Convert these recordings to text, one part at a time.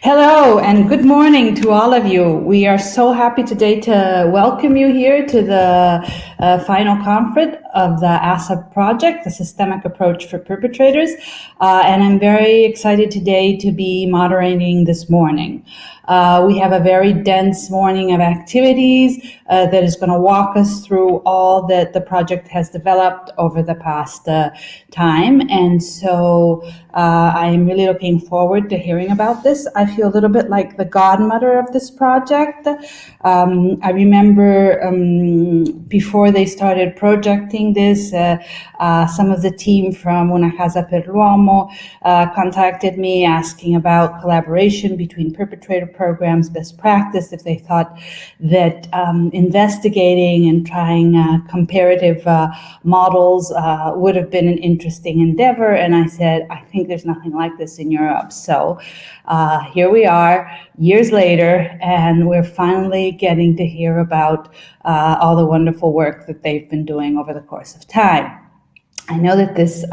Hello and good morning to all of you. We are so happy today to welcome you here to the final conference of the ASAP project, the Systemic Approach for Perpetrators. And I'm very excited today to be moderating this morning. We have a very dense morning of activities that is going to walk us through all that the project has developed over the past time. And so I'm really looking forward to hearing about this. I feel a little bit like the godmother of this project. I remember before they started projecting this, some of the team from Una Casa per l'Uomo contacted me asking about collaboration between perpetrator programs, best practice, if they thought that investigating and trying comparative models would have been an interesting endeavor. And I said, I think there's nothing like this in Europe. So here we are years later, and we're finally getting to hear about all the wonderful work that they've been doing over the course of time. I know that this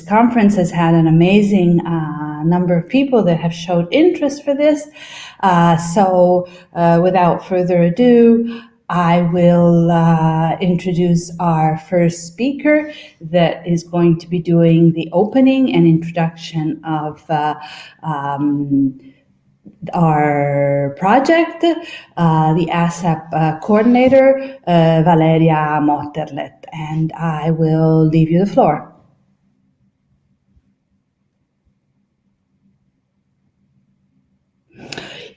conference has had an amazing number of people that have showed interest for this. So without further ado, I will introduce our first speaker that is going to be doing the opening and introduction of our project, the ASAP coordinator, Valeria Motterlet, and I will leave you the floor.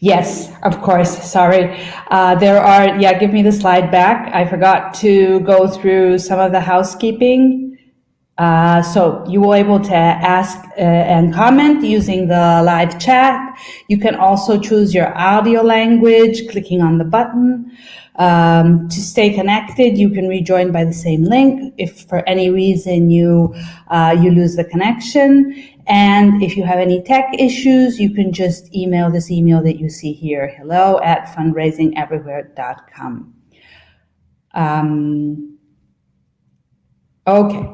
Yes, of course. Sorry. Give me the slide back. I forgot to go through some of the housekeeping. So you will be able to ask and comment using the live chat. You can also choose your audio language, clicking on the button. To stay connected, you can rejoin by the same link. If for any reason you lose the connection, and if you have any tech issues, you can just email this email that you see here, hello@fundraisingeverywhere.com. Okay.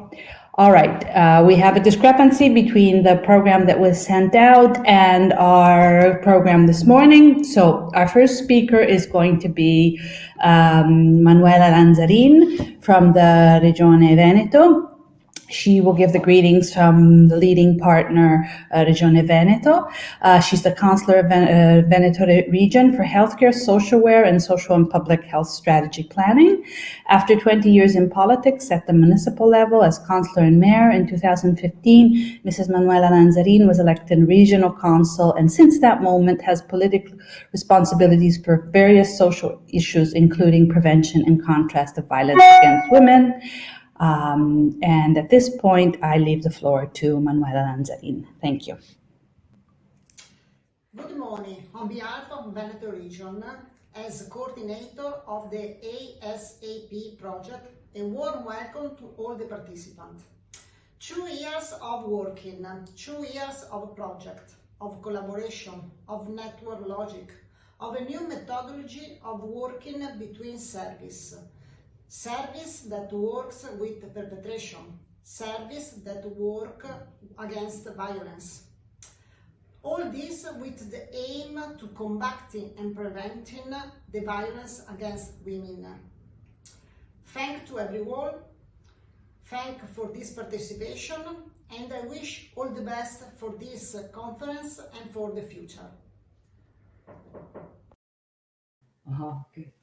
All right. We have a discrepancy between the program that was sent out and our program this morning. So our first speaker is going to be Manuela Lanzarin from the Regione Veneto. She will give the greetings from the leading partner, Regione Veneto. She's the counselor of Veneto region for healthcare, socialware, and social and public health strategy planning. After 20 years in politics at the municipal level as councillor and mayor in 2015, Mrs. Manuela Lanzarin was elected regional council, and since that moment has political responsibilities for various social issues, including prevention and contrast of violence against women. And at this point, I leave the floor to Manuela Lanzarin. Thank you. Good morning. On behalf of Veneto Region, as coordinator of the ASAP project, a warm welcome to all the participants. 2 years of working, 2 years of project, of collaboration, of network logic, of a new methodology of working between service that works with perpetration, service that work against violence. All this with the aim to combating and preventing the violence against women. Thank to everyone, thank for this participation, and I wish all the best for this conference and for the future. Okay.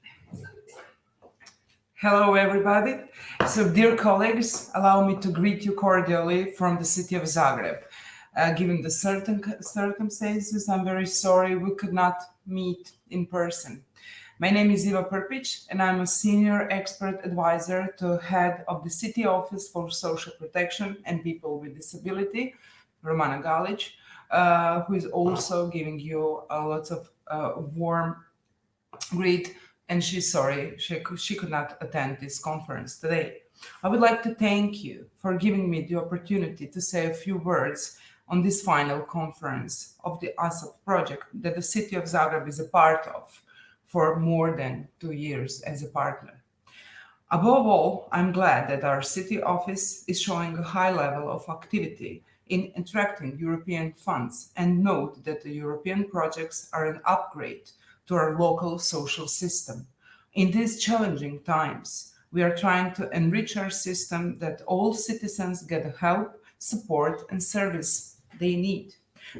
Hello, everybody. So, dear colleagues, allow me to greet you cordially from the city of Zagreb. Given the certain circumstances, I'm very sorry we could not meet in person. My name is Iva Prpić, and I'm a senior expert advisor to head of the City Office for Social Protection and People with Disability, Romana Galic, who is also giving you a lot of warm greet. And she's sorry she could not attend this conference today. I would like to thank you for giving me the opportunity to say a few words on this final conference of the ASAP project that the city of Zagreb is a part of for more than 2 years as a partner. Above all, I'm glad that our city office is showing a high level of activity in attracting European funds and note that the European projects are an upgrade to our local social system. In these challenging times, we are trying to enrich our system that all citizens get the help, support, and service they need.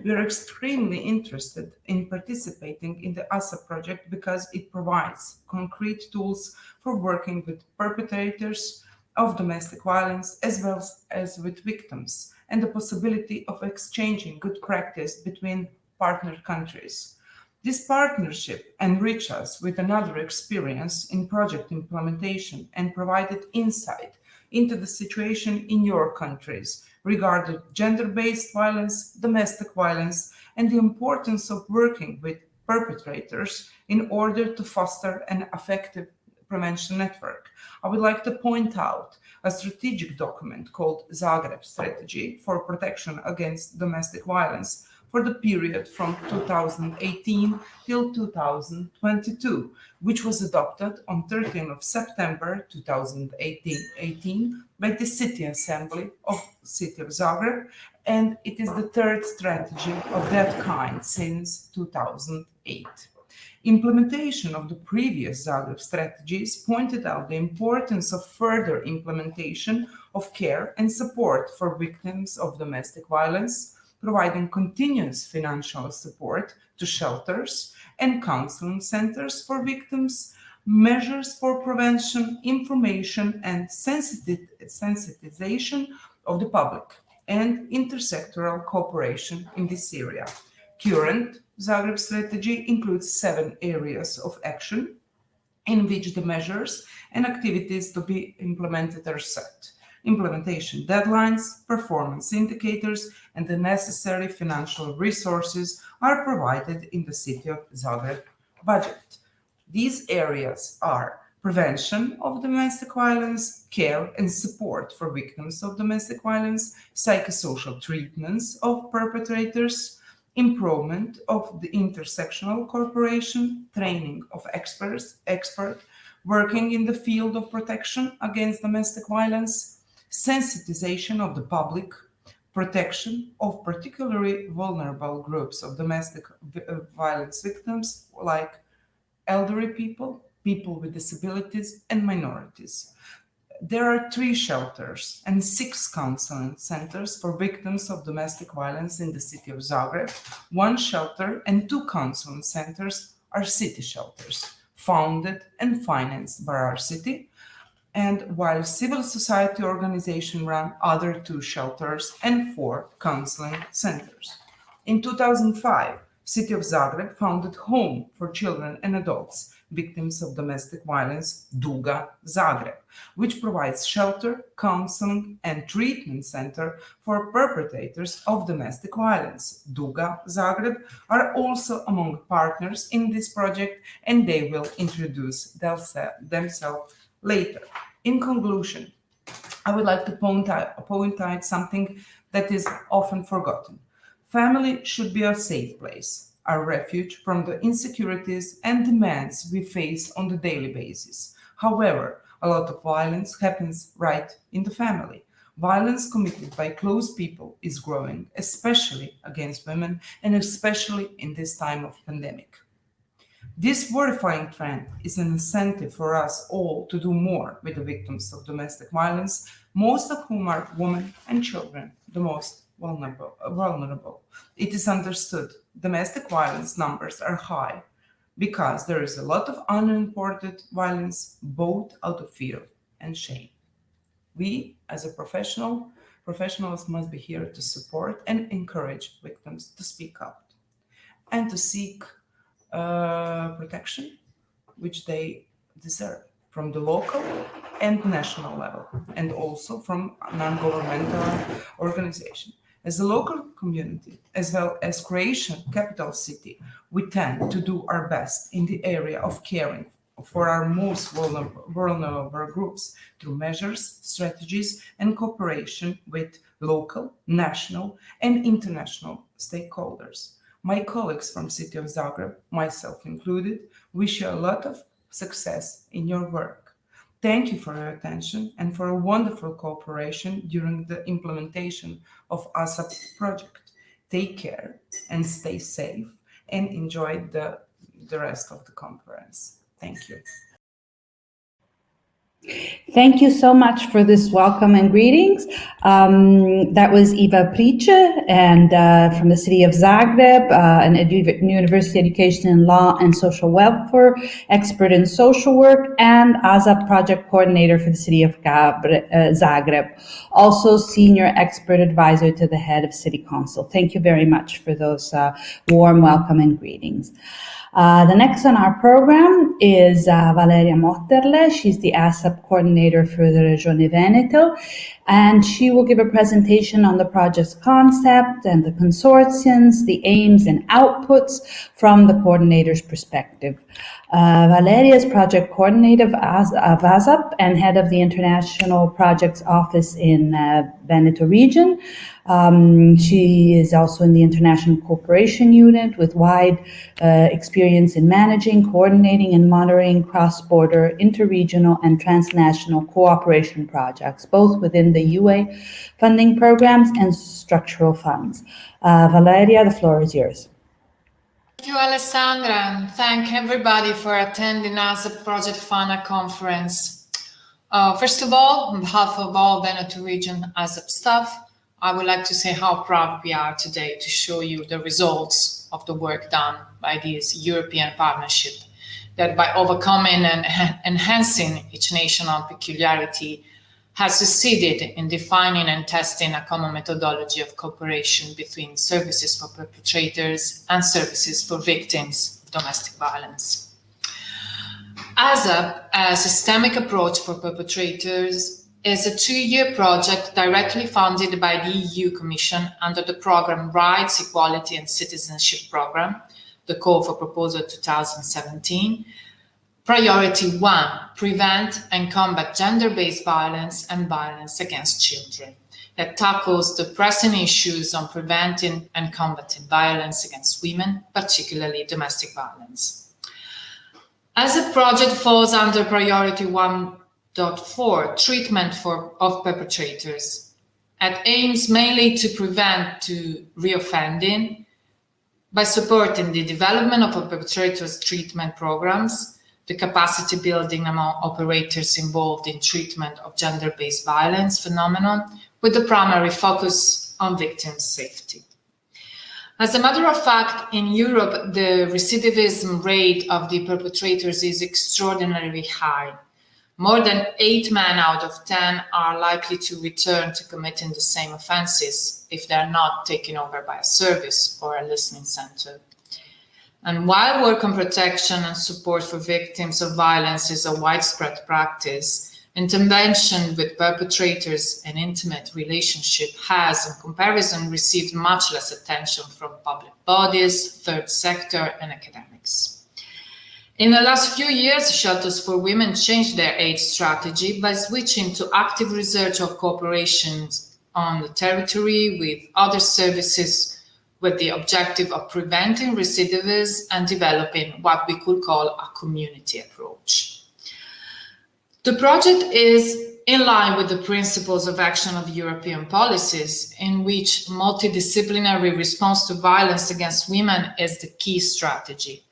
We are extremely interested in participating in the ASA project because it provides concrete tools for working with perpetrators of domestic violence as well as with victims, and the possibility of exchanging good practice between partner countries. This partnership enriched us with another experience in project implementation and provided insight into the situation in your countries regarding gender-based violence, domestic violence, and the importance of working with perpetrators in order to foster an effective prevention network. I would like to point out a strategic document called Zagreb Strategy for Protection Against Domestic Violence for the period from 2018 till 2022, which was adopted on 13th of September 2018 by the City Assembly of the City of Zagreb, and it is the third strategy of that kind since 2008. Implementation of the previous Zagreb strategies pointed out the importance of further implementation of care and support for victims of domestic violence, providing continuous financial support to shelters and counseling centers for victims, measures for prevention, information, and sensitization of the public, and intersectoral cooperation in this area. Current Zagreb strategy includes 7 areas of action in which the measures and activities to be implemented are set. Implementation deadlines, performance indicators, and the necessary financial resources are provided in the City of Zagreb budget. These areas are prevention of domestic violence, care and support for victims of domestic violence, psychosocial treatments of perpetrators, improvement of the intersectional cooperation, training of experts working in the field of protection against domestic violence, sensitization of the public, protection of particularly vulnerable groups of domestic violence victims like elderly people, people with disabilities, and minorities. There are 3 shelters and 6 counseling centers for victims of domestic violence in the city of Zagreb. 1 shelter and 2 counseling centers are city shelters, founded and financed by our city, and while civil society organizations run other 2 shelters and 4 counseling centers. In 2005, City of Zagreb founded Home for Children and Adults Victims of Domestic Violence, Duga Zagreb, which provides shelter, counseling, and treatment center for perpetrators of domestic violence. Duga Zagreb are also among partners in this project, and they will introduce themselves later. In conclusion, I would like to point out something that is often forgotten. Family should be a safe place, a refuge from the insecurities and demands we face on the daily basis. However, a lot of violence happens right in the family. Violence committed by close people is growing, especially against women and especially in this time of pandemic. This worrying trend is an incentive for us all to do more with the victims of domestic violence, most of whom are women and children, the most vulnerable. It is understood domestic violence numbers are high because there is a lot of unreported violence, both out of fear and shame. We, as a professionals must be here to support and encourage victims to speak out and to seek protection which they deserve from the local and national level, and also from non-governmental organization. As a local community, as well as Croatian capital city, we tend to do our best in the area of caring for our most vulnerable groups through measures, strategies, and cooperation with local, national, and international stakeholders. My colleagues from City of Zagreb, myself included, wish you a lot of success in your work. Thank you for your attention and for a wonderful cooperation during the implementation of ASAP project. Take care and stay safe and enjoy the rest of the conference. Thank you. Thank you so much for this welcome and greetings. That was Eva Price and from the city of Zagreb, an university education in law and social welfare, expert in social work, and ASAP project coordinator for the city of Zagreb, also senior expert advisor to the head of city council. Thank you very much for those warm welcome and greetings. The next on our program is Valeria Motterle. She's the ASAP coordinator for the Regione Veneto, and she will give a presentation on the project's concept and the consortiums, the aims and outputs from the coordinator's perspective. Valeria is project coordinator of ASAP and head of the International Projects Office in Veneto region. She is also in the International Cooperation Unit with wide experience in managing, coordinating, and monitoring cross-border, interregional, and transnational cooperation projects, both within the UA funding programs and structural funds. Valeria, the floor is yours. Thank you, Alessandra, and thank everybody for attending ASAP Project FANA conference. First of all, on behalf of all Veneto region ASAP staff, I would like to say how proud we are today to show you the results of the work done by this European partnership that, by overcoming and enhancing each national peculiarity, has succeeded in defining and testing a common methodology of cooperation between services for perpetrators and services for victims of domestic violence. ASAP, a systemic approach for perpetrators, is a 2-year project directly funded by the EU Commission under the program Rights, Equality and Citizenship Programme, the Call for Proposal 2017. Priority 1, prevent and combat gender-based violence and violence against children, that tackles the pressing issues on preventing and combating violence against women, particularly domestic violence. As a project falls under Priority 1.4, treatment of perpetrators, and aims mainly to prevent reoffending by supporting the development of perpetrators' treatment programs, the capacity building among operators involved in treatment of gender-based violence phenomenon, with the primary focus on victim safety. As a matter of fact, in Europe, the recidivism rate of the perpetrators is extraordinarily high. More than 8 men out of 10 are likely to return to committing the same offenses if they're not taken over by a service or a listening center. And while work on protection and support for victims of violence is a widespread practice, intervention with perpetrators and intimate relationship has, in comparison, received much less attention from public bodies, third sector, and academics. In the last few years, Shelters for Women changed their aid strategy by switching to active research of cooperation on the territory with other services, with the objective of preventing recidivism and developing what we could call a community approach. The project is in line with the principles of action of European policies, in which multidisciplinary response to violence against women is the key strategy.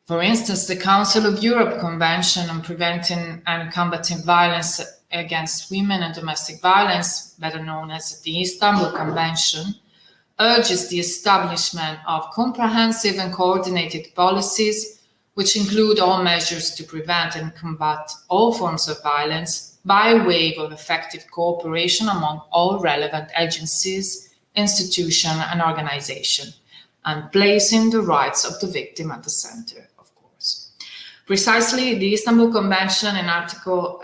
For instance, the Council of Europe Convention on Preventing and Combating Violence against Women and Domestic Violence, better known as the Istanbul Convention, urges the establishment of comprehensive and coordinated policies, which include all measures to prevent and combat all forms of violence by way of effective cooperation among all relevant agencies, institutions, and organizations, and placing the rights of the victim at the center, of course. Precisely, the Istanbul Convention in Article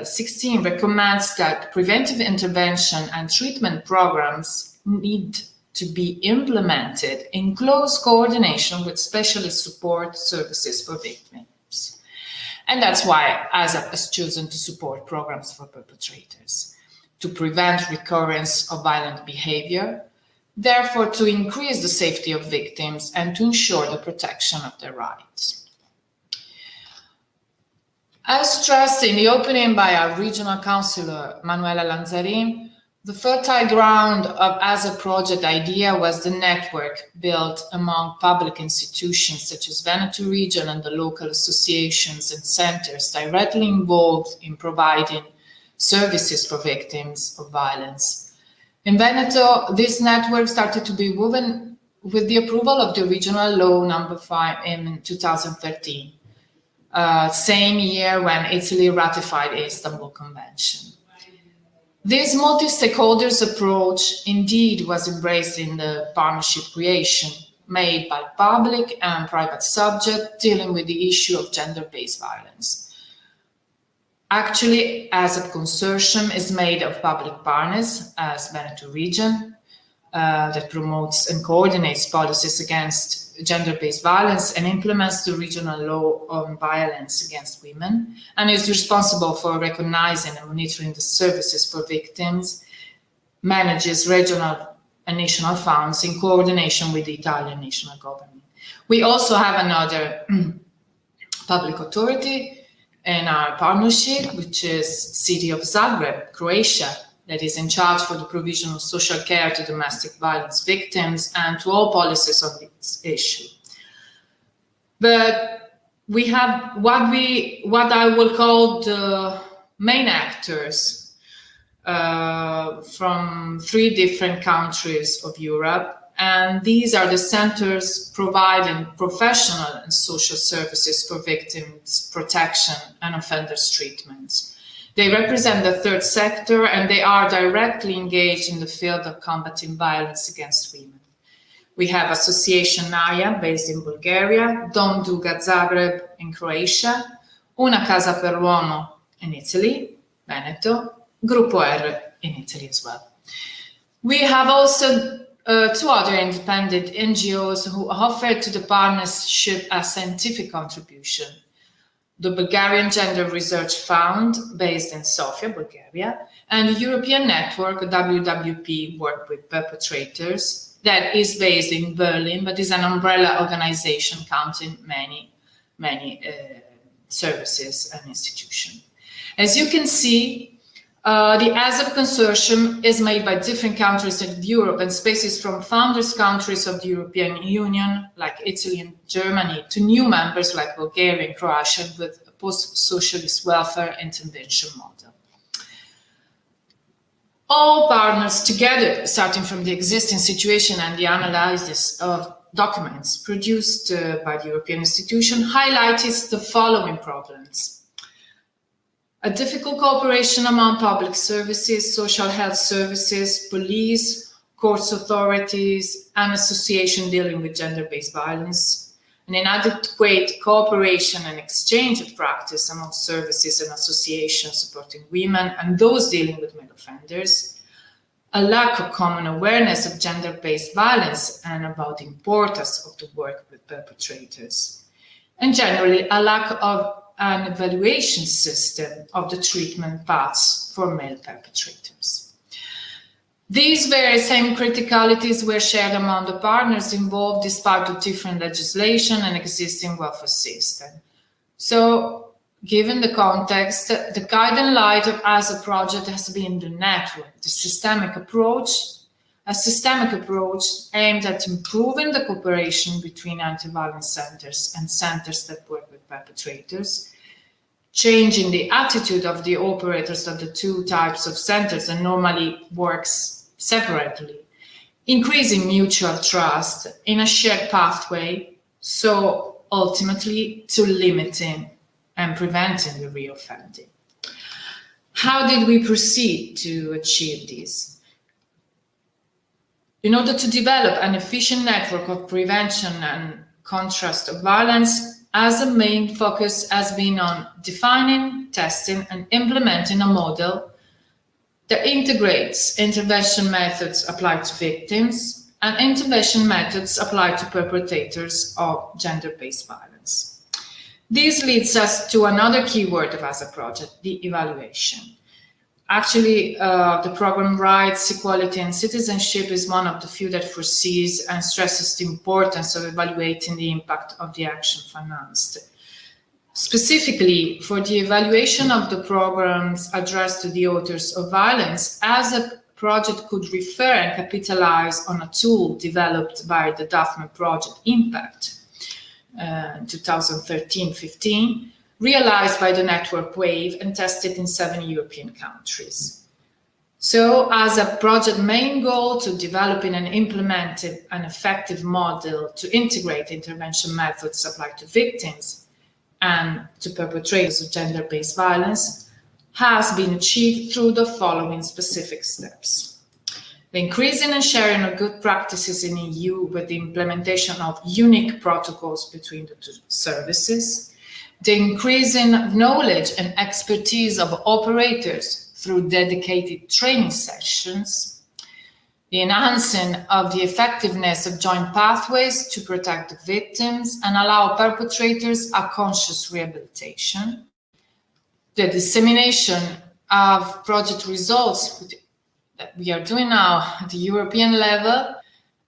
16 recommends that preventive intervention and treatment programs need to be implemented in close coordination with specialist support services for victims. And that's why ASAP has chosen to support programs for perpetrators, to prevent recurrence of violent behavior, therefore to increase the safety of victims and to ensure the protection of their rights. As stressed in the opening by our regional councillor, Manuela Lanzarin, the fertile ground of as a project idea was the network built among public institutions such as Veneto region and the local associations and centers directly involved in providing services for victims of violence. In Veneto, this network started to be woven with the approval of the regional law number 5 in 2013, same year when Italy ratified the Istanbul Convention. This multi-stakeholders approach indeed was embraced in the partnership creation made by public and private subjects dealing with the issue of gender-based violence. Actually, as a consortium is made of public partners as Veneto region that promotes and coordinates policies against gender-based violence and implements the regional law on violence against women, and is responsible for recognizing and monitoring the services for victims, manages regional and national funds in coordination with the Italian national government. We also have another public authority in our partnership, which is City of Zagreb, Croatia, that is in charge for the provision of social care to domestic violence victims and to all policies on this issue. But we have what I will call the main actors from 3 different countries of Europe, and these are the centers providing professional and social services for victims' protection and offenders' treatment. They represent the 3rd sector and they are directly engaged in the field of combating violence against women. We have Association NAIA based in Bulgaria, Dom Duga Zagreb in Croatia, Una Casa per l'Uomo in Italy, Veneto, Gruppo R in Italy as well. We have also 2 other independent NGOs who offer to the partnership a scientific contribution. The Bulgarian Gender Research Fund, based in Sofia, Bulgaria, and the European network WWP Work with Perpetrators, that is based in Berlin, but is an umbrella organization counting many services and institutions. As you can see, the ASAP consortium is made by different countries of Europe and spaces from founders countries of the European Union, like Italy and Germany, to new members like Bulgaria and Croatia with a post-socialist welfare intervention model. All partners together, starting from the existing situation and the analysis of documents produced by the European institution, highlighted the following problems. A difficult cooperation among public services, social health services, police, courts authorities, and associations dealing with gender-based violence, an inadequate cooperation and exchange of practice among services and associations supporting women and those dealing with male offenders, a lack of common awareness of gender-based violence and about the importance of the work with perpetrators, and generally a lack of an evaluation system of the treatment paths for male perpetrators. These very same criticalities were shared among the partners involved despite the different legislation and existing welfare system. So, given the context, the guiding light of as a project has been the network, the systemic approach, a systemic approach aimed at improving the cooperation between anti-violence centers and centers that work with perpetrators, changing the attitude of the operators of the 2 types of centers that normally works separately, increasing mutual trust in a shared pathway, so ultimately to limiting and preventing the reoffending. How did we proceed to achieve this? In order to develop an efficient network of prevention and contrast of violence, as a main focus has been on defining, testing, and implementing a model that integrates intervention methods applied to victims and intervention methods applied to perpetrators of gender-based violence. This leads us to another keyword of ASA project, the evaluation. Actually, the program Rights, Equality and Citizenship is one of the few that foresees and stresses the importance of evaluating the impact of the action financed. Specifically, for the evaluation of the programs addressed to the authors of violence, as a project could refer and capitalize on a tool developed by the Daphne Project Impact 2013-15, realized by the Network Wave and tested in 7 European countries. So, as a project main goal to developing and implementing an effective model to integrate intervention methods applied to victims and to perpetrators of gender-based violence has been achieved through the following specific steps. The increasing and sharing of good practices in EU with the implementation of unique protocols between the two services, the increasing knowledge and expertise of operators through dedicated training sessions, the enhancing of the effectiveness of joint pathways to protect the victims and allow perpetrators a conscious rehabilitation, the dissemination of project results that we are doing now at the European level,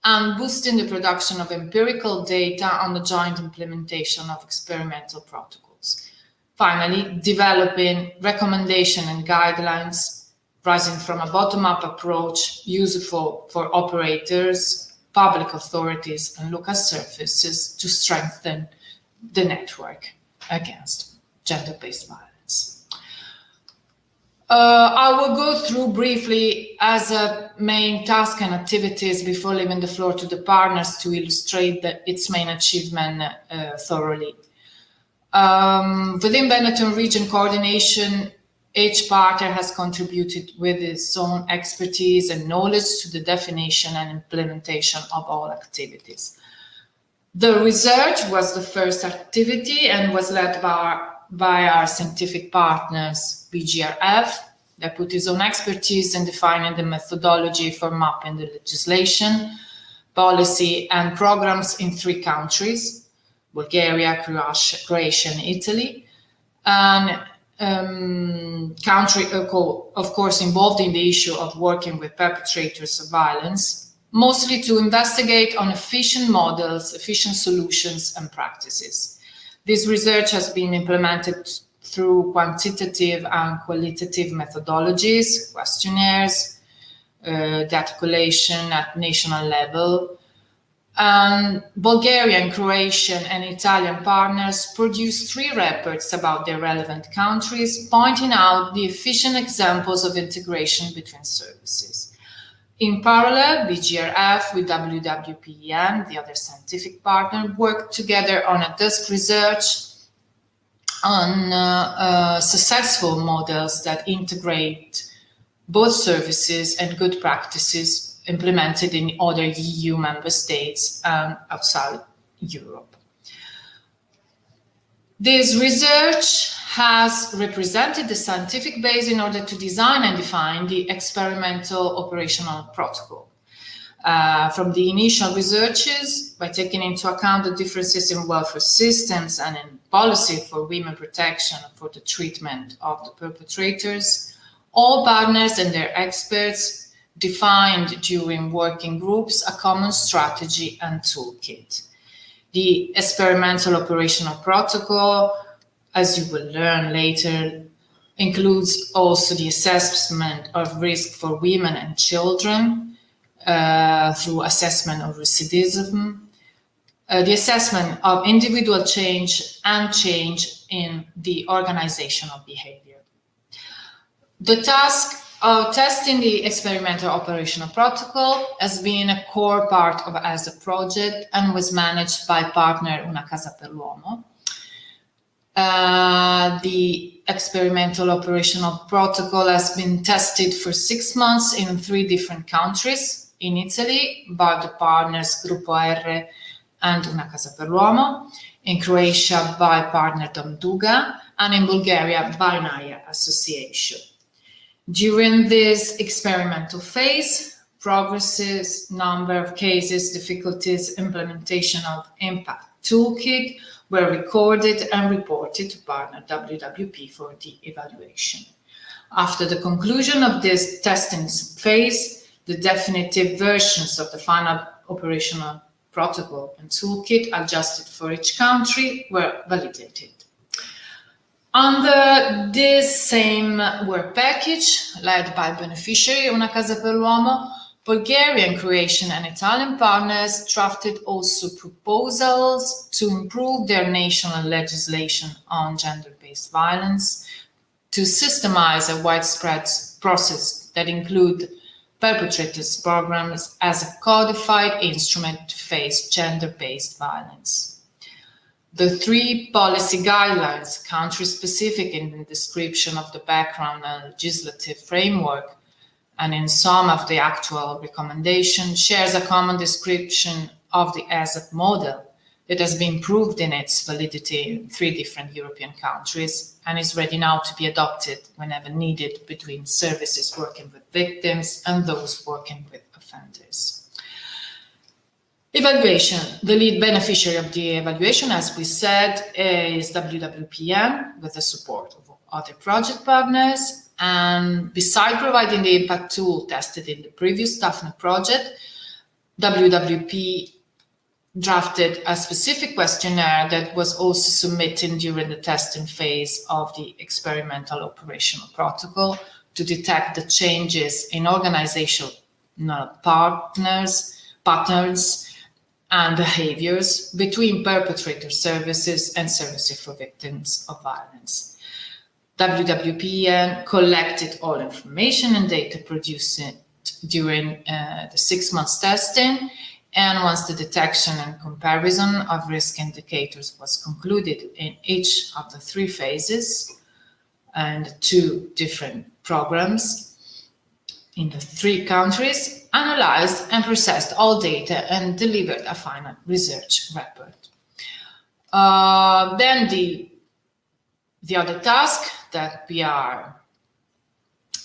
and boosting the production of empirical data on the joint implementation of experimental protocols. Finally, developing recommendation and guidelines rising from a bottom-up approach useful for operators, public authorities, and local services to strengthen the network against gender-based violence. I will go through briefly as a main task and activities before leaving the floor to the partners to illustrate its main achievement thoroughly. Within Benetton region coordination, each partner has contributed with its own expertise and knowledge to the definition and implementation of all activities. The research was the first activity and was led by our scientific partners, BGRF, that put his own expertise in defining the methodology for mapping the legislation, policy, and programs in 3 countries, Bulgaria, Croatia, and Italy, and country, of course, involved in the issue of working with perpetrators of violence, mostly to investigate on efficient models, efficient solutions, and practices. This research has been implemented through quantitative and qualitative methodologies, questionnaires, data collation at national level. Bulgarian, Croatian, and Italian partners produced 3 reports about their relevant countries, pointing out the efficient examples of integration between services. In parallel, BGRF with WWPEN, the other scientific partner, worked together on a desk research on successful models that integrate both services and good practices implemented in other EU member states and outside Europe. This research has represented the scientific base in order to design and define the experimental operational protocol. From the initial researches, by taking into account the differences in welfare systems and in policy for women protection and for the treatment of the perpetrators, all partners and their experts defined during working groups a common strategy and toolkit. The experimental operational protocol, as you will learn later, includes also the assessment of risk for women and children through assessment of recidivism, the assessment of individual change and change in the organizational behavior. The task of testing the experimental operational protocol has been a core part of as a project and was managed by partner Una Casa per l'Uomo. The experimental operational protocol has been tested for 6 months in 3 different countries. In Italy, by the partners Gruppo R and Una Casa per l'Uomo, in Croatia by partner Dom Duga, and in Bulgaria by Naya Association. During this experimental phase, progresses, number of cases, difficulties, implementation of impact toolkit were recorded and reported to partner WWP for the evaluation. After the conclusion of this testing phase, the definitive versions of the final operational protocol and toolkit adjusted for each country were validated. Under this same work package, led by beneficiary Una Casa per l'Uomo, Bulgarian, Croatian, and Italian partners drafted also proposals to improve their national legislation on gender-based violence, to systemize a widespread process that include perpetrators programs as a codified instrument to face gender-based violence. The 3 policy guidelines, country-specific in the description of the background and legislative framework, and in some of the actual recommendations, shares a common description of the ASAP model that has been proved in its validity in 3 different European countries and is ready now to be adopted whenever needed between services working with victims and those working with offenders. Evaluation. The lead beneficiary of the evaluation, as we said, is WWPM with the support of other project partners. And beside providing the impact tool tested in the previous Daphne project, WWP drafted a specific questionnaire that was also submitted during the testing phase of the experimental operational protocol to detect the changes in organizational patterns and behaviors between perpetrator services and services for victims of violence. WWPN collected all information and data produced during the 6 months testing, and once the detection and comparison of risk indicators was concluded in each of the 3 phases and 2 different programs in the 3 countries, analyzed and processed all data and delivered a final research report. Then the other task that we are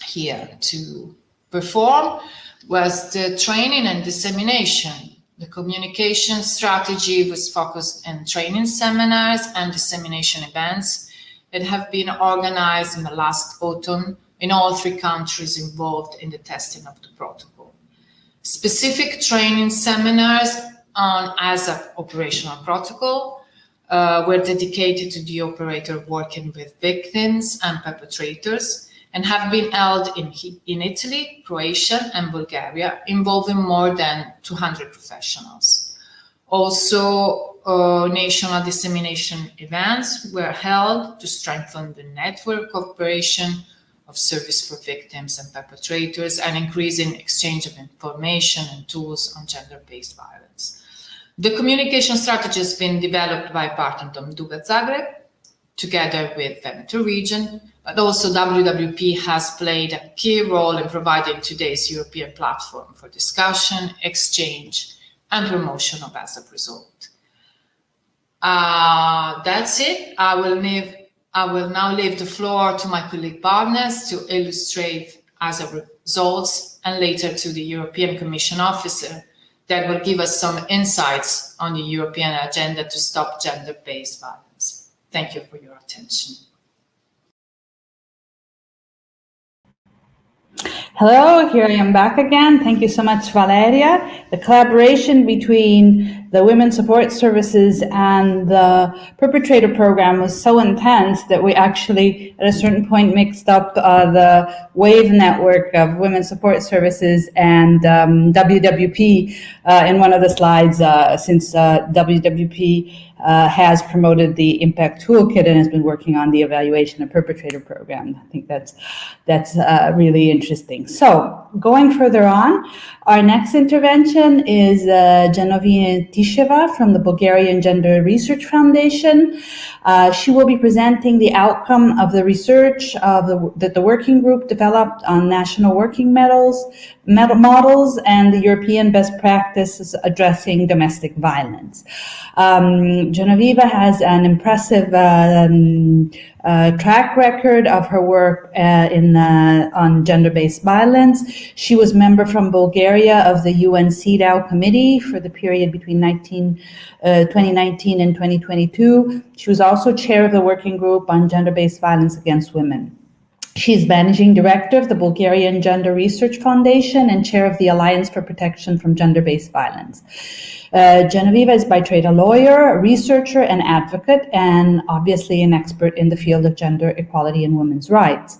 here to perform was the training and dissemination. The communication strategy was focused on training seminars and dissemination events that have been organized in the last autumn in all 3 countries involved in the testing of the protocol. Specific training seminars on ASAP operational protocol were dedicated to the operator working with victims and perpetrators and have been held in Italy, Croatia, and Bulgaria, involving more than 200 professionals. Also, national dissemination events were held to strengthen the network cooperation of service for victims and perpetrators and increasing exchange of information and tools on gender-based violence. The communication strategy has been developed by partner Domduga Zagreb, together with Veneto region, but also WWP has played a key role in providing today's European platform for discussion, exchange, and promotion of ASAP result. That's it. I will now leave the floor to my colleague partners to illustrate ASAP results and later to the European Commission officer that will give us some insights on the European agenda to stop gender-based violence. Thank you for your attention. Hello, here I am back again. Thank you so much, Valeria. The collaboration between the Women's Support Services and the Perpetrator Program was so intense that we actually, at a certain point, mixed up the WAVE network of Women's Support Services and WWP in one of the slides, since WWP has promoted the Impact Toolkit and has been working on the evaluation of Perpetrator Program. I think that's really interesting. So going further on, our next intervention is Genovina Tisheva from the Bulgarian Gender Research Foundation. She will be presenting the outcome of the research that the working group developed on national working models and the European best practices addressing domestic violence. Genoveva has an impressive track record of her work on gender-based violence. She was member from Bulgaria of the UN CEDAW committee for the period between 2019 and 2022. She was also chair of the working group on gender-based violence against women. She's managing director of the Bulgarian Gender Research Foundation and chair of the Alliance for Protection from Gender-Based Violence. Genevieve is by trade a lawyer, a researcher, and advocate, and obviously an expert in the field of gender equality and women's rights.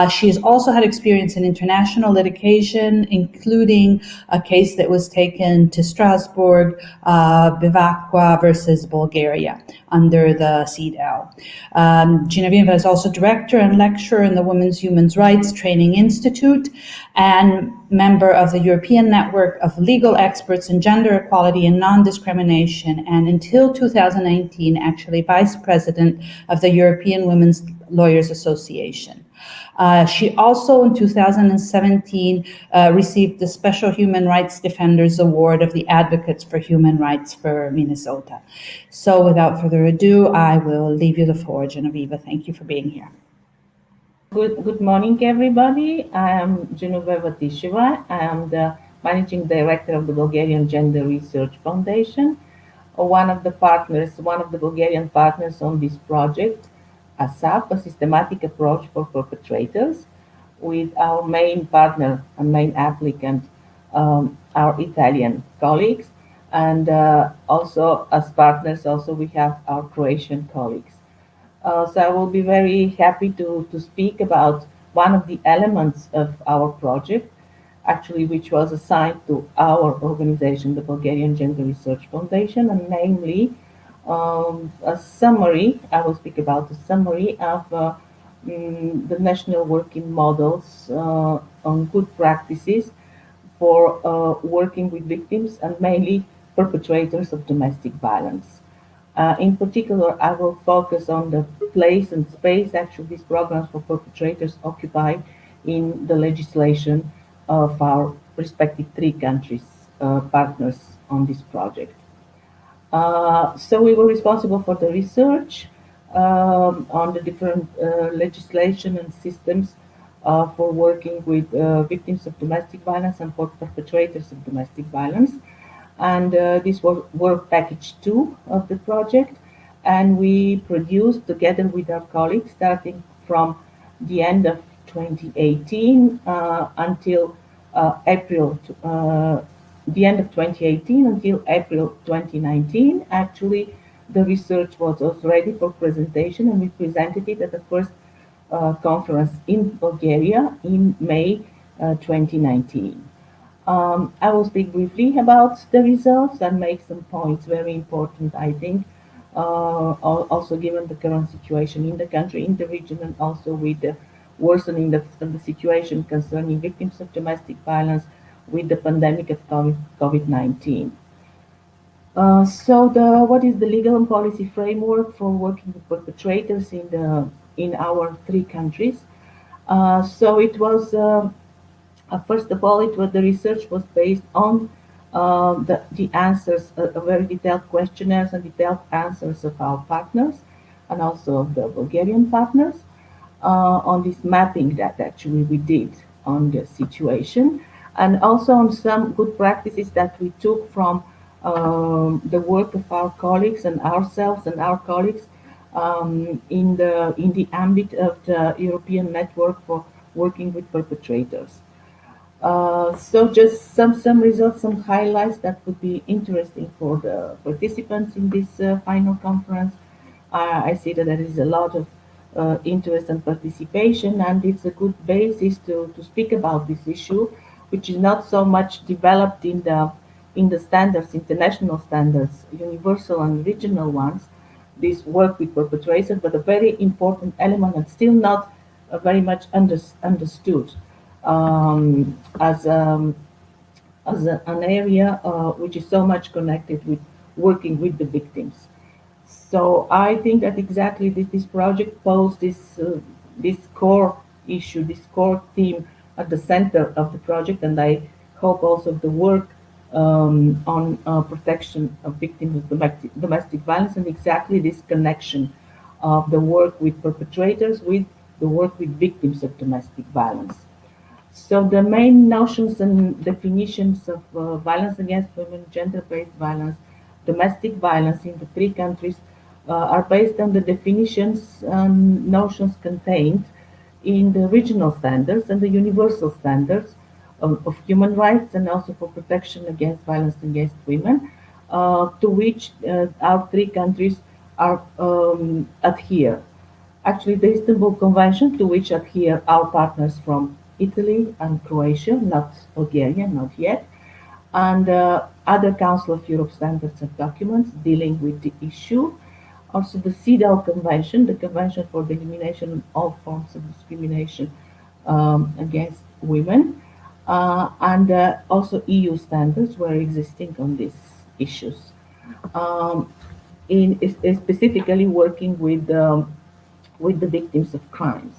She's also had experience in international litigation, including a case that was taken to Strasbourg, Bivacqua versus Bulgaria, under the CEDAW. Genevieve is also director and lecturer in the Women's Human Rights Training Institute and member of the European Network of Legal Experts in Gender Equality and Non-Discrimination, and until 2019, actually vice president of the European Women's Lawyers Association. She also, in 2017, received the Special Human Rights Defenders Award of the Advocates for Human Rights for Minnesota. So without further ado, I will leave you the floor, Genevieve. Thank you for being here. Good morning, everybody. I am Genoveva Tisheva. I am the Managing Director of the Bulgarian Gender Research Foundation, one of the Bulgarian partners on this project, ASAP, a systematic approach for perpetrators, with our main partner and main applicant, our Italian colleagues, and also as partners, also we have our Croatian colleagues. So I will be very happy to speak about one of the elements of our project, actually, which was assigned to our organization, the Bulgarian Gender Research Foundation, and namely a summary. I will speak about a summary of the national working models on good practices for working with victims and mainly perpetrators of domestic violence. In particular, I will focus on the place and space actually these programs for perpetrators occupy in the legislation of our respective three countries, partners on this project. So we were responsible for the research on the different legislation and systems for working with victims of domestic violence and for perpetrators of domestic violence. And this was work package 2 of the project, and we produced together with our colleagues starting from the end of 2018 until the end of 2018 until April 2019. Actually, the research was ready for presentation, and we presented it at the first conference in Bulgaria in May 2019. I will speak briefly about the results and make some points very important, I think, also given the current situation in the country, in the region, and also with the worsening of the situation concerning victims of domestic violence with the pandemic of COVID-19. What is the legal and policy framework for working with perpetrators in our three countries? It was first of all, the research was based on the answers, very detailed questionnaires and detailed answers of our partners and also of the Bulgarian partners on this mapping that actually we did on the situation, and also on some good practices that we took from the work of our colleagues and ourselves and our colleagues in the ambit of the European Network for Working with Perpetrators. So just some results, some highlights that would be interesting for the participants in this final conference. I see that there is a lot of interest and participation, and it's a good basis to speak about this issue, which is not so much developed in the standards, international standards, universal and regional ones, this work with perpetrators, but a very important element and still not very much understood. As an area which is so much connected with working with the victims. So I think that exactly this project posed this core issue, this core theme at the center of the project, and I hope also the work on protection of victims of domestic violence, and exactly this connection of the work with perpetrators with the work with victims of domestic violence. So the main notions and definitions of violence against women, gender-based violence, domestic violence in the three countries are based on the definitions and notions contained in the regional standards and the universal standards of human rights and also for protection against violence against women. to which our three countries are adhere. Actually, the Istanbul Convention, to which adhere our partners from Italy and Croatia, not Bulgaria, not yet, and other Council of Europe standards and documents dealing with the issue. Also, the CEDAW Convention, the Convention for the Elimination of All Forms of Discrimination against Women, and also EU standards were existing on these issues. Um, specifically working with the victims of crimes,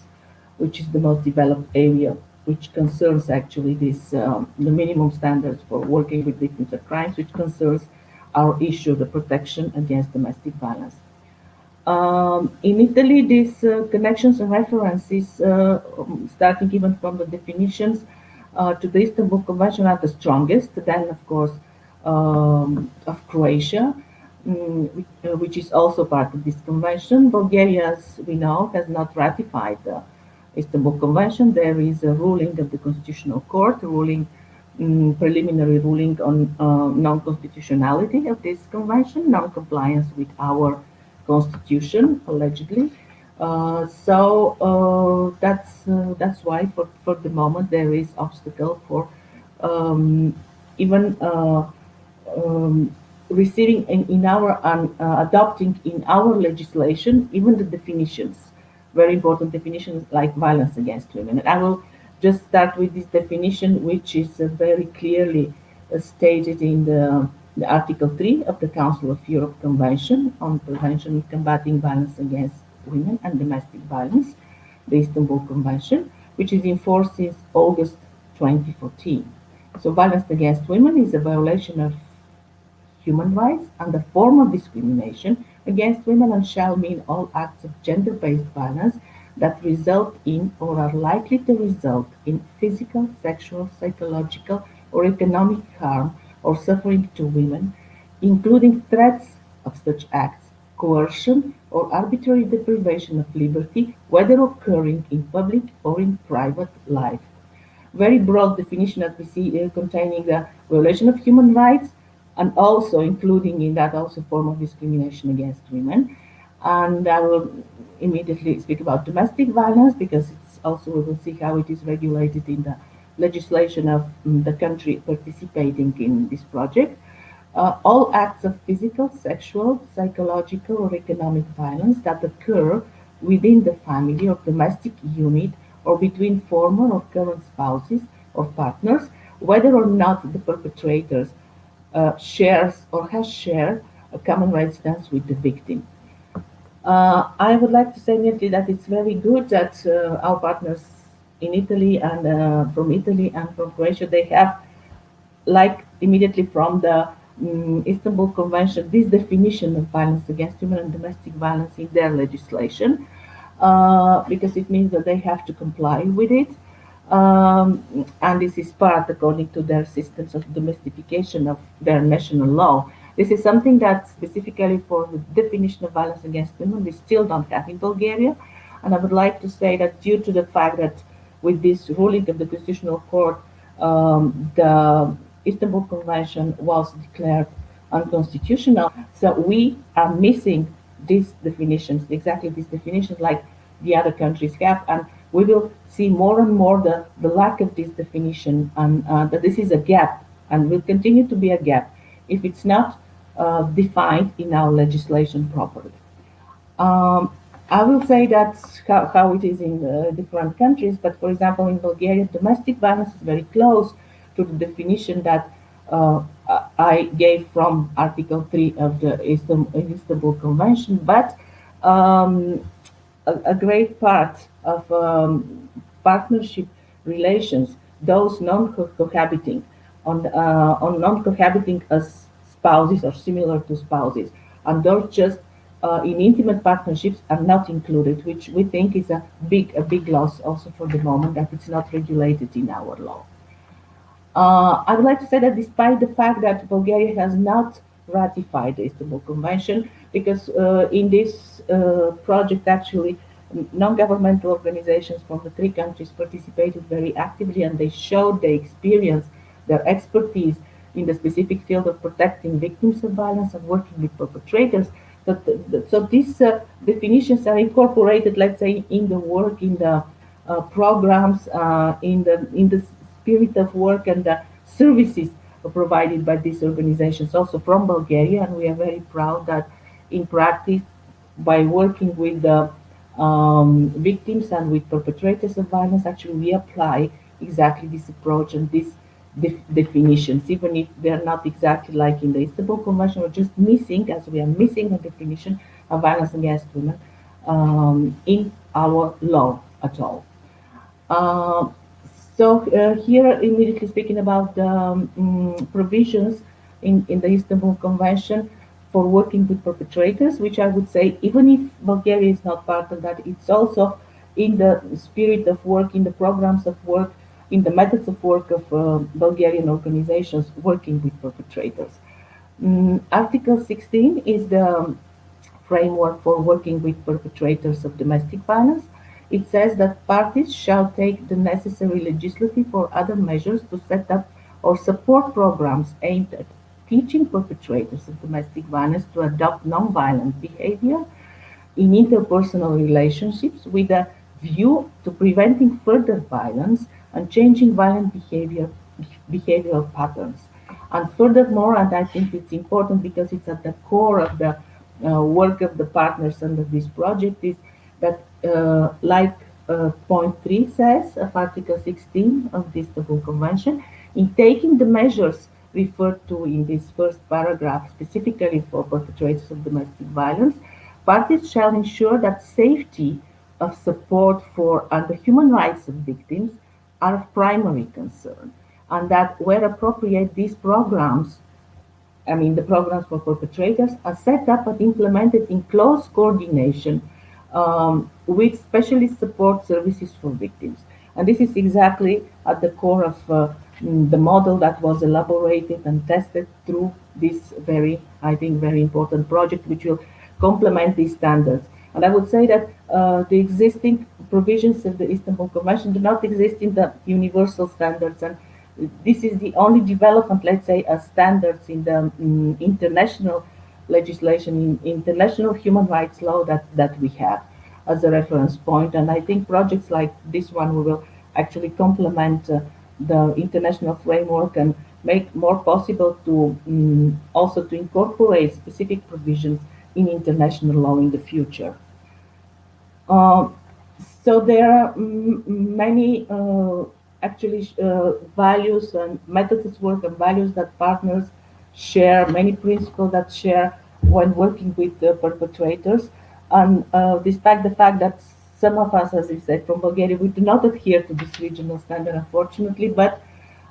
which is the most developed area, which concerns actually this the minimum standards for working with victims of crimes, which concerns our issue, the protection against domestic violence. In Italy, these connections and references, starting even from the definitions to the Istanbul Convention, are the strongest. Then, of course, of Croatia, which is also part of this convention. Bulgaria, as we know, has not ratified the Istanbul Convention. There is a ruling of the Constitutional Court, preliminary ruling on non-constitutionality of this convention, non-compliance with our constitution, allegedly. That's why for the moment there is obstacle for even receiving in our adopting in our legislation even the definitions, very important definitions like violence against women. And I will just start with this definition, which is very clearly stated in the Article 3 of the Council of Europe Convention on Prevention and Combating Violence Against Women and Domestic Violence, the Istanbul Convention, which is in force since August 2014. So violence against women is a violation of human rights and a form of discrimination against women and shall mean all acts of gender-based violence that result in or are likely to result in physical, sexual, psychological, or economic harm or suffering to women, including threats of such acts, coercion, or arbitrary deprivation of liberty, whether occurring in public or in private life. Very broad definition that we see containing the violation of human rights and also including in that also form of discrimination against women. And I will immediately speak about domestic violence because it's also we will see how it is regulated in the legislation of the country participating in this project. All acts of physical, sexual, psychological, or economic violence that occur within the family or domestic unit or between former or current spouses or partners, whether or not the perpetrators shares or has shared a common residence with the victim. I would like to say immediately that it's very good that our partners in Italy and from Croatia, they have, like immediately from the Istanbul Convention, this definition of violence against women and domestic violence in their legislation, because it means that they have to comply with it. And this is part, according to their systems of domestication of their national law. This is something that specifically for the definition of violence against women, we still don't have in Bulgaria. And I would like to say that due to the fact that with this ruling of the Constitutional Court, the Istanbul Convention was declared unconstitutional. So we are missing these definitions, exactly these definitions like the other countries have. And we will see more and more the lack of this definition and that this is a gap and will continue to be a gap if it's not defined in our legislation properly. I will say that's how it is in different countries, but for example, in Bulgaria, domestic violence is very close to the definition that I gave from Article 3 of the Istanbul Convention, but a great part of partnership relations, those non-cohabiting, on non-cohabiting as spouses or similar to spouses, and those just in intimate partnerships are not included, which we think is a big loss also for the moment that it's not regulated in our law. I would like to say that despite the fact that Bulgaria has not ratified the Istanbul Convention, because in this project actually non-governmental organizations from the three countries participated very actively and they showed their experience, their expertise in the specific field of protecting victims of violence and working with perpetrators. So these definitions are incorporated, let's say, in the work, in the programs, in the spirit of work and the services provided by these organizations, also from Bulgaria. And we are very proud that in practice, by working with the victims and with perpetrators of violence, actually we apply exactly this approach and these definitions, even if they're not exactly like in the Istanbul Convention. We're just missing, as we are missing a definition of violence against women in our law at all. Uh, here, immediately speaking about the provisions in the Istanbul Convention for working with perpetrators, which I would say, even if Bulgaria is not part of that, it's also in the spirit of work, in the programs of work, in the methods of work of Bulgarian organizations working with perpetrators. Article 16 is the framework for working with perpetrators of domestic violence. It says that parties shall take the necessary legislative or other measures to set up or support programs aimed at teaching perpetrators of domestic violence to adopt nonviolent behavior in interpersonal relationships with a view to preventing further violence and changing violent behavioral patterns. And furthermore, and I think it's important because it's at the core of the work of the partners under this project, is that, like point 3 says of Article 16 of the Istanbul Convention, in taking the measures referred to in this first paragraph, specifically for perpetrators of domestic violence, parties shall ensure that safety of support for and the human rights of victims are of primary concern, and that where appropriate, these programs, the programs for perpetrators, are set up and implemented in close coordination with specialist support services for victims. And this is exactly at the core of the model that was elaborated and tested through this I think, very important project, which will complement these standards. And I would say that the existing provisions of the Istanbul Convention do not exist in the universal standards, and this is the only development, let's say, as standards in the international legislation, in international human rights law that we have as a reference point. And I think projects like this one will actually complement the international framework and make more possible to also to incorporate specific provisions in international law in the future. So there are many actually values and methods of work and values that partners share, many principles that share when working with the perpetrators. And despite the fact that some of us, as I said, from Bulgaria, we do not adhere to this regional standard, unfortunately, but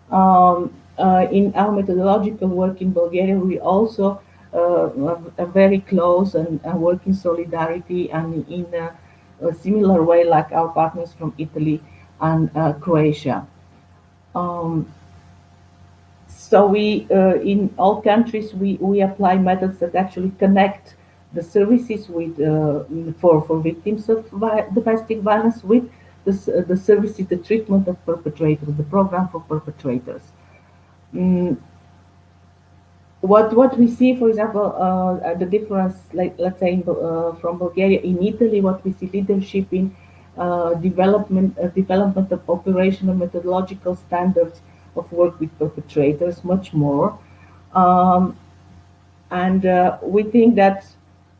in our methodological work in Bulgaria, we also are very close and work in solidarity and in a similar way like our partners from Italy and Croatia. So we, in all countries, we apply methods that actually connect the services with for victims of domestic violence with the services, the treatment of perpetrators, the program for perpetrators. What we see, for example, the difference, like let's say from Bulgaria, in Italy, what we see leadership in development of operational methodological standards of work with perpetrators, much more. And we think that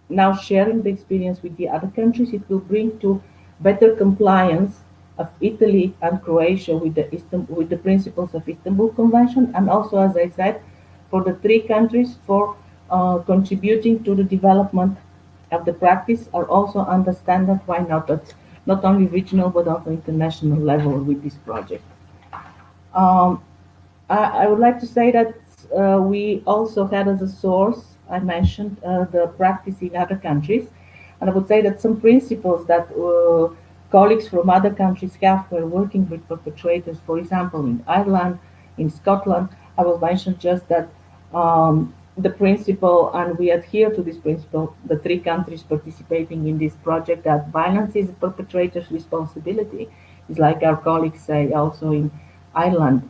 now sharing the experience with the other countries, it will bring to better compliance of Italy and Croatia with the principles of Istanbul Convention, and also, as I said, for the three countries for contributing to the development of the practice, are also understand that why not at not only regional but also international level with this project. I would like to say that we also had as a source, I mentioned the practice in other countries, and I would say that some principles that colleagues from other countries have were working with perpetrators, for example, in Ireland, in Scotland. I will mention just that the principle, and we adhere to this principle, the three countries participating in this project, that violence is a perpetrator's responsibility, is like our colleagues say also in Ireland.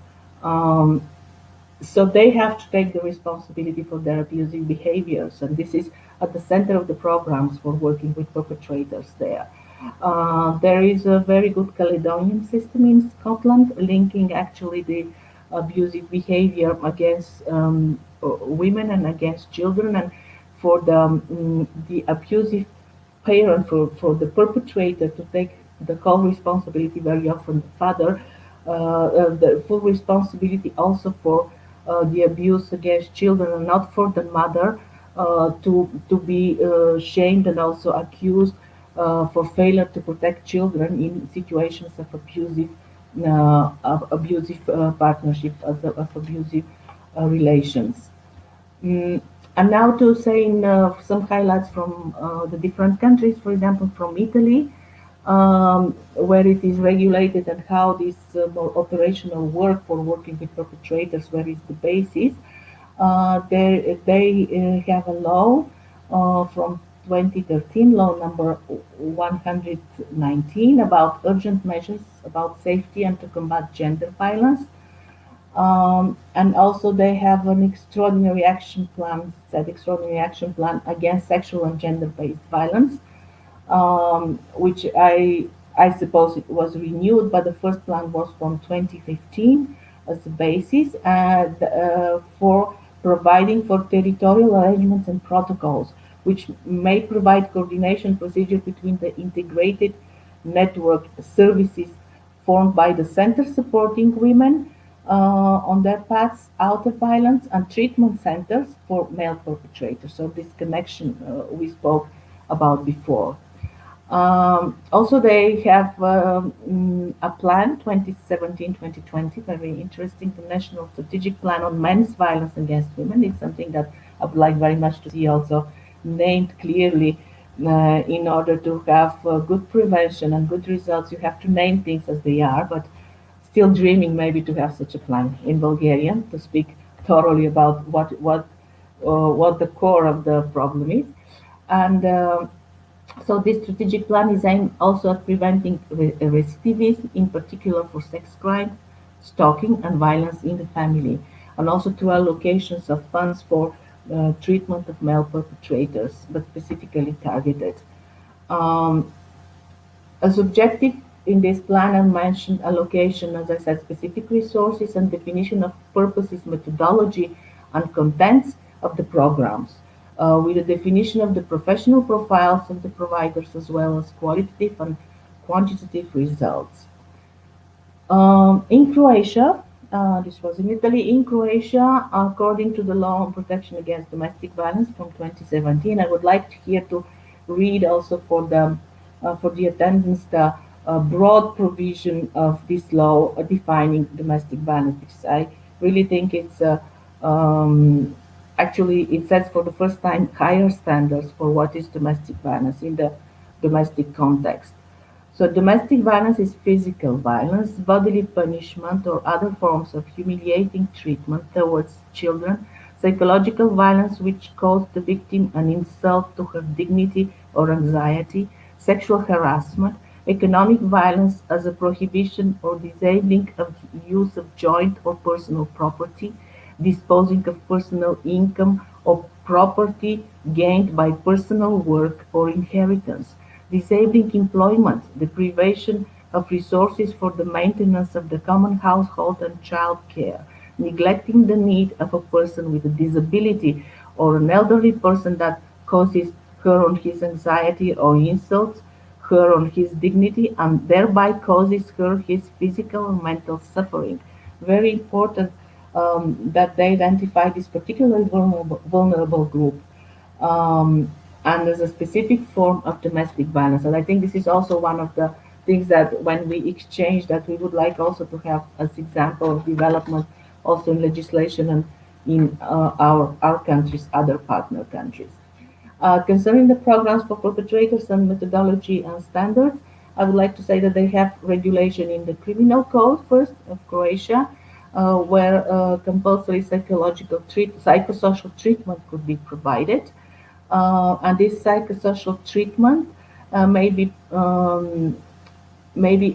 So they have to take the responsibility for their abusive behaviors, and this is at the center of the programs for working with perpetrators there. There is a very good Caledonian system in Scotland linking actually the abusive behavior against women and against children, and for the abusive parent, for the perpetrator to take the whole responsibility, very often the father, the full responsibility also for the abuse against children, and not for the mother to be shamed and also accused for failure to protect children in situations of abusive partnership, of abusive relations. Mm, and now to saying some highlights from the different countries, for example, from Italy, where it is regulated and how this more operational work for working with perpetrators, where is the basis. They have a law from 2013, law number 119, about urgent measures about safety and to combat gender violence. And also they have an extraordinary action plan, said extraordinary action plan against sexual and gender-based violence, which I suppose it was renewed, but the first plan was from 2015 as the basis, and for providing for territorial arrangements and protocols, which may provide coordination procedure between the integrated network services formed by the centers supporting women on their paths out of violence, and treatment centers for male perpetrators. So this connection we spoke about before. Also, they have a plan, 2017-2020, very interesting. The National Strategic Plan on Men's Violence Against Women is something that I would like very much to see also named clearly. In order to have good prevention and good results, you have to name things as they are, but still dreaming maybe to have such a plan in Bulgarian, to speak thoroughly about what the core of the problem is. And so this strategic plan is aimed also at preventing recidivism, in particular for sex crime, stalking, and violence in the family, and also to allocations of funds for treatment of male perpetrators, but specifically targeted. Um, as objective in this plan, I mentioned allocation, as I said, specific resources and definition of purposes, methodology, and contents of the programs, with a definition of the professional profiles of the providers as well as qualitative and quantitative results. In Croatia, this was in Italy, in Croatia, according to the law on protection against domestic violence from 2017, I would like here to read also for the attendance the broad provision of this law defining domestic violence, because I really think it's actually it sets for the first time higher standards for what is domestic violence in the domestic context. So domestic violence is physical violence, bodily punishment, or other forms of humiliating treatment towards children, psychological violence which cause the victim an insult to her dignity or anxiety, sexual harassment, economic violence as a prohibition or disabling of use of joint or personal property, disposing of personal income or property gained by personal work or inheritance, disabling employment, deprivation of resources for the maintenance of the common household and child care, neglecting the need of a person with a disability or an elderly person that causes her or his anxiety or insults her or his dignity and thereby causes her or his physical or mental suffering. Very important that they identify this particularly vulnerable group, and as a specific form of domestic violence. And I think this is also one of the things that when we exchange that we would like also to have as example of development also in legislation and in our countries, other partner countries. Concerning the programs for perpetrators and methodology and standards, I would like to say that they have regulation in the criminal code first of Croatia, where compulsory psychosocial treatment could be provided. And this psychosocial treatment may be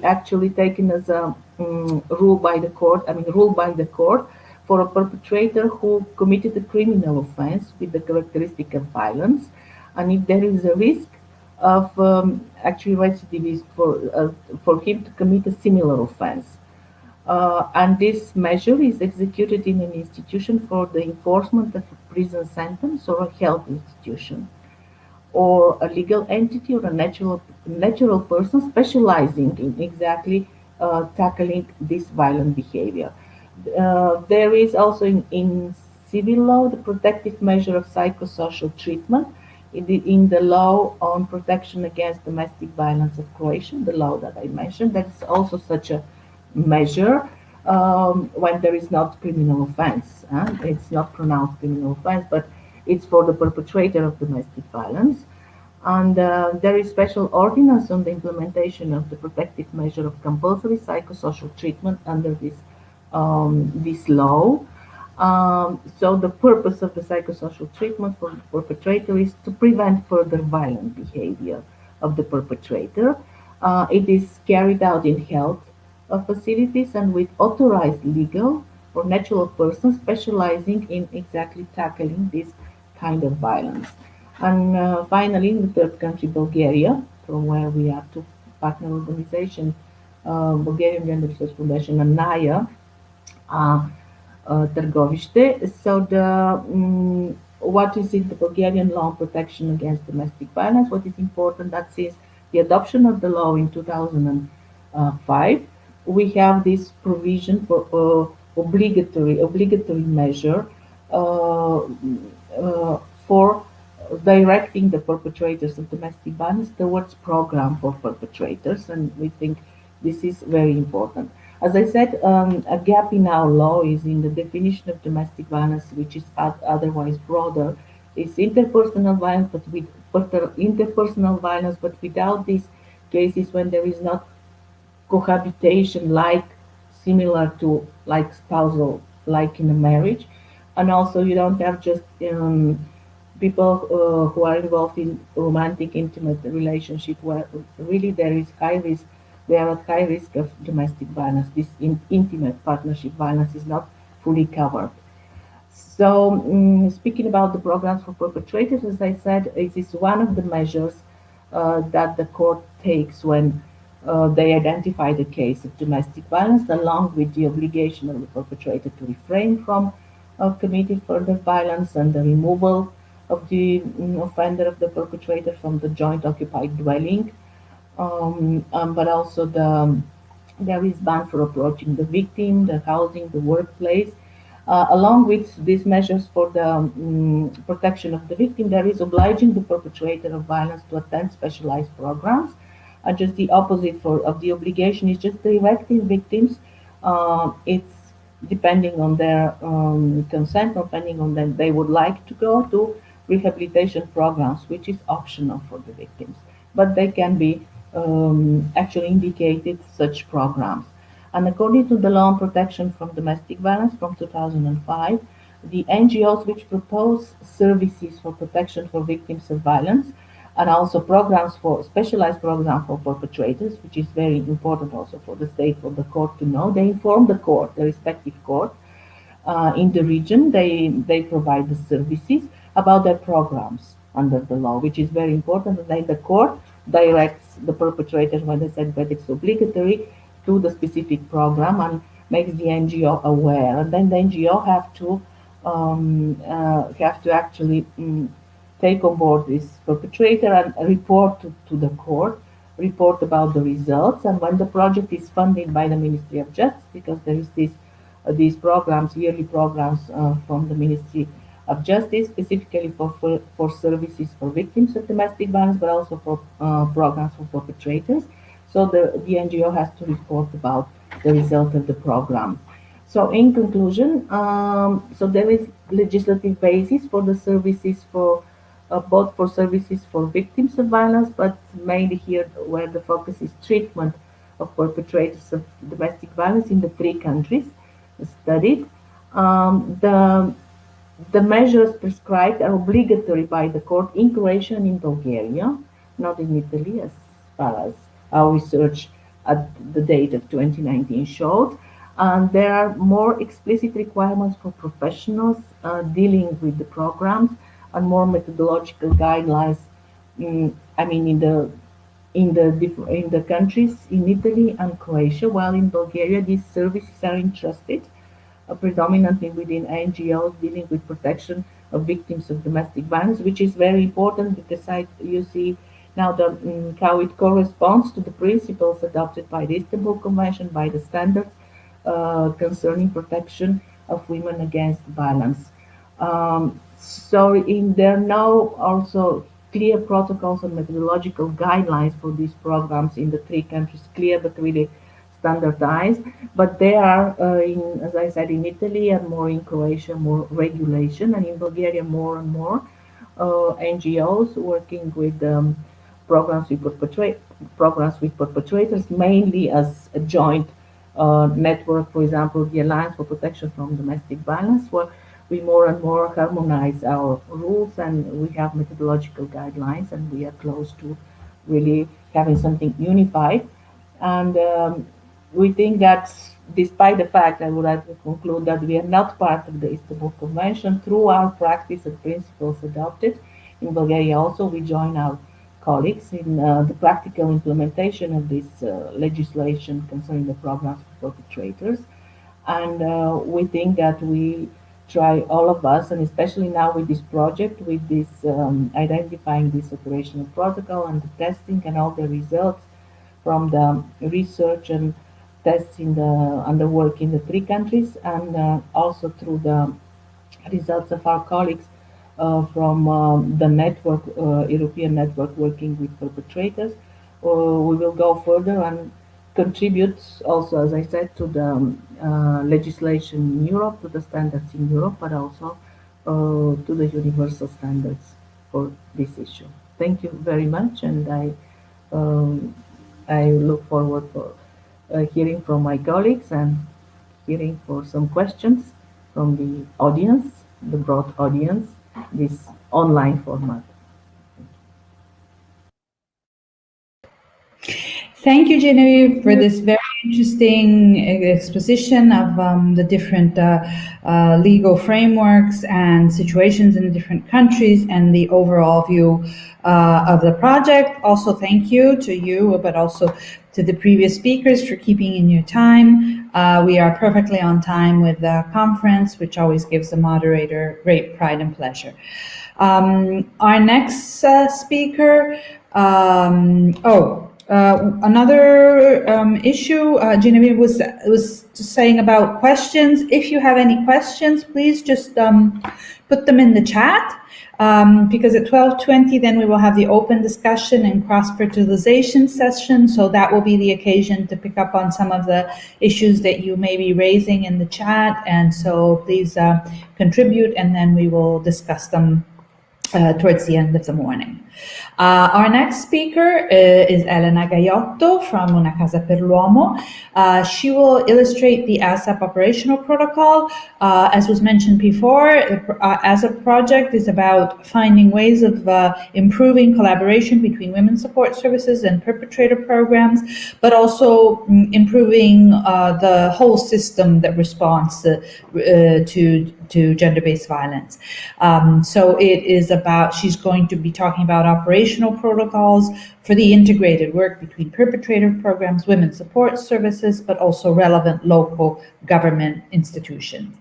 actually taken as a rule by the court. I mean, ruled by the court for a perpetrator who committed a criminal offense with the characteristic of violence, and if there is a risk of actually recidivist for him to commit a similar offense. And this measure is executed in an institution for the enforcement of a prison sentence or a health institution, or a legal entity or a natural person specializing in exactly tackling this violent behavior. There is also in civil law the protective measure of psychosocial treatment in the law on protection against domestic violence of Croatia, the law that I mentioned. That is also such a measure when there is not criminal offense. It's not pronounced criminal offense, but it's for the perpetrator of domestic violence. And there is special ordinance on the implementation of the protective measure of compulsory psychosocial treatment under this law. So the purpose of the psychosocial treatment for the perpetrator is to prevent further violent behavior of the perpetrator. It is carried out in health facilities and with authorized legal or natural persons specializing in exactly tackling this kind of violence. And finally, in the third country, Bulgaria, from where we are two partner organizations, Bulgarian Gender Research Foundation and NAIA, Trgovište. So what is in the Bulgarian law on protection against domestic violence? What is important that since the adoption of the law in 2005, we have this provision for obligatory measure for directing the perpetrators of domestic violence towards program for perpetrators, and we think this is very important. As I said, a gap in our law is in the definition of domestic violence, which is otherwise broader. It's interpersonal violence, but without these cases when there is not cohabitation, like similar to like spousal, like in a marriage, and also you don't have just people who are involved in romantic, intimate relationship where really there is high risk. They are at high risk of domestic violence. This intimate partnership violence is not fully covered. So, speaking about the programs for perpetrators, as I said, it is one of the measures that the court takes when they identify the case of domestic violence, along with the obligation of the perpetrator to refrain from committing further violence and the removal of the offender of the perpetrator from the joint occupied dwelling. But also there is ban for approaching the victim, the housing, the workplace. Along with these measures for the protection of the victim, there is obliging the perpetrator of violence to attend specialized programs. And just the opposite of the obligation is just directing victims. It's depending on their consent, depending on them, they would like to go to rehabilitation programs, which is optional for the victims, but they can be actually indicated such programs. And according to the Law on Protection from Domestic Violence from 2005, the NGOs which propose services for protection for victims of violence and also programs for specialized programs for perpetrators, which is very important also for the state, for the court to know. They inform the court, the respective court in the region. They provide the services about their programs under the law, which is very important. And then the court directs the perpetrator, when they said that it's obligatory, to the specific program and makes the NGO aware. And then the NGO have to actually take on board this perpetrator and report to the court, report about the results. And when the project is funded by the Ministry of Justice, because there is these programs, yearly programs from the Ministry of Justice, specifically for services for victims of domestic violence, but also for programs for perpetrators. So the NGO has to report about the result of the program. So in conclusion, so there is legislative basis for the services for both for services for victims of violence, but mainly here where the focus is treatment of perpetrators of domestic violence in the 3 countries studied. The measures prescribed are obligatory by the court in Croatia and in Bulgaria, not in Italy, as far as our research at the date of 2019 showed. And there are more explicit requirements for professionals dealing with the programs and more methodological guidelines. I mean, in the countries in Italy and Croatia, while in Bulgaria these services are entrusted predominantly within NGOs dealing with protection of victims of domestic violence, which is very important because you see now how it corresponds to the principles adopted by the Istanbul Convention, by the standards concerning protection of women against violence. So there are now also clear protocols and methodological guidelines for these programs in the three countries, clear but really standardized. But there are, as I said, in Italy and more in Croatia, more regulation, and in Bulgaria, more and more NGOs working with programs with perpetrators, mainly as a joint network, for example, the Alliance for Protection from Domestic Violence, where we more and more harmonize our rules and we have methodological guidelines and we are close to really having something unified. And we think that despite the fact, I would like to conclude that we are not part of the Istanbul Convention, through our practice and principles adopted in Bulgaria also, we join our colleagues in the practical implementation of this legislation concerning the programs for perpetrators. And we think that we try, all of us, and especially now with this project, with this identifying this operational protocol and the testing and all the results from the research and tests in the and the work in the three countries, and also through the results of our colleagues from the network, European network working with perpetrators. We will go further and contribute also, as I said, to the legislation in Europe, to the standards in Europe, but also to the universal standards for this issue. Thank you very much, and I look forward for hearing from my colleagues and hearing for some questions from the audience, the broad audience, this online format. Thank you, Genevieve, for this very interesting exposition of the different legal frameworks and situations in the different countries and the overall view of the project. Also, thank you to you, but also to the previous speakers for keeping in your time. We are perfectly on time with the conference, which always gives the moderator great pride and pleasure. Our next speaker, another issue, Genevieve was just saying about questions. If you have any questions, please just put them in the chat, because at 12:20 then we will have the open discussion and cross-fertilization session, so that will be the occasion to pick up on some of the issues that you may be raising in the chat, and so please contribute, and then we will discuss them towards the end of the morning. Our next speaker is Elena Gaiotto from Una Casa per l'Uomo. She will illustrate the ASAP operational protocol. As was mentioned before, the ASAP project is about finding ways of improving collaboration between women's support services and perpetrator programs, but also improving the whole system that responds to gender-based violence. So it is about, she's going to be talking about operational protocols for the integrated work between perpetrator programs, women's support services, but also relevant local government institutions.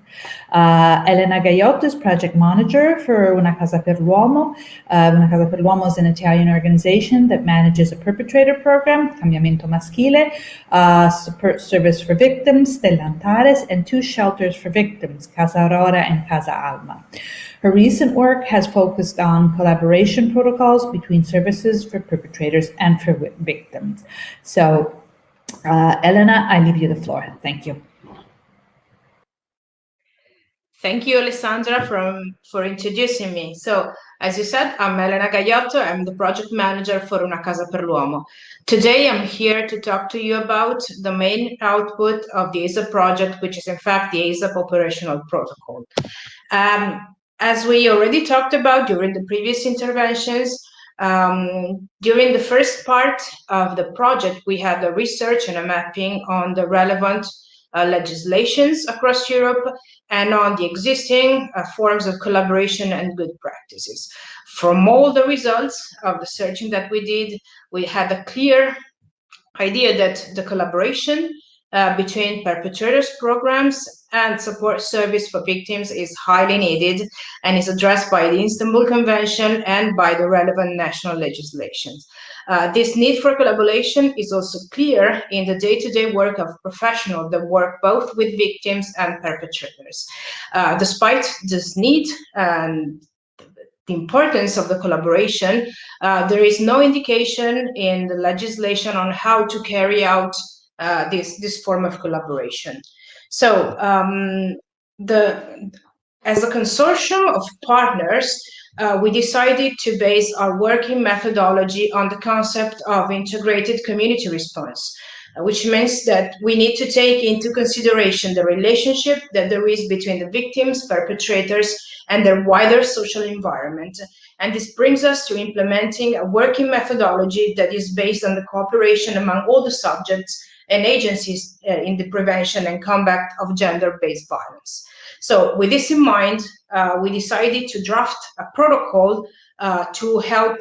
Elena Gaiotto is project manager for Una Casa per l'Uomo. Una Casa per l'Uomo is an Italian organization that manages a perpetrator program, Cambiamento Maschile, support service for victims, Stella Antares, and 2 shelters for victims, Casa Aurora and Casa Alma. Her recent work has focused on collaboration protocols between services for perpetrators and for victims. So, Elena, I leave you the floor. Thank you. Thank you, Alessandra, for introducing me. So, as you said, I'm Elena Gaiotto. I'm the project manager for Una Casa per l'Uomo. Today, I'm here to talk to you about the main output of the ASAP project, which is in fact the ASAP operational protocol. As we already talked about during the previous interventions, during the first part of the project, we had a research and a mapping on the relevant legislations across Europe and on the existing forms of collaboration and good practices. From all the results of the searching that we did, we had a clear idea that the collaboration between perpetrators programs and support service for victims is highly needed and is addressed by the Istanbul Convention and by the relevant national legislations. This need for collaboration is also clear in the day-to-day work of professionals that work both with victims and perpetrators. Despite this need and the importance of the collaboration, there is no indication in the legislation on how to carry out this form of collaboration. So as a consortium of partners, we decided to base our working methodology on the concept of integrated community response, which means that we need to take into consideration the relationship that there is between the victims, perpetrators, and their wider social environment. And this brings us to implementing a working methodology that is based on the cooperation among all the subjects and agencies in the prevention and combat of gender-based violence. So with this in mind, we decided to draft a protocol to help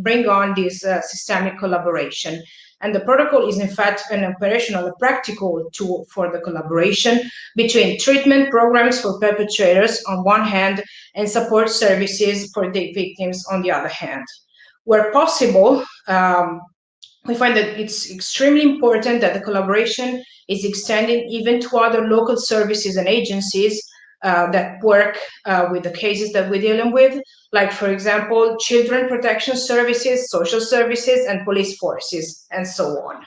bring on this systemic collaboration. And the protocol is in fact an operational, a practical tool for the collaboration between treatment programs for perpetrators on one hand and support services for the victims on the other hand. Where possible, we find that it's extremely important that the collaboration is extended even to other local services and agencies that work with the cases that we're dealing with, like, for example, children protection services, social services, and police forces, and so on.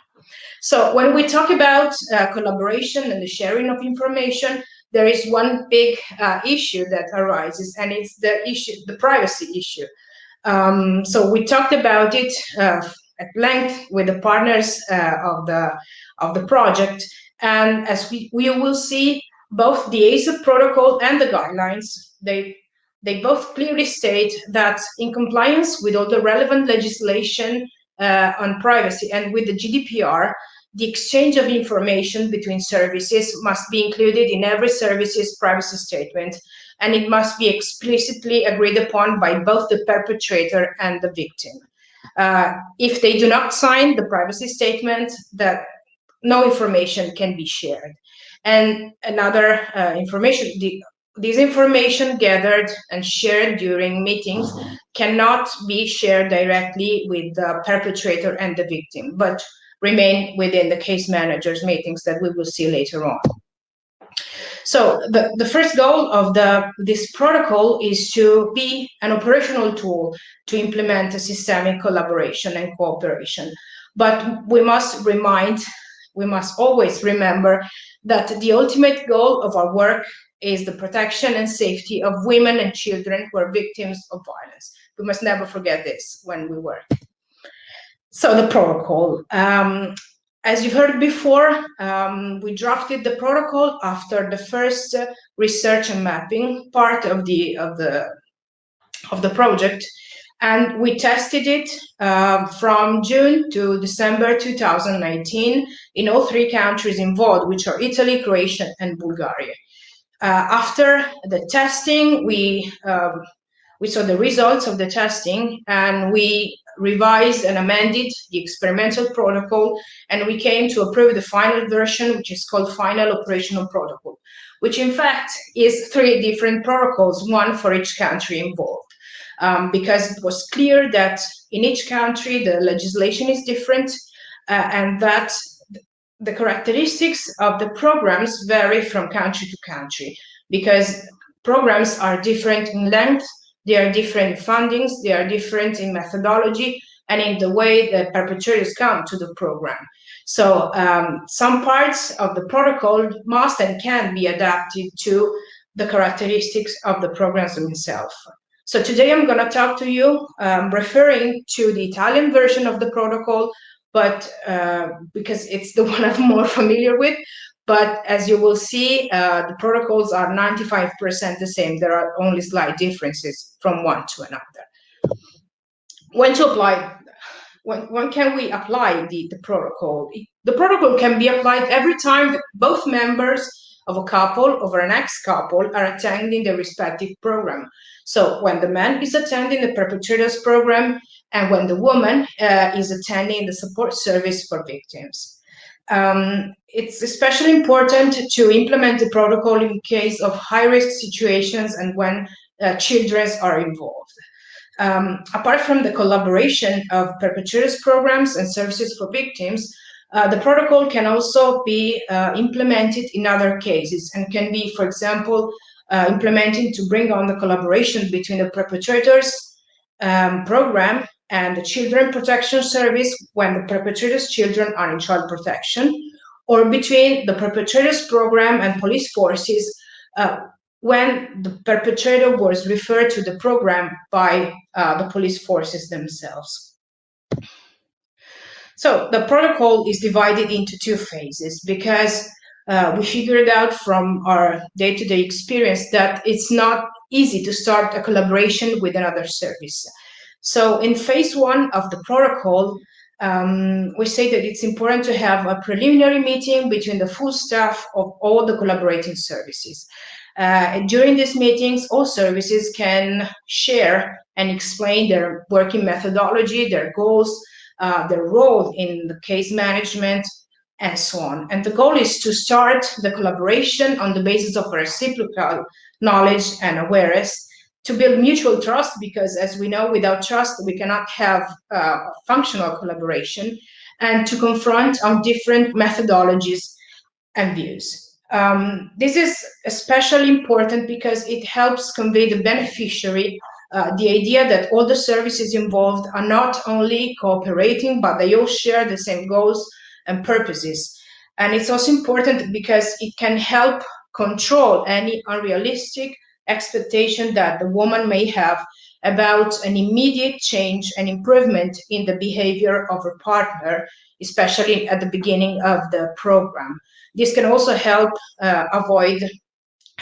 So when we talk about collaboration and the sharing of information, there is one big issue that arises, and it's the privacy issue. So we talked about it at length with the partners of the project, and as we will see, both the ASAP protocol and the guidelines, they both clearly state that in compliance with all the relevant legislation on privacy and with the GDPR, the exchange of information between services must be included in every service's privacy statement, and it must be explicitly agreed upon by both the perpetrator and the victim. If they do not sign the privacy statement, that no information can be shared. And another information, this information gathered and shared during meetings cannot be shared directly with the perpetrator and the victim, but remain within the case managers' meetings that we will see later on. So the first goal of this protocol is to be an operational tool to implement a systemic collaboration and cooperation. But we must always remember that the ultimate goal of our work is the protection and safety of women and children who are victims of violence. We must never forget this when we work. So the protocol. As you heard before, we drafted the protocol after the first research and mapping part of the project, and we tested it from June to December 2019 in all three countries involved, which are Italy, Croatia, and Bulgaria. After the testing, we saw the results of the testing, and we revised and amended the experimental protocol, and we came to approve the final version, which is called Final Operational Protocol, which in fact is 3 different protocols, one for each country involved, because it was clear that in each country the legislation is different, and that the characteristics of the programs vary from country to country, because programs are different in length, they are different in fundings, they are different in methodology, and in the way that perpetrators come to the program. So some parts of the protocol must and can be adapted to the characteristics of the programs themselves. So today I'm going to talk to you referring to the Italian version of the protocol, but because it's the one I'm more familiar with. But as you will see, the protocols are 95% the same. There are only slight differences from one to another. When to apply when can we apply the protocol? The protocol can be applied every time that both members of a couple or an ex-couple are attending the respective program. So when the man is attending the perpetrator's program and when the woman is attending the support service for victims. It's especially important to implement the protocol in case of high-risk situations and when children are involved. Apart from the collaboration of perpetrators programs and services for victims, the protocol can also be implemented in other cases and can be, for example, implemented to bring on the collaboration between the perpetrators program and the Children Protection Service when the perpetrator's children are in child protection, or between the perpetrators program and police forces when the perpetrator was referred to the program by the police forces themselves. So the protocol is divided into two phases because we figured out from our day-to-day experience that it's not easy to start a collaboration with another service. So in phase one of the protocol, we say that it's important to have a preliminary meeting between the full staff of all the collaborating services. During these meetings, all services can share and explain their working methodology, their goals, their role in the case management, and so on. And the goal is to start the collaboration on the basis of reciprocal knowledge and awareness to build mutual trust, because as we know, without trust, we cannot have functional collaboration, and to confront on different methodologies and views. This is especially important because it helps convey the beneficiary the idea that all the services involved are not only cooperating, but they all share the same goals and purposes. And it's also important because it can help control any unrealistic expectation that the woman may have about an immediate change and improvement in the behavior of her partner, especially at the beginning of the program. This can also help avoid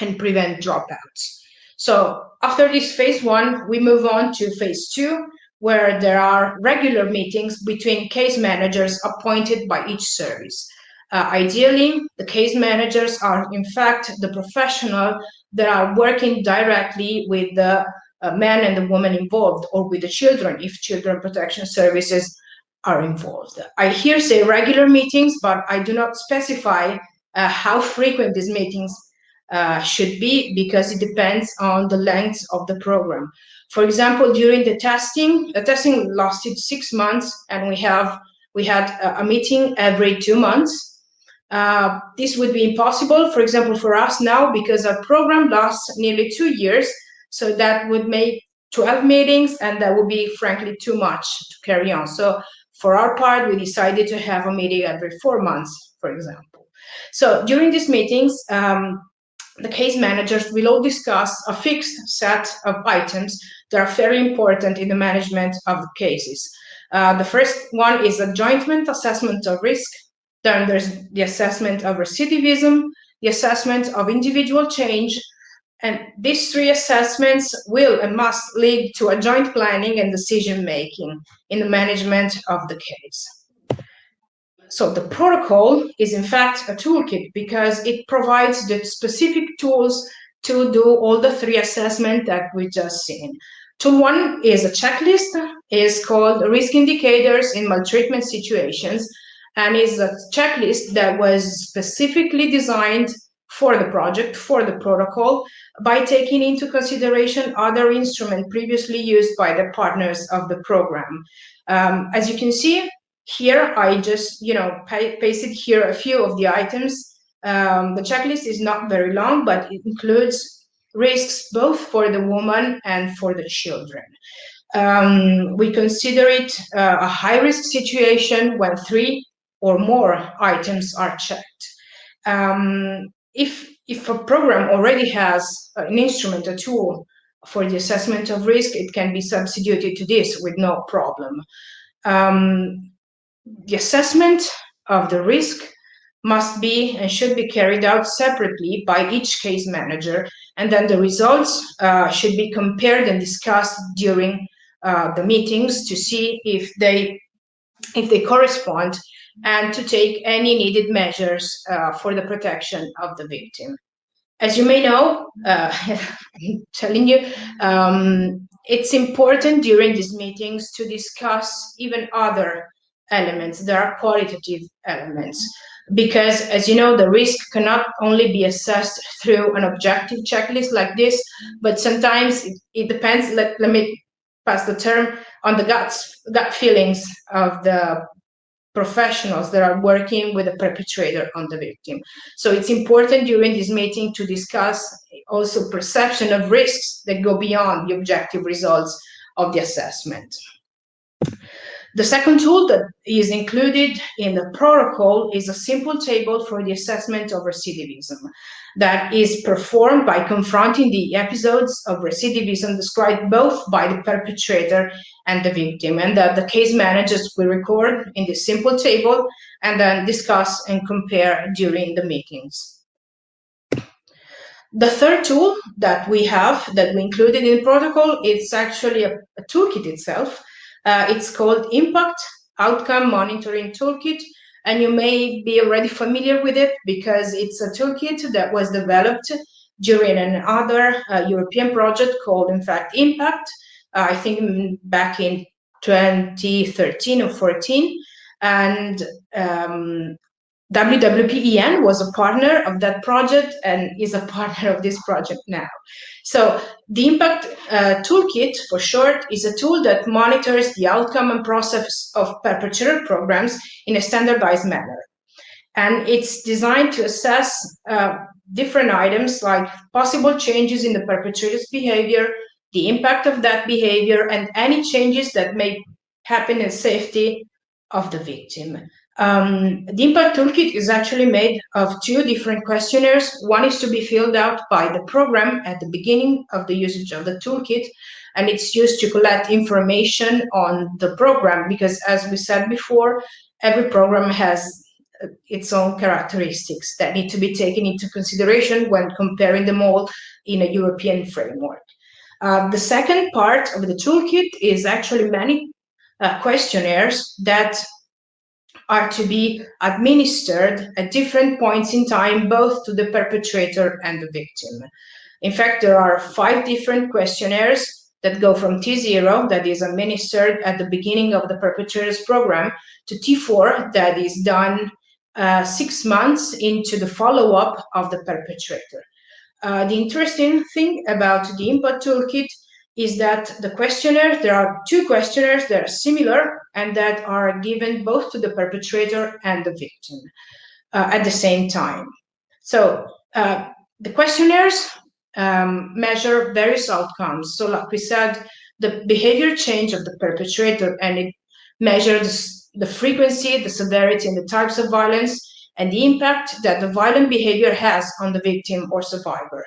and prevent dropouts. So after this phase one, we move on to phase two, where there are regular meetings between case managers appointed by each service. Ideally, the case managers are in fact the professional that are working directly with the man and the woman involved, or with the children if children protection services are involved. I here say regular meetings, but I do not specify how frequent these meetings should be, because it depends on the length of the program. For example, during the testing lasted 6 months, and we had a meeting every 2 months. This would be impossible, for example, for us now, because our program lasts nearly 2 years. So that would make 12 meetings, and that would be, frankly, too much to carry on. So for our part, we decided to have a meeting every 4 months, for example. So during these meetings, the case managers will all discuss a fixed set of items that are very important in the management of the cases. The first one is a joint assessment of risk. Then there's the assessment of recidivism, the assessment of individual change, and these three assessments will and must lead to a joint planning and decision-making in the management of the case. So the protocol is in fact a toolkit because it provides the specific tools to do all the three assessments that we just seen. Tool one is a checklist, is called Risk Indicators in Maltreatment Situations, and is a checklist that was specifically designed for the project, for the protocol, by taking into consideration other instruments previously used by the partners of the program. As you can see, here I just pasted here a few of the items. The checklist is not very long, but it includes risks both for the woman and for the children. We consider it a high-risk situation when 3 or more items are checked. If a program already has an instrument, a tool for the assessment of risk, it can be substituted to this with no problem. The assessment of the risk must be and should be carried out separately by each case manager, and then the results should be compared and discussed during the meetings to see if they if they correspond, and to take any needed measures for the protection of the victim. As you may know, I'm telling you, it's important during these meetings to discuss even other elements. There are qualitative elements, because as you know, the risk cannot only be assessed through an objective checklist like this, but sometimes it depends, let me pass the term, on the gut feelings of the professionals that are working with the perpetrator on the victim. So it's important during this meeting to discuss also perception of risks that go beyond the objective results of the assessment. The second tool that is included in the protocol is a simple table for the assessment of recidivism that is performed by confronting the episodes of recidivism described both by the perpetrator and the victim, and that the case managers will record in this simple table and then discuss and compare during the meetings. The third tool that we have, that we included in the protocol, it's actually a toolkit itself. It's called Impact Outcome Monitoring Toolkit, and you may be already familiar with it because it's a toolkit that was developed during another European project called, in fact, Impact, I think back in 2013 or 14, and WWPEN was a partner of that project and is a partner of this project now. So the Impact Toolkit, for short, is a tool that monitors the outcome and process of perpetrator programs in a standardized manner. And it's designed to assess different items like possible changes in the perpetrator's behavior, the impact of that behavior, and any changes that may happen in safety of the victim. The Impact Toolkit is actually made of 2 different questionnaires. One is to be filled out by the program at the beginning of the usage of the toolkit, and it's used to collect information on the program because, as we said before, every program has its own characteristics that need to be taken into consideration when comparing them all in a European framework. The second part of the toolkit is actually many questionnaires that are to be administered at different points in time, both to the perpetrator and the victim. In fact, there are 5 different questionnaires that go from T0, that is administered at the beginning of the perpetrator's program, to T4, that is done 6 months into the follow-up of the perpetrator. The interesting thing about the Impact Toolkit is that the questionnaire, there are 2 questionnaires that are similar and that are given both to the perpetrator and the victim at the same time. So the questionnaires measure various outcomes. So like we said, the behavior change of the perpetrator, and it measures the frequency, the severity, and the types of violence, and the impact that the violent behavior has on the victim or survivor.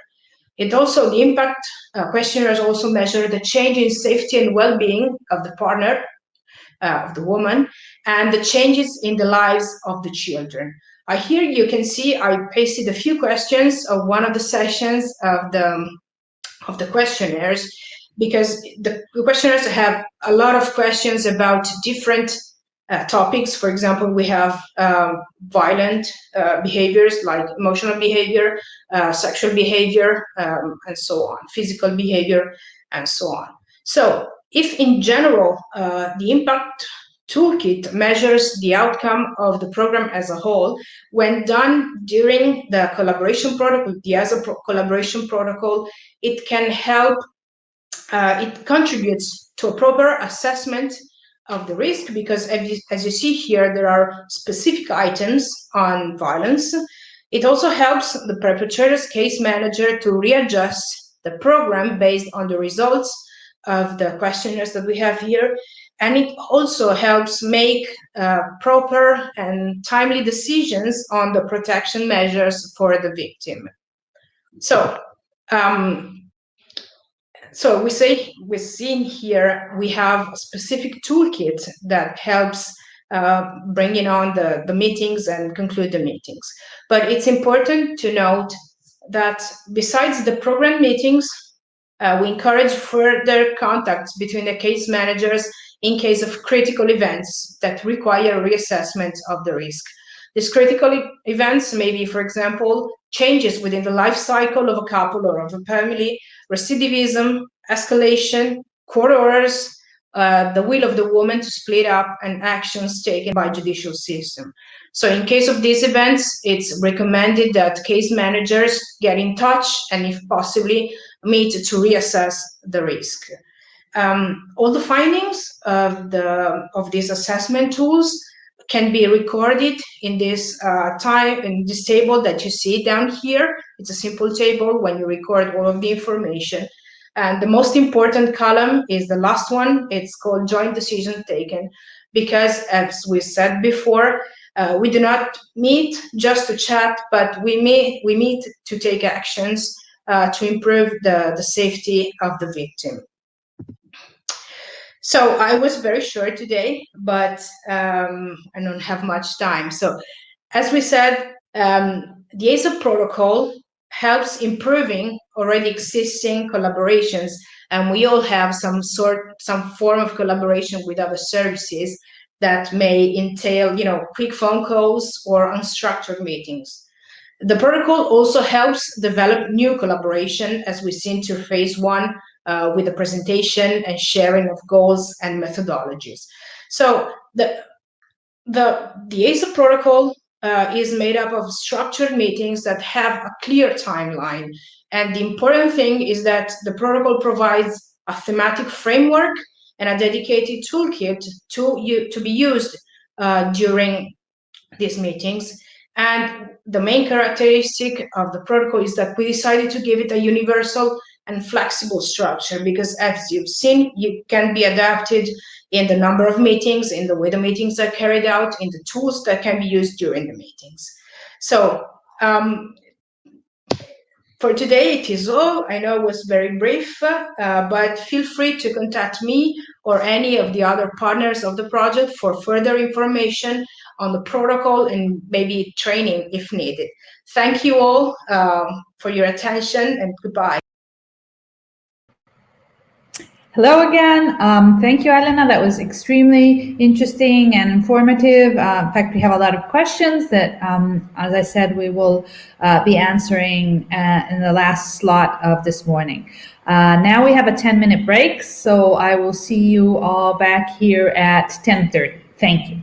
The impact questionnaires also measure the change in safety and well-being of the partner, of the woman, and the changes in the lives of the children. Here you can see I pasted a few questions of one of the sessions of the questionnaires, because the questionnaires have a lot of questions about different topics. For example, we have violent behaviors like emotional behavior, sexual behavior, and so on, physical behavior, and so on. So if in general, the Impact Toolkit measures the outcome of the program as a whole, when done during the collaboration protocol, the EASA collaboration protocol, it can help, it contributes to a proper assessment of the risk, because as you see here, there are specific items on violence. It also helps the perpetrator's case manager to readjust the program based on the results of the questionnaires that we have here. And it also helps make proper and timely decisions on the protection measures for the victim. So, we're seeing here, we have a specific toolkit that helps bringing on the meetings and conclude the meetings. But it's important to note that besides the program meetings, we encourage further contacts between the case managers in case of critical events that require reassessment of the risk. These critical events may be, for example, changes within the life cycle of a couple or of a family, recidivism, escalation, court orders, the will of the woman to split up, and actions taken by judicial system. So in case of these events, it's recommended that case managers get in touch and if possibly meet to reassess the risk. All the findings of these assessment tools can be recorded in this table that you see down here. It's a simple table when you record all of the information. And the most important column is the last one. It's called joint decision taken, because as we said before, we do not meet just to chat, but we meet to take actions to improve the safety of the victim. So I was very short today, but I don't have much time. So as we said, the ASAP protocol helps improving already existing collaborations, and we all have some form of collaboration with other services that may entail, quick phone calls or unstructured meetings. The protocol also helps develop new collaboration, as we see into phase one, with the presentation and sharing of goals and methodologies. So the ASAP protocol is made up of structured meetings that have a clear timeline. And the important thing is that the protocol provides a thematic framework and a dedicated toolkit to be used during these meetings. And the main characteristic of the protocol is that we decided to give it a universal and flexible structure, because as you've seen, it can be adapted in the number of meetings, in the way the meetings are carried out, in the tools that can be used during the meetings. So for today, it is all. I know it was very brief, but feel free to contact me or any of the other partners of the project for further information on the protocol and maybe training if needed. Thank you all for your attention, and goodbye. Hello again. Thank you, Elena. That was extremely interesting and informative. In fact, we have a lot of questions that, as I said, we will be answering in the last slot of this morning. Now we have a 10-minute break, so I will see you all back here at 10:30. Thank you.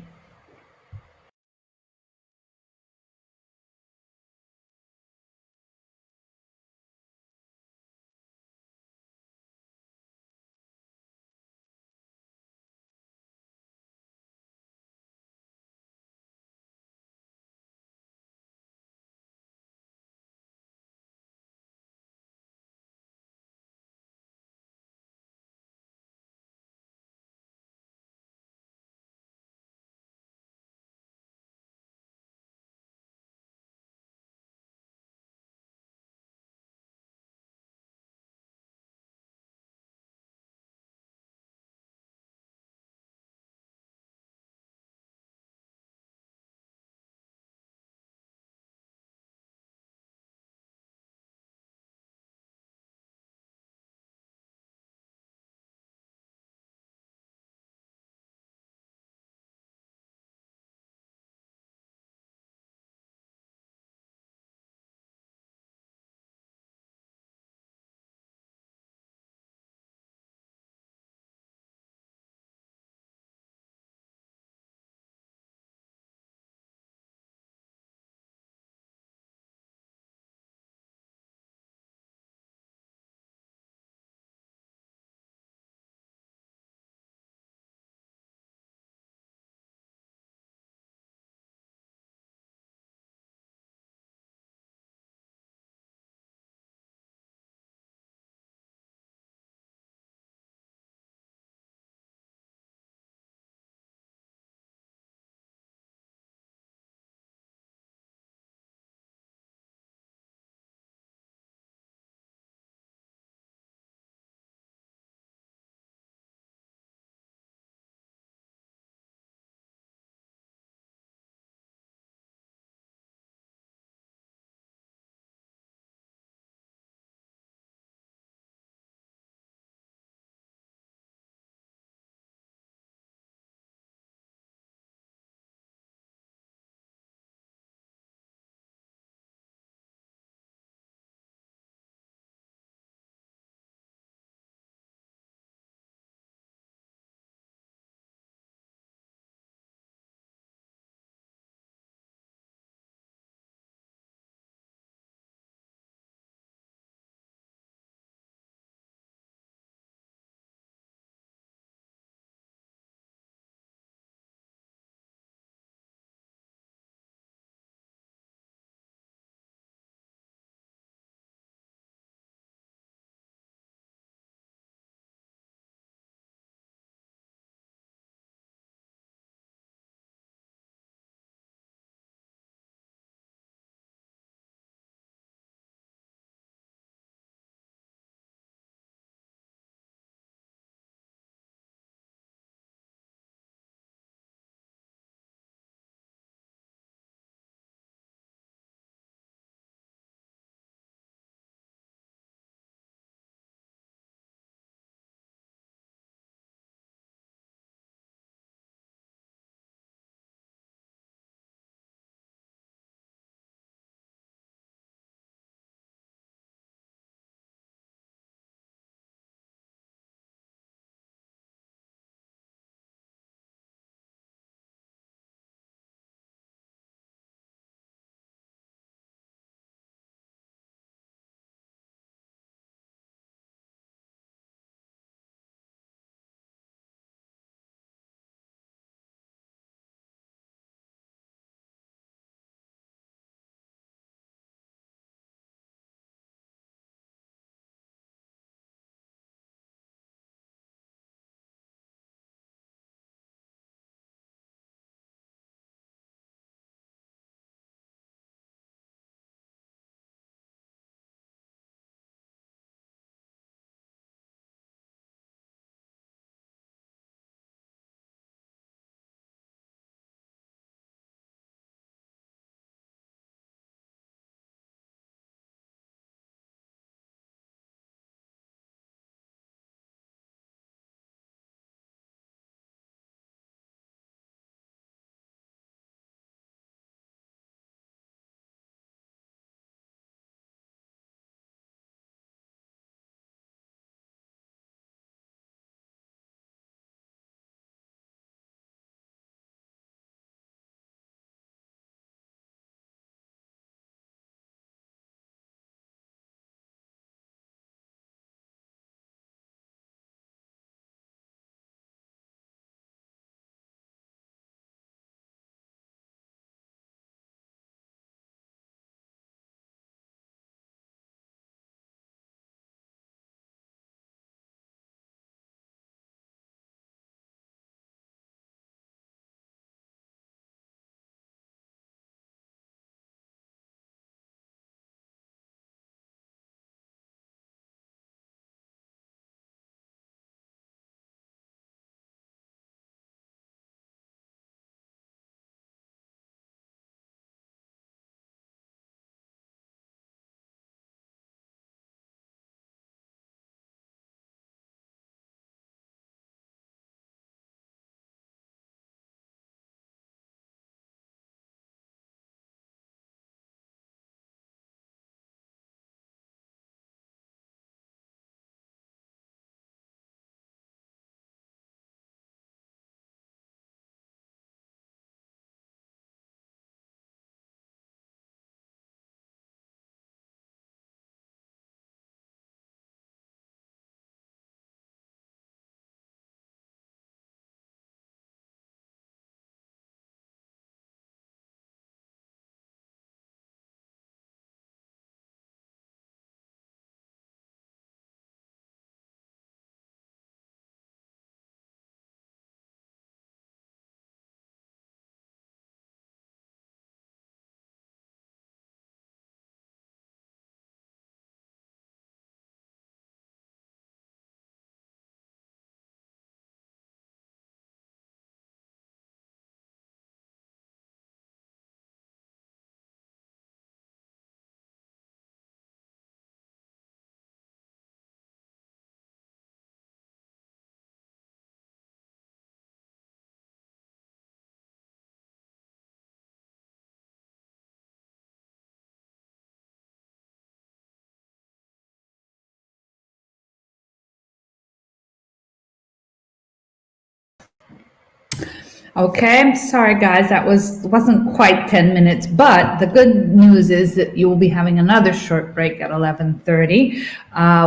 Okay, I'm sorry guys, that wasn't quite 10 minutes, but the good news is that you will be having another short break at 11:30.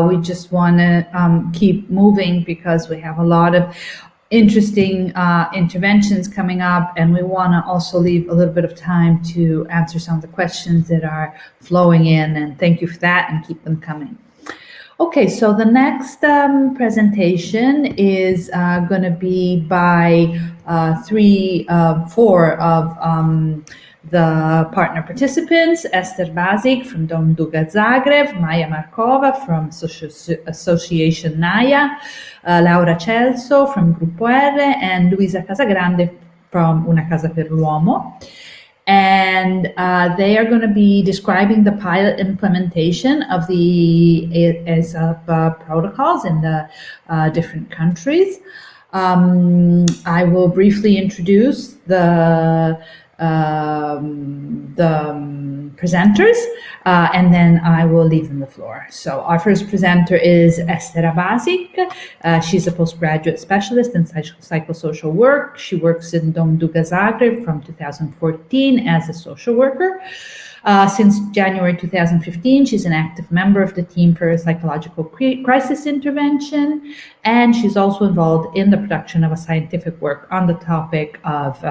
We just want to keep moving because we have a lot of interesting interventions coming up, and we want to also leave a little bit of time to answer some of the questions that are flowing in, and thank you for that, and keep them coming. Okay, so the next presentation is going to be by four of the partner participants: Esther Basic from Dom Duga Zagreb, Maja Markova from Association Naya, Laura Celso from Gruppo R, and Luisa Casagrande from Una Casa per l'Uomo. And they are going to be describing the pilot implementation of the ASAP protocols in the different countries. I will briefly introduce the presenters, and then I will leave them the floor. So our first presenter is Esther Basic. She's a postgraduate specialist in psychosocial work. She works in Dom Duga Zagreb from 2014 as a social worker. Since January 2015, she's an active member of the team for psychological crisis intervention, and she's also involved in the production of a scientific work on the topic of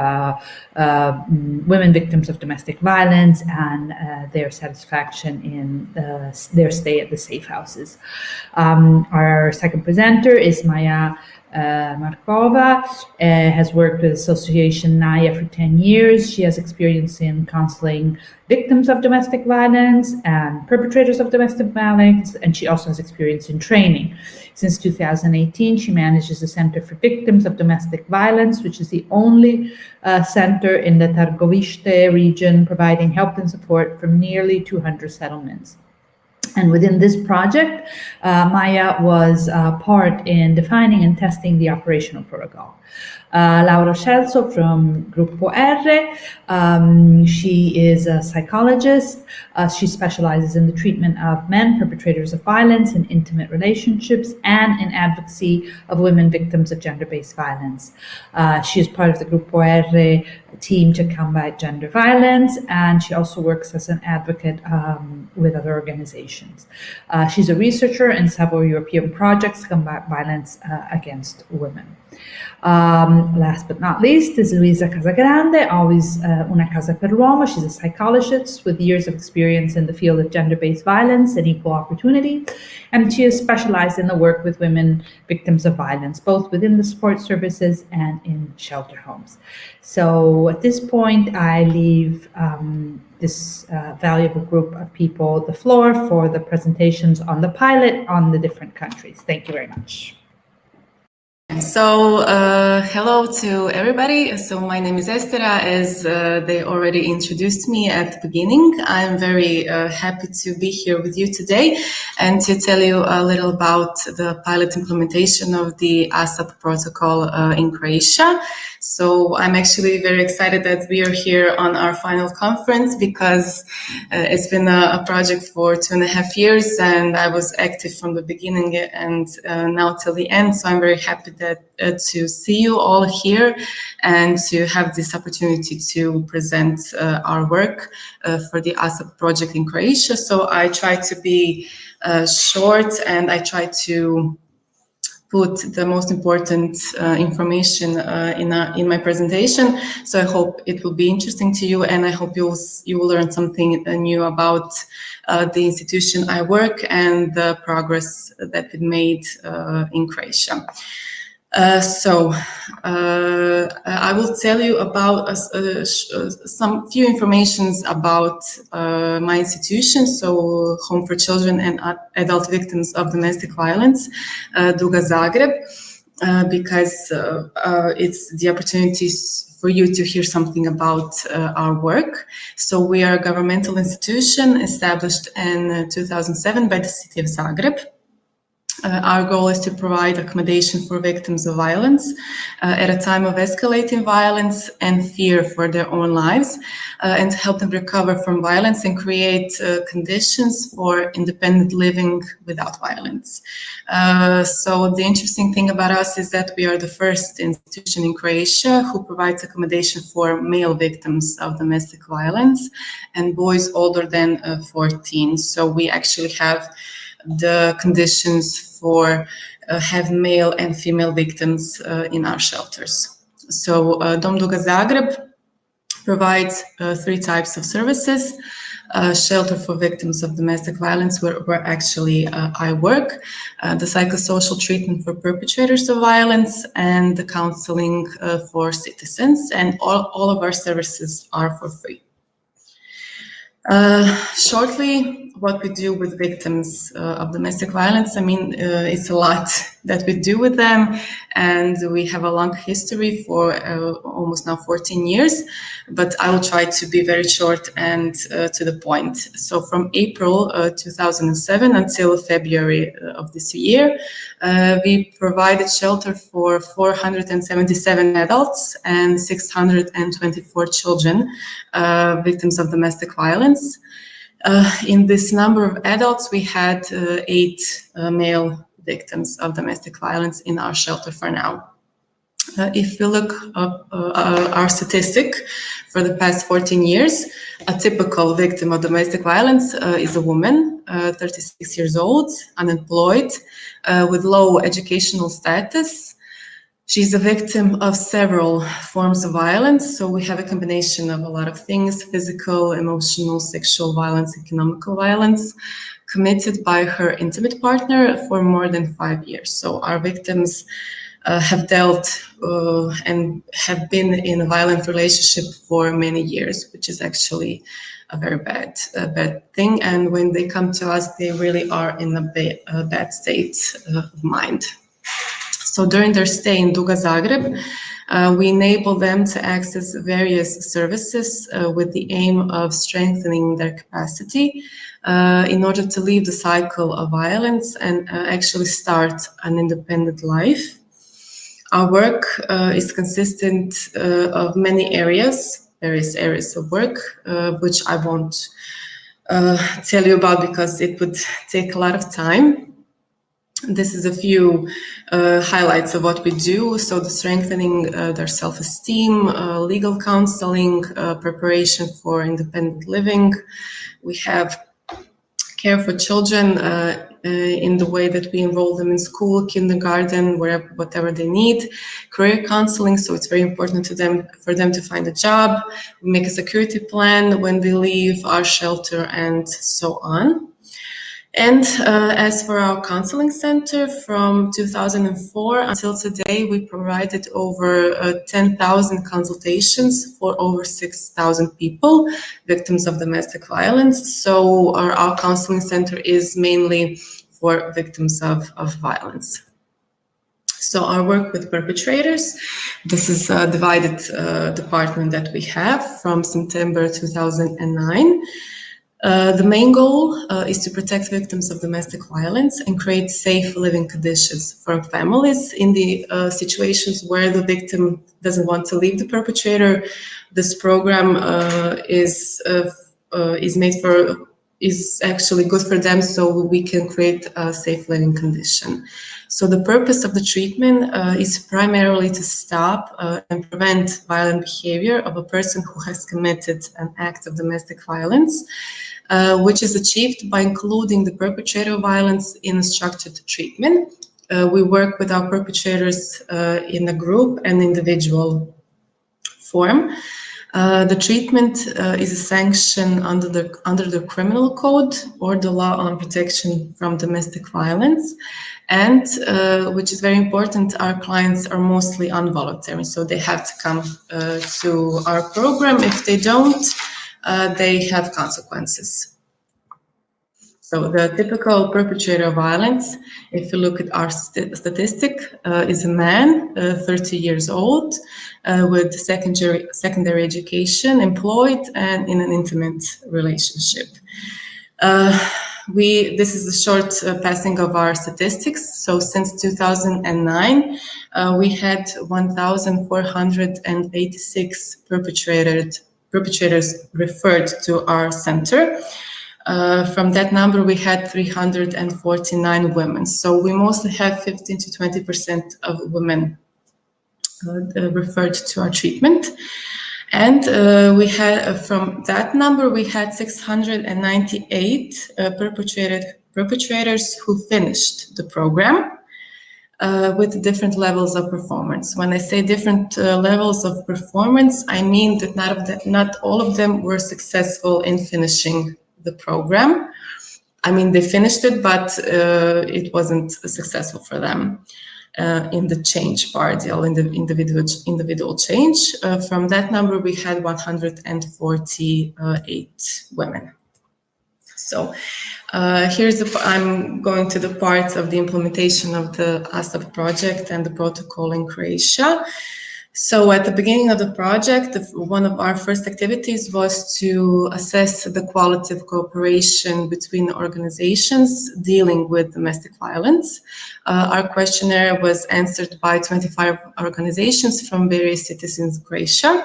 women victims of domestic violence and their satisfaction in their stay at the safe houses. Our second presenter is Maja Markova, has worked with Association Naya for 10 years. She has experience in counseling victims of domestic violence and perpetrators of domestic violence, and she also has experience in training. Since 2018, she manages the Center for Victims of Domestic Violence, which is the only center in the Targoviste region, providing help and support from nearly 200 settlements. And within this project, Maja was part in defining and testing the operational protocol. Laura Celso from Gruppo R. She is a psychologist. She specializes in the treatment of men perpetrators of violence in intimate relationships and in advocacy of women victims of gender-based violence. She is part of the Gruppo R team to combat gender violence, and she also works as an advocate with other organizations. She's a researcher in several European projects to combat violence against women. Last but not least is Luisa Casagrande, always Una Casa per l'Uomo. She's a psychologist with years of experience in the field of gender-based violence and equal opportunity, and she is specialized in the work with women victims of violence, both within the support services and in shelter homes. So at this point, I leave this valuable group of people the floor for the presentations on the pilot on the different countries. Thank you very much. So, hello to everybody. So my name is Esther, as they already introduced me at the beginning. I'm very happy to be here with you today and to tell you a little about the pilot implementation of the ASAP protocol in Croatia. So I'm actually very excited that we are here on our final conference because it's been a project for 2.5 years, and I was active from the beginning and now till the end. So I'm very happy that to see you all here and to have this opportunity to present our work for the ASAP project in Croatia. So I try to be short, and I try to put the most important information in my presentation. So I hope it will be interesting to you, and I hope you will learn something new about the institution I work and the progress that we made in Croatia. I will tell you about some few informations about my institution, so Home for Children and Adult Victims of Domestic Violence, Duga Zagreb, because it's the opportunities for you to hear something about our work. So we are a governmental institution established in 2007 by the city of Zagreb. Our goal is to provide accommodation for victims of violence at a time of escalating violence and fear for their own lives, and to help them recover from violence and create conditions for independent living without violence. So the interesting thing about us is that we are the first institution in Croatia who provides accommodation for male victims of domestic violence and boys older than 14. So we actually have the conditions for have male and female victims in our shelters. So Dom Duga Zagreb provides 3 types of services. Shelter for victims of domestic violence, where actually I work, the psychosocial treatment for perpetrators of violence, and the counseling for citizens. And all of our services are for free. Shortly, what we do with victims of domestic violence, I mean, it's a lot that we do with them, and we have a long history for almost now 14 years, but I will try to be very short and to the point. So from April 2007 until February of this year, we provided shelter for 477 adults and 624 children, victims of domestic violence. In this number of adults, we had 8 male victims of domestic violence in our shelter for now. If we look up our statistic for the past 14 years, a typical victim of domestic violence is a woman, 36 years old, unemployed, with low educational status. She's a victim of several forms of violence, so we have a combination of a lot of things: physical, emotional, sexual violence, economical violence, committed by her intimate partner for more than 5 years. So our victims have dealt and have been in a violent relationship for many years, which is actually a very bad thing. And when they come to us, they really are in a bad state of mind. So during their stay in Duga Zagreb, we enable them to access various services with the aim of strengthening their capacity in order to leave the cycle of violence and actually start an independent life. Our work is consistent of many areas, various areas of work, which I won't tell you about because it would take a lot of time. This is a few highlights of what we do. So the strengthening their self-esteem, legal counseling, preparation for independent living. We have care for children in the way that we enroll them in school, kindergarten, whatever they need. Career counseling, so it's very important for them to find a job. We make a security plan when they leave our shelter and so on. And as for our counseling center, from 2004 until today, we provided over 10,000 consultations for over 6,000 people, victims of domestic violence. So our counseling center is mainly for victims of violence. So our work with perpetrators, this is a divided department that we have from September 2009. The main goal is to protect victims of domestic violence and create safe living conditions for families in the situations where the victim doesn't want to leave the perpetrator. This program is actually good for them, so we can create a safe living condition. So the purpose of the treatment is primarily to stop and prevent violent behavior of a person who has committed an act of domestic violence, which is achieved by including the perpetrator of violence in a structured treatment. We work with our perpetrators in a group and individual form. The treatment is a sanction under the criminal code or the law on protection from domestic violence, and which is very important, our clients are mostly involuntary, so they have to come to our program. If they don't, they have consequences. So the typical perpetrator of violence, if you look at our statistic, is a man, 30 years old, with secondary education, employed, and in an intimate relationship. this is a short passing of our statistics. So since 2009, we had 1,486 perpetrators referred to our center. From that number, we had 349 women. So we mostly have 15 to 20% of women referred to our treatment. And we had, from that number, we had 698 perpetrators who finished the program with different levels of performance. When I say different levels of performance, I mean that not all of them were successful in finishing the program. I mean, they finished it, but it wasn't successful for them. In the change part, in the individual change. From that number, we had 148 women. So I'm going to the part of the implementation of the ASAP project and the protocol in Croatia. So at the beginning of the project, one of our first activities was to assess the quality of cooperation between organizations dealing with domestic violence. Our questionnaire was answered by 25 organizations from various cities in Croatia.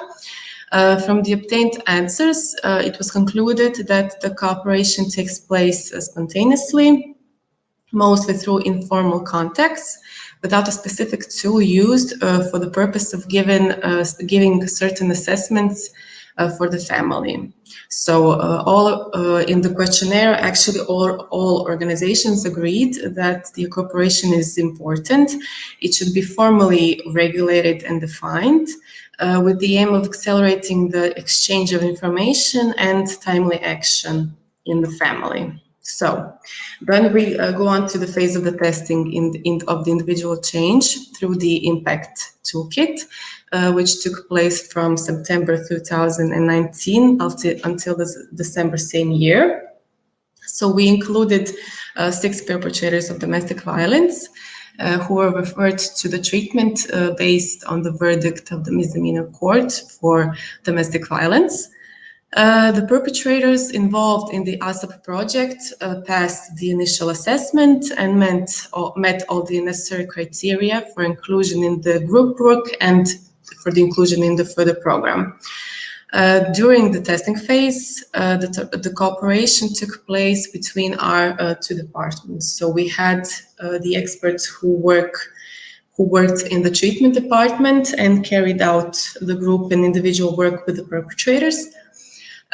From the obtained answers, it was concluded that the cooperation takes place spontaneously, mostly through informal contacts, without a specific tool used for the purpose of giving certain assessments for the family. So all in the questionnaire, actually all organizations agreed that the cooperation is important. It should be formally regulated and defined with the aim of accelerating the exchange of information and timely action in the family. So then we go on to the phase of the testing of the individual change through the impact toolkit, which took place from September 2019 until December same year. So we included 6 perpetrators of domestic violence who were referred to the treatment based on the verdict of the misdemeanor court for domestic violence. The perpetrators involved in the ASAP project passed the initial assessment and met all the necessary criteria for inclusion in the group work and for the inclusion in the further program. During the testing phase, the cooperation took place between our 2 departments. So we had the experts who worked in the treatment department and carried out the group and individual work with the perpetrators.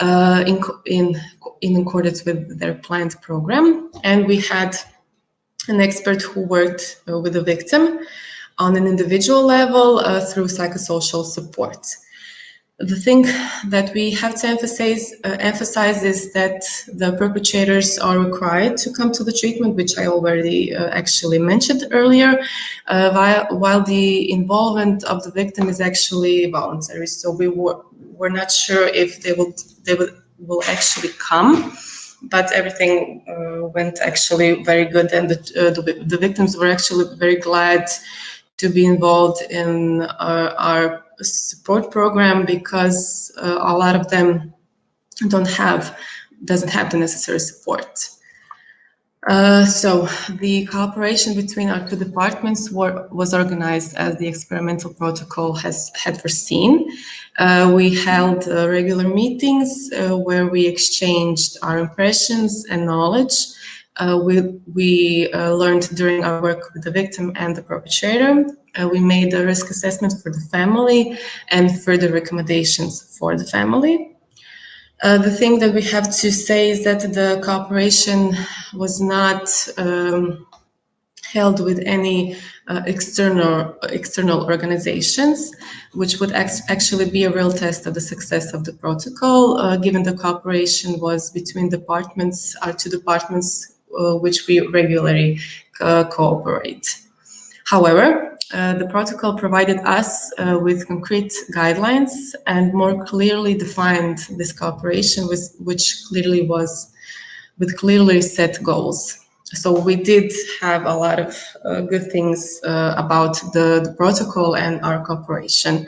In accordance with their planned program. And we had an expert who worked with the victim on an individual level through psychosocial support. The thing that we have to emphasize is that the perpetrators are required to come to the treatment, which I already actually mentioned earlier, while the involvement of the victim is actually voluntary. So we're not sure if they will actually come, but everything went actually very good, and the victims were actually very glad to be involved in our support program because a lot of them doesn't have the necessary support. So the cooperation between our 2 departments was organized as the experimental protocol had foreseen. We held regular meetings where we exchanged our impressions and knowledge. We learned during our work with the victim and the perpetrator. We made a risk assessment for the family and further recommendations for the family. The thing that we have to say is that the cooperation was not held with any external organizations, which would actually be a real test of the success of the protocol, given the cooperation was between departments, our 2 departments, which we regularly cooperate. However, the protocol provided us with concrete guidelines and more clearly defined this cooperation with clearly set goals. So we did have a lot of good things about the protocol and our cooperation.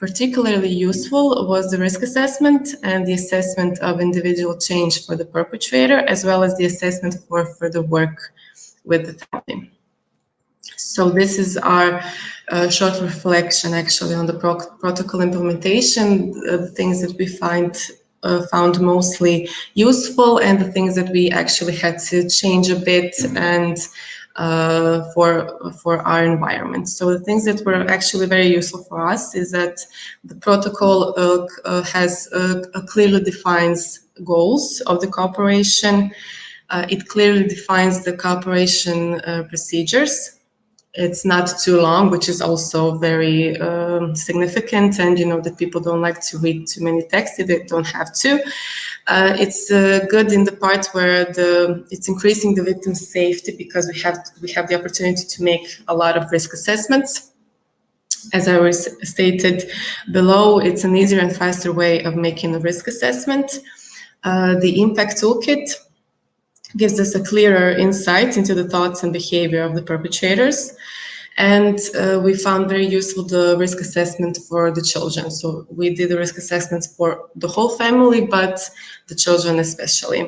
particularly useful was the risk assessment and the assessment of individual change for the perpetrator, as well as the assessment for further work with the family. So this is our short reflection actually on the protocol implementation, the things that we found mostly useful and the things that we actually had to change a bit and for our environment. So the things that were actually very useful for us is that the protocol clearly defines goals of the cooperation. It clearly defines the cooperation procedures. It's not too long, which is also very significant, and you know that people don't like to read too many texts if they don't have to. It's good in the part where it's increasing the victim's safety, because we have the opportunity to make a lot of risk assessments. As I was stated below, it's an easier and faster way of making a risk assessment. The impact toolkit gives us a clearer insight into the thoughts and behavior of the perpetrators. And we found very useful the risk assessment for the children. So we did the risk assessments for the whole family, but the children especially.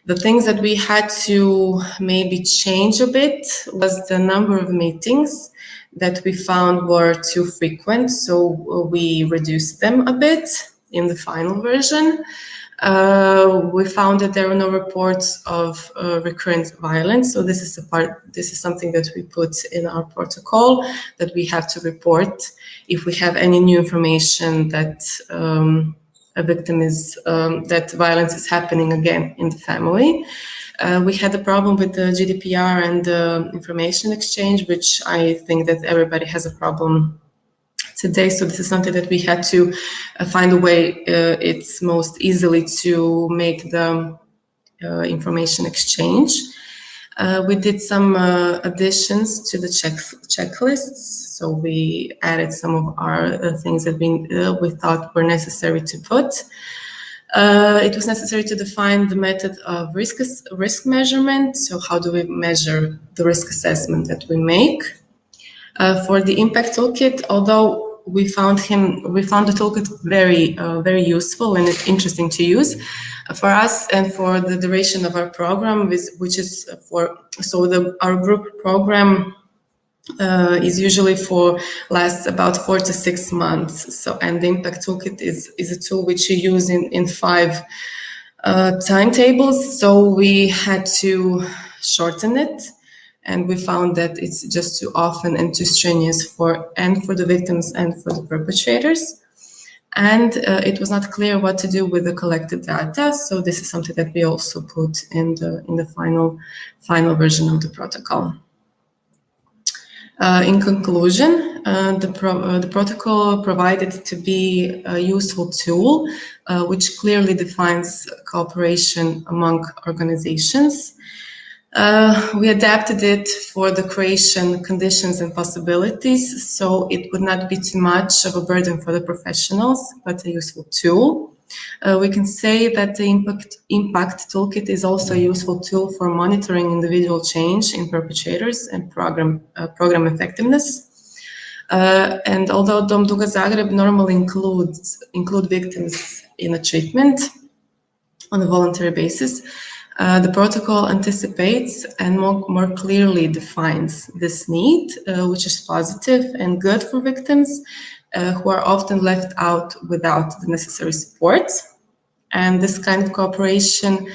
The things that we had to maybe change a bit was the number of meetings that we found were too frequent. So we reduced them a bit in the final version. We found that there were no reports of recurrent violence. So this is something that we put in our protocol, that we have to report if we have any new information that a victim that violence is happening again in the family. We had a problem with the GDPR and the information exchange, which I think that everybody has a problem today. So this is something that we had to find a way it's most easily to make the information exchange. We did some additions to the checklists. So we added some of our things that we thought were necessary to put. It was necessary to define the method of risk measurement. So how do we measure the risk assessment that we make? For the impact toolkit, although we found the toolkit very useful and interesting to use for us and for the duration of our program, which is our group program is usually lasts about 4 to 6 months. So, and the impact toolkit is a tool which you use in 5 timetables. So we had to shorten it. And we found that it's just too often and too strenuous for the victims and for the perpetrators. And it was not clear what to do with the collected data. So this is something that we also put in the final version of the protocol. In conclusion, the protocol provided to be a useful tool, which clearly defines cooperation among organizations. We adapted it for the creation conditions and possibilities, so it would not be too much of a burden for the professionals, but a useful tool. We can say that the impact toolkit is also a useful tool for monitoring individual change in perpetrators and program effectiveness. And although Dom Duga Zagreb normally include victims in a treatment on a voluntary basis, the protocol anticipates and more clearly defines this need, which is positive and good for victims who are often left out without the necessary support. And this kind of cooperation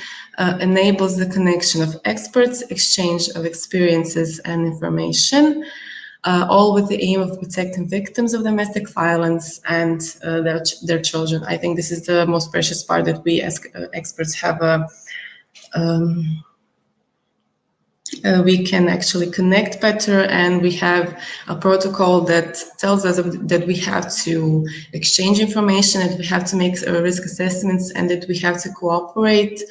enables the connection of experts, exchange of experiences and information, all with the aim of protecting victims of domestic violence and their children. I think this is the most precious part, that we as experts have we can actually connect better, and we have a protocol that tells us that we have to exchange information, and we have to make risk assessments, and that we have to cooperate,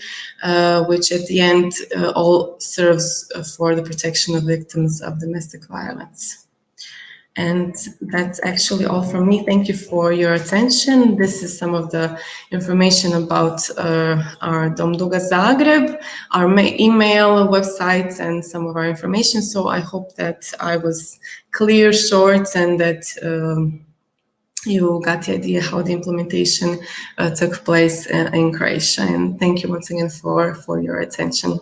which at the end all serves for the protection of victims of domestic violence. And that's actually all from me. Thank you for your attention. This is some of the information about our Dom Duga Zagreb, our email, websites, and some of our information. So I hope that I was clear, short, and that you got the idea how the implementation took place in Croatia. And thank you once again for your attention.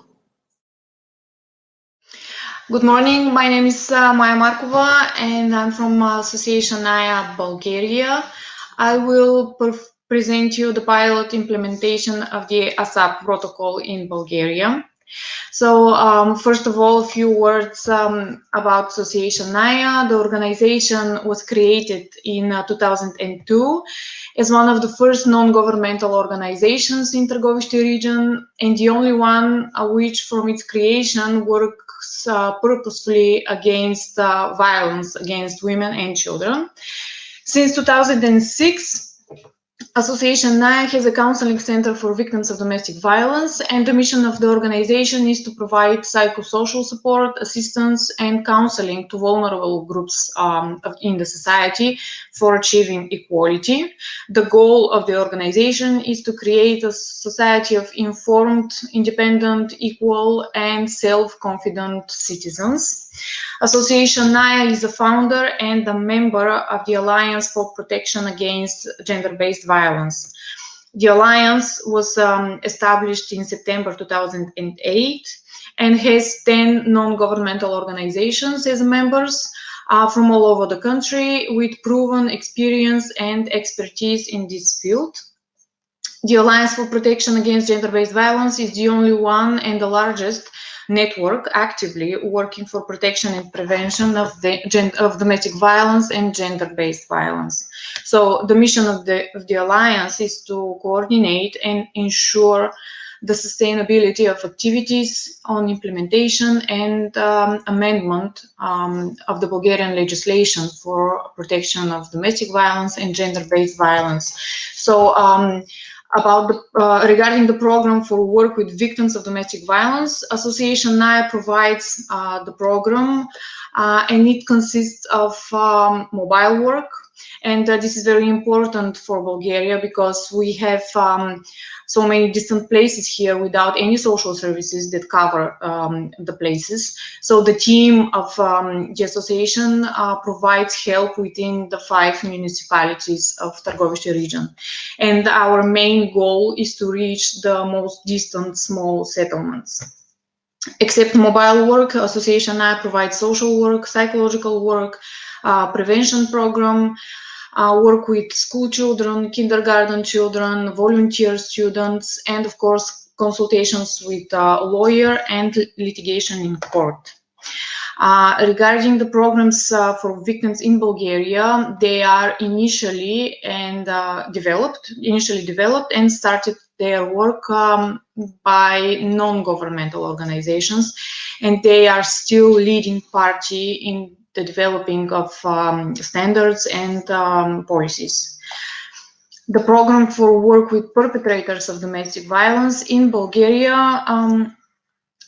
Good morning, my name is Maja Markova and I'm from Association NAIA Bulgaria. I will present you the pilot implementation of the ASAP protocol in Bulgaria. So first of all, a few words about Association NAIA. The organization was created in 2002 as one of the first non-governmental organizations in Târgoviște region and the only one which from its creation works purposefully against violence against women and children. Since 2006, Association NAIA has a counseling center for victims of domestic violence, and the mission of the organization is to provide psychosocial support, assistance, and counseling to vulnerable groups in the society for achieving equality. The goal of the organization is to create a society of informed, independent, equal, and self-confident citizens. Association NAIA is a founder and a member of the Alliance for Protection Against Gender-Based Violence. The Alliance was established in September 2008 and has 10 non-governmental organizations as members from all over the country with proven experience and expertise in this field. The Alliance for Protection Against Gender-Based Violence is the only one and the largest network actively working for protection and prevention of domestic violence and gender-based violence. So the mission of the Alliance is to coordinate and ensure the sustainability of activities on implementation and amendment of the Bulgarian legislation for protection of domestic violence and gender-based violence. So regarding the program for work with victims of domestic violence, Association NAIA provides the program and it consists of mobile work. And this is very important for Bulgaria because we have so many distant places here without any social services that cover the places. So the team of the association provides help within the 5 municipalities of Târgoviște region. And our main goal is to reach the most distant small settlements. Except mobile work, Association NAIA provides social work, psychological work, prevention program, work with school children, kindergarten children, volunteer students, and of course consultations with a lawyer and litigation in court. Regarding the programs for victims in Bulgaria, they are initially developed and started their work by non-governmental organizations, and they are still leading party in the developing of standards and policies. The program for work with perpetrators of domestic violence in Bulgaria,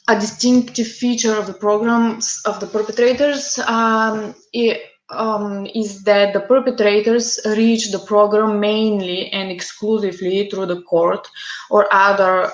a distinctive feature of the programs of the perpetrators is that the perpetrators reach the program mainly and exclusively through the court or other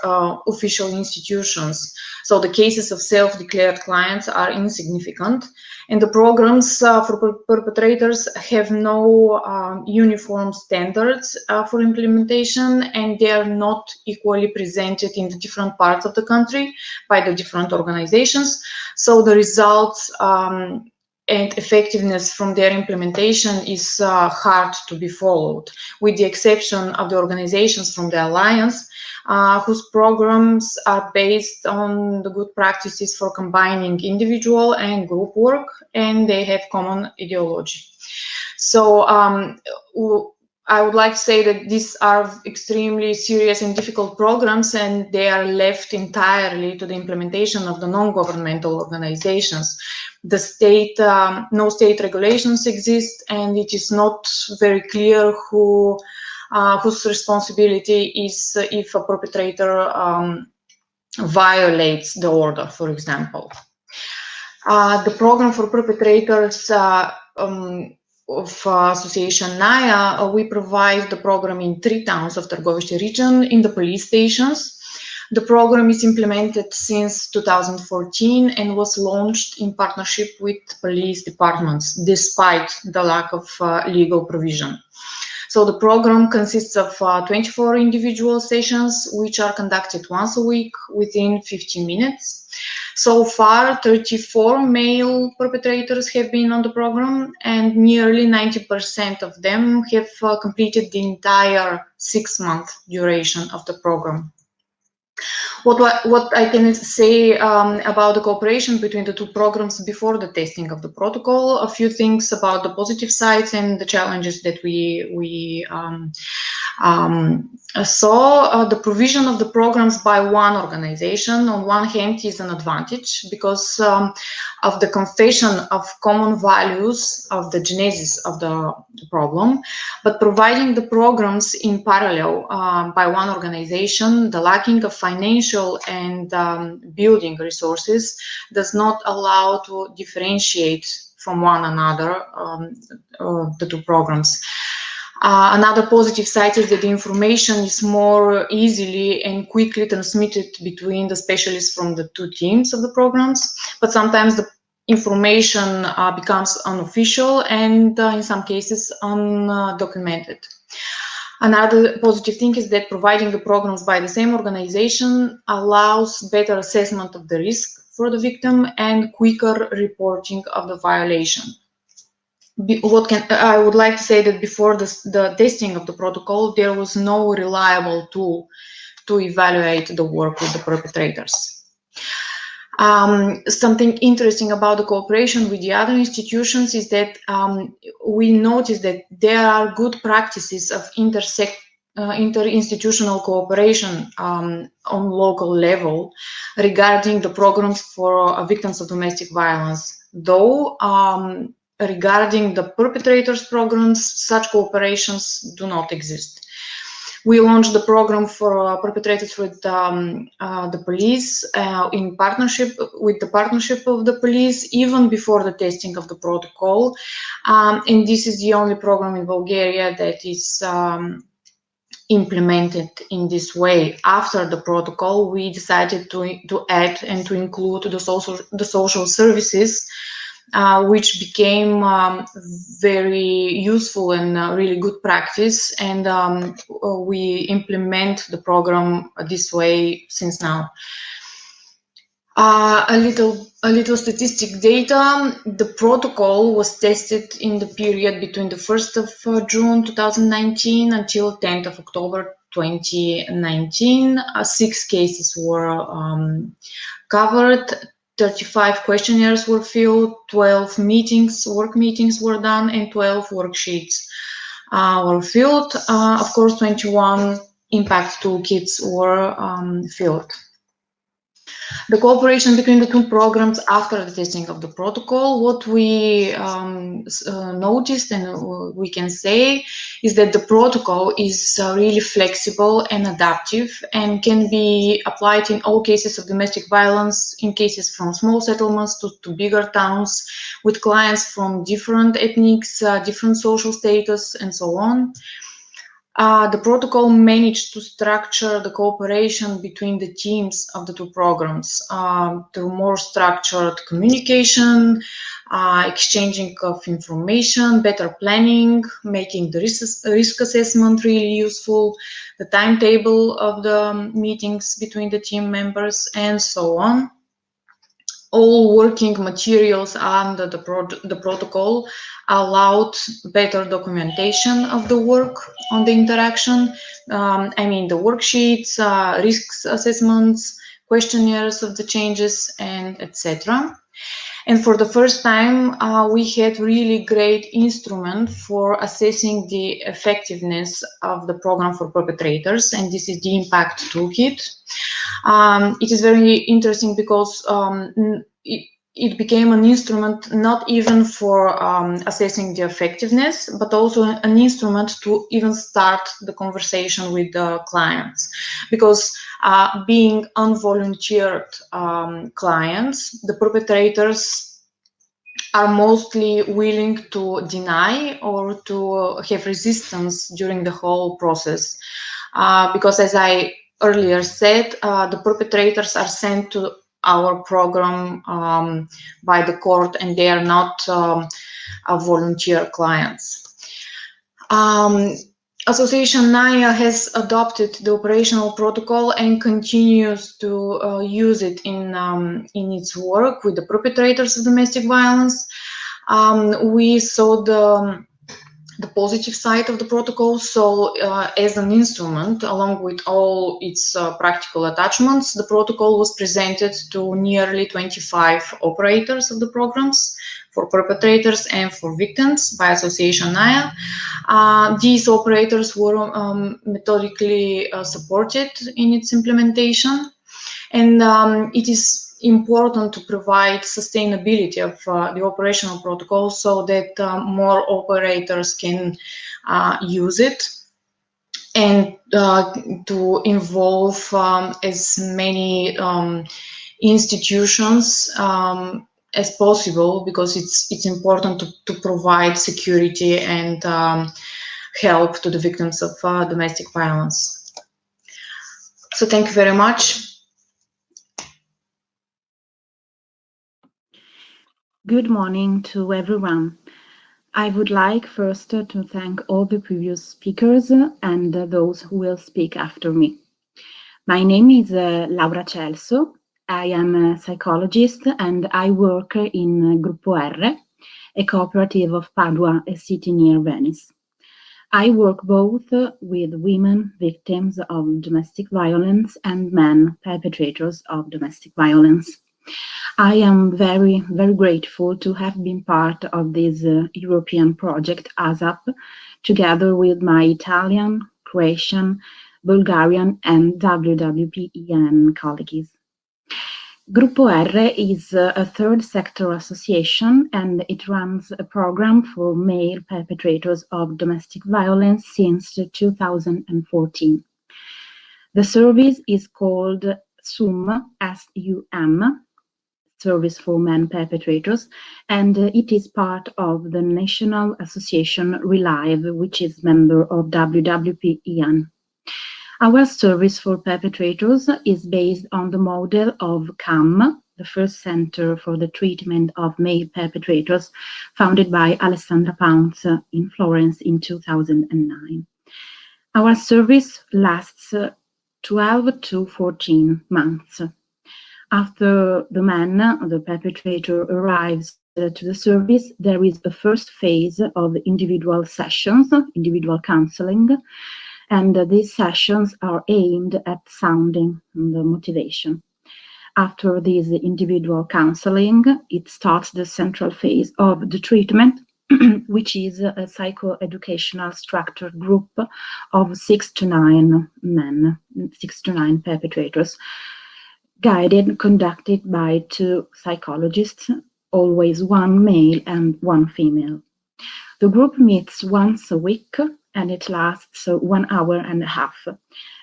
official institutions. So the cases of self-declared clients are insignificant, and the programs for perpetrators have no uniform standards for implementation, and they are not equally presented in the different parts of the country by the different organizations. So the results and effectiveness from their implementation is hard to be followed, with the exception of the organizations from the Alliance, whose programs are based on the good practices for combining individual and group work, and they have common ideology. So I would like to say that these are extremely serious and difficult programs, and they are left entirely to the implementation of the non-governmental organizations. The state, no state regulations exist, and it is not very clear whose responsibility is if a perpetrator violates the order, for example. The program for perpetrators of Association NAIA, we provide the program in 3 towns of Târgoviște region in the police stations. The program is implemented since 2014 and was launched in partnership with police departments, despite the lack of legal provision. So the program consists of 24 individual sessions, which are conducted once a week within 15 minutes. So far, 34 male perpetrators have been on the program, and nearly 90% of them have completed the entire 6-month duration of the program. What I can say about the cooperation between the two programs before the testing of the protocol, a few things about the positive sides and the challenges that we saw. The provision of the programs by one organization, on one hand, is an advantage because of the confession of common values of the genesis of the problem, but providing the programs in parallel by one organization, the lacking of financial and building resources does not allow to differentiate from one another the two programs. Another positive side is that the information is more easily and quickly transmitted between the specialists from the two teams of the programs, but sometimes the information becomes unofficial and in some cases undocumented. Another positive thing is that providing the programs by the same organization allows better assessment of the risk for the victim and quicker reporting of the violation. I would like to say that before the testing of the protocol, there was no reliable tool to evaluate the work with the perpetrators. Something interesting about the cooperation with the other institutions is that we noticed that there are good practices of interinstitutional cooperation on local level regarding the programs for victims of domestic violence. Though regarding the perpetrators programs, such cooperations do not exist. We launched the program for perpetrators with the police in partnership with the partnership of the police even before the testing of the protocol, and this is the only program in Bulgaria that is implemented in this way. After the protocol, we decided to add and to include the social services, which became very useful and really good practice, and we implement the program this way since now. A little statistic data. The protocol was tested in the period between the 1st of June 2019 until 10th of October 2019. 6 cases were covered. 35 questionnaires were filled, 12 work meetings were done, and 12 worksheets were filled. Of course, 21 impact toolkits were filled. The cooperation between the two programs after the testing of the protocol, what we noticed and we can say is that the protocol is really flexible and adaptive and can be applied in all cases of domestic violence, in cases from small settlements to bigger towns, with clients from different ethnics, different social status, and so on. The protocol managed to structure the cooperation between the teams of the two programs through more structured communication, exchanging of information, better planning, making the risk assessment really useful, the timetable of the meetings between the team members, and so on. All working materials under the protocol allowed better documentation of the work on the interaction. I mean, the worksheets, risk assessments, questionnaires of the changes, and etc. And for the first time, we had really great instrument for assessing the effectiveness of the program for perpetrators, and this is the impact toolkit. It is very interesting because it became an instrument not even for assessing the effectiveness, but also an instrument to even start the conversation with the clients. Because being unvolunteered clients, the perpetrators are mostly willing to deny or to have resistance during the whole process. Because as I earlier said, the perpetrators are sent to our program by the court, and they are not volunteer clients. Association NAIA has adopted the operational protocol and continues to use it in its work with the perpetrators of domestic violence. We saw the positive side of the protocol. So as an instrument, along with all its practical attachments, the protocol was presented to nearly 25 operators of the programs for perpetrators and for victims by Association NAIA. These operators were methodically supported in its implementation, and it is important to provide sustainability of the operational protocol so that more operators can use it, and to involve as many institutions as possible, because it's important to provide security and help to the victims of domestic violence. So thank you very much. Good morning to everyone. I would like first to thank all the previous speakers and those who will speak after me. My name is Laura Celso. I am a psychologist and I work in Gruppo R, a cooperative of Padua, a city near Venice. I work both with women victims of domestic violence and men perpetrators of domestic violence. I am very, very grateful to have been part of this European project ASAP, together with my Italian, Croatian, Bulgarian and WWPEN colleagues. Gruppo R is a third sector association, and it runs a program for male perpetrators of domestic violence since 2014. The service is called SUM, S-U-M, Service for Men Perpetrators, and it is part of the National Association Relive, which is member of WWPEN. Our service for perpetrators is based on the model of CAM, the first center for the treatment of male perpetrators, founded by Alessandra Pounds in Florence in 2009. Our service lasts 12 to 14 months. After the man, the perpetrator, arrives to the service, there is a first phase of individual sessions, individual counseling, and these sessions are aimed at sounding the motivation. After this individual counseling, it starts the central phase of the treatment, which is a psychoeducational structured group of 6 to 9 men, 6 to 9 perpetrators, guided, conducted by 2 psychologists, always 1 male and 1 female. The group meets once a week and it lasts 1 hour and a half,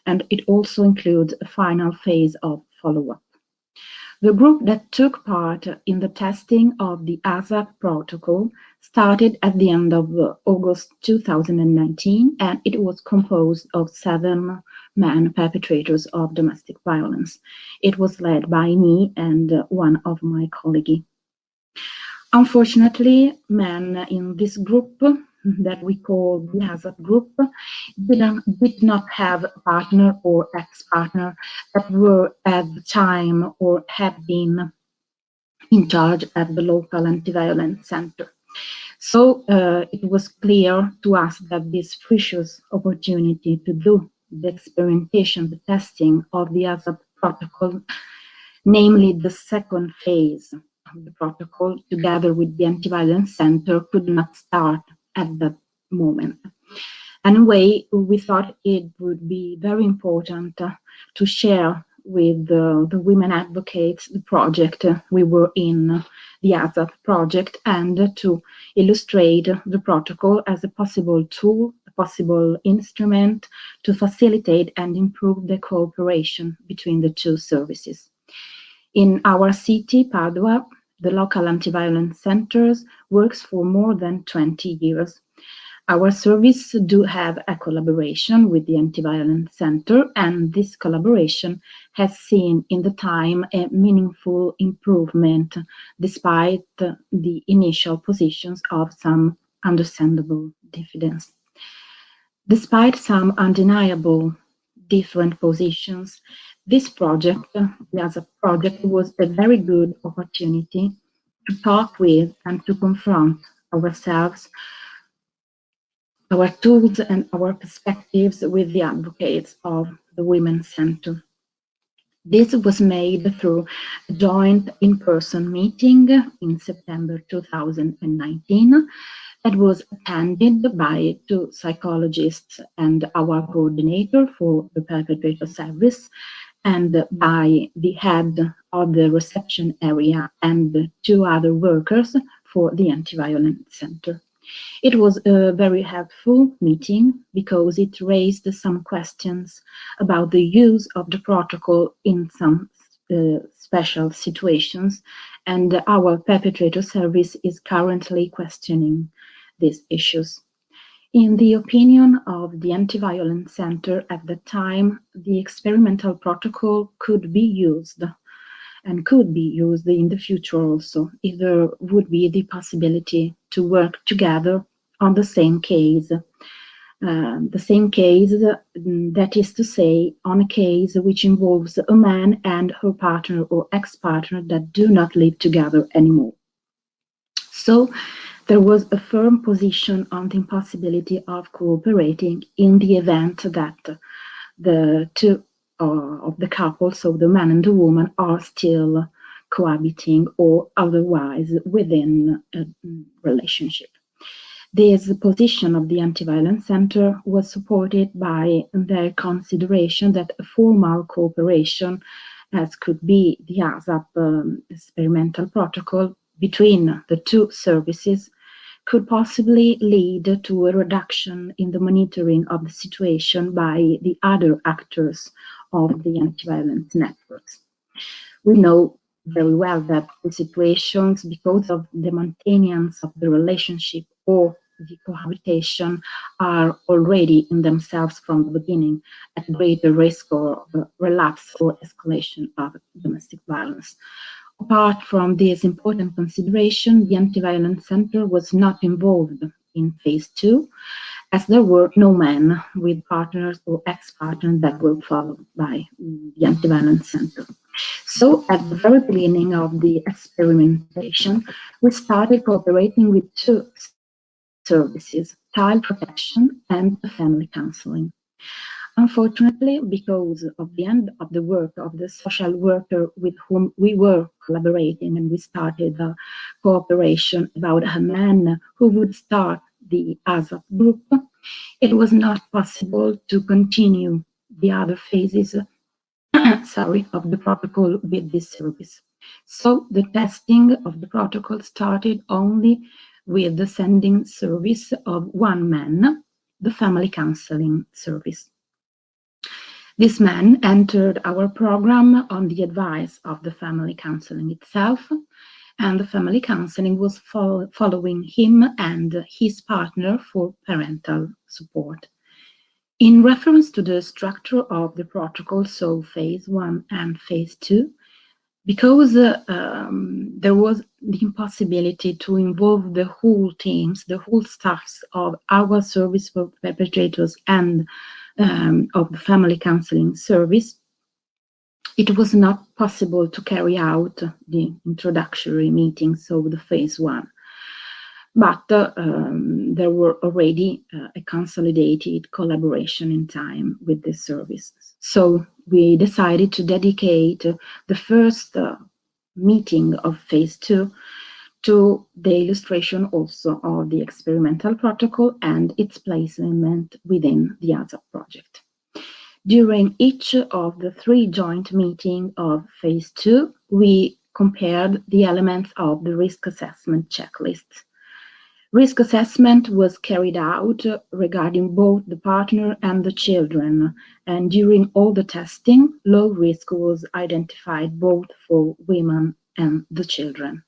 and it also includes a final phase of follow-up. The group that took part in the testing of the ASAP protocol started at the end of August 2019, and it was composed of 7 men perpetrators of domestic violence. It was led by me and one of my colleagues. Unfortunately, men in this group that we call the ASAP group did not have a partner or ex-partner that were at the time or had been in charge at the local anti-violence center. So it was clear to us that this precious opportunity to do the experimentation, the testing of the ASAP protocol, namely the second phase of the protocol, together with the anti-violence center, could not start at that moment. Anyway, we thought it would be very important to share with the women advocates the project. We were in the ASAP project, and to illustrate the protocol as a possible tool, a possible instrument to facilitate and improve the cooperation between the 2 services. In our city, Padua, the local anti-violence centers works for more than 20 years. Our service do have a collaboration with the Anti-Violence Center, and this collaboration has seen in the time a meaningful improvement despite the initial positions of some understandable diffidence. Despite some undeniable different positions, this project, as a project, was a very good opportunity to talk with and to confront ourselves, our tools and our perspectives with the advocates of the Women's Center. This was made through a joint in-person meeting in September 2019 that was attended by 2 psychologists and our coordinator for the perpetrator service, and by the head of the reception area and 2 other workers for the Anti-Violence Center. It was a very helpful meeting because it raised some questions about the use of the protocol in some special situations, and our perpetrator service is currently questioning these issues. In the opinion of the Anti-Violence Center at the time, the experimental protocol could be used and could be used in the future also, if there would be the possibility to work together on the same case. That is to say, on a case which involves a man and her partner or ex-partner that do not live together anymore. So there was a firm position on the impossibility of cooperating in the event that the 2 of the couple, so the man and the woman, are still cohabiting or otherwise within a relationship. This position of the Anti-Violence Center was supported by their consideration that a formal cooperation, as could be the ASAP experimental protocol, between the 2 services could possibly lead to a reduction in the monitoring of the situation by the other actors of the anti-violence networks. We know very well that the situations, because of the maintenance of the relationship or the cohabitation, are already in themselves from the beginning at greater risk of relapse or escalation of domestic violence. Apart from this important consideration, the Anti-Violence Center was not involved in phase 2, as there were no men with partners or ex-partners that were followed by the Anti-Violence Center. So at the very beginning of the experimentation, we started cooperating with 2 services, child protection and family counseling. Unfortunately, because of the end of the work of the social worker with whom we were collaborating, and we started a cooperation about a man who would start the ASAP group, it was not possible to continue the other phases of the protocol with this service. So the testing of the protocol started only with the sending service of 1 man, the family counseling service. This man entered our program on the advice of the family counseling itself, and the family counseling was following him and his partner for parental support. In reference to the structure of the protocol, so phase 1 and phase 2, because there was the impossibility to involve the whole teams, the whole staffs of our service for perpetrators and of the family counseling service, it was not possible to carry out the introductory meetings of the phase 1. But there were already a consolidated collaboration in time with this service. So we decided to dedicate the first meeting of phase 2 to the illustration also of the experimental protocol and its placement within the ASAP project. During each of the 3 joint meetings of phase 2, we compared the elements of the risk assessment checklist. Risk assessment was carried out regarding both the partner and the children, and during all the testing, low risk was identified both for women and the children.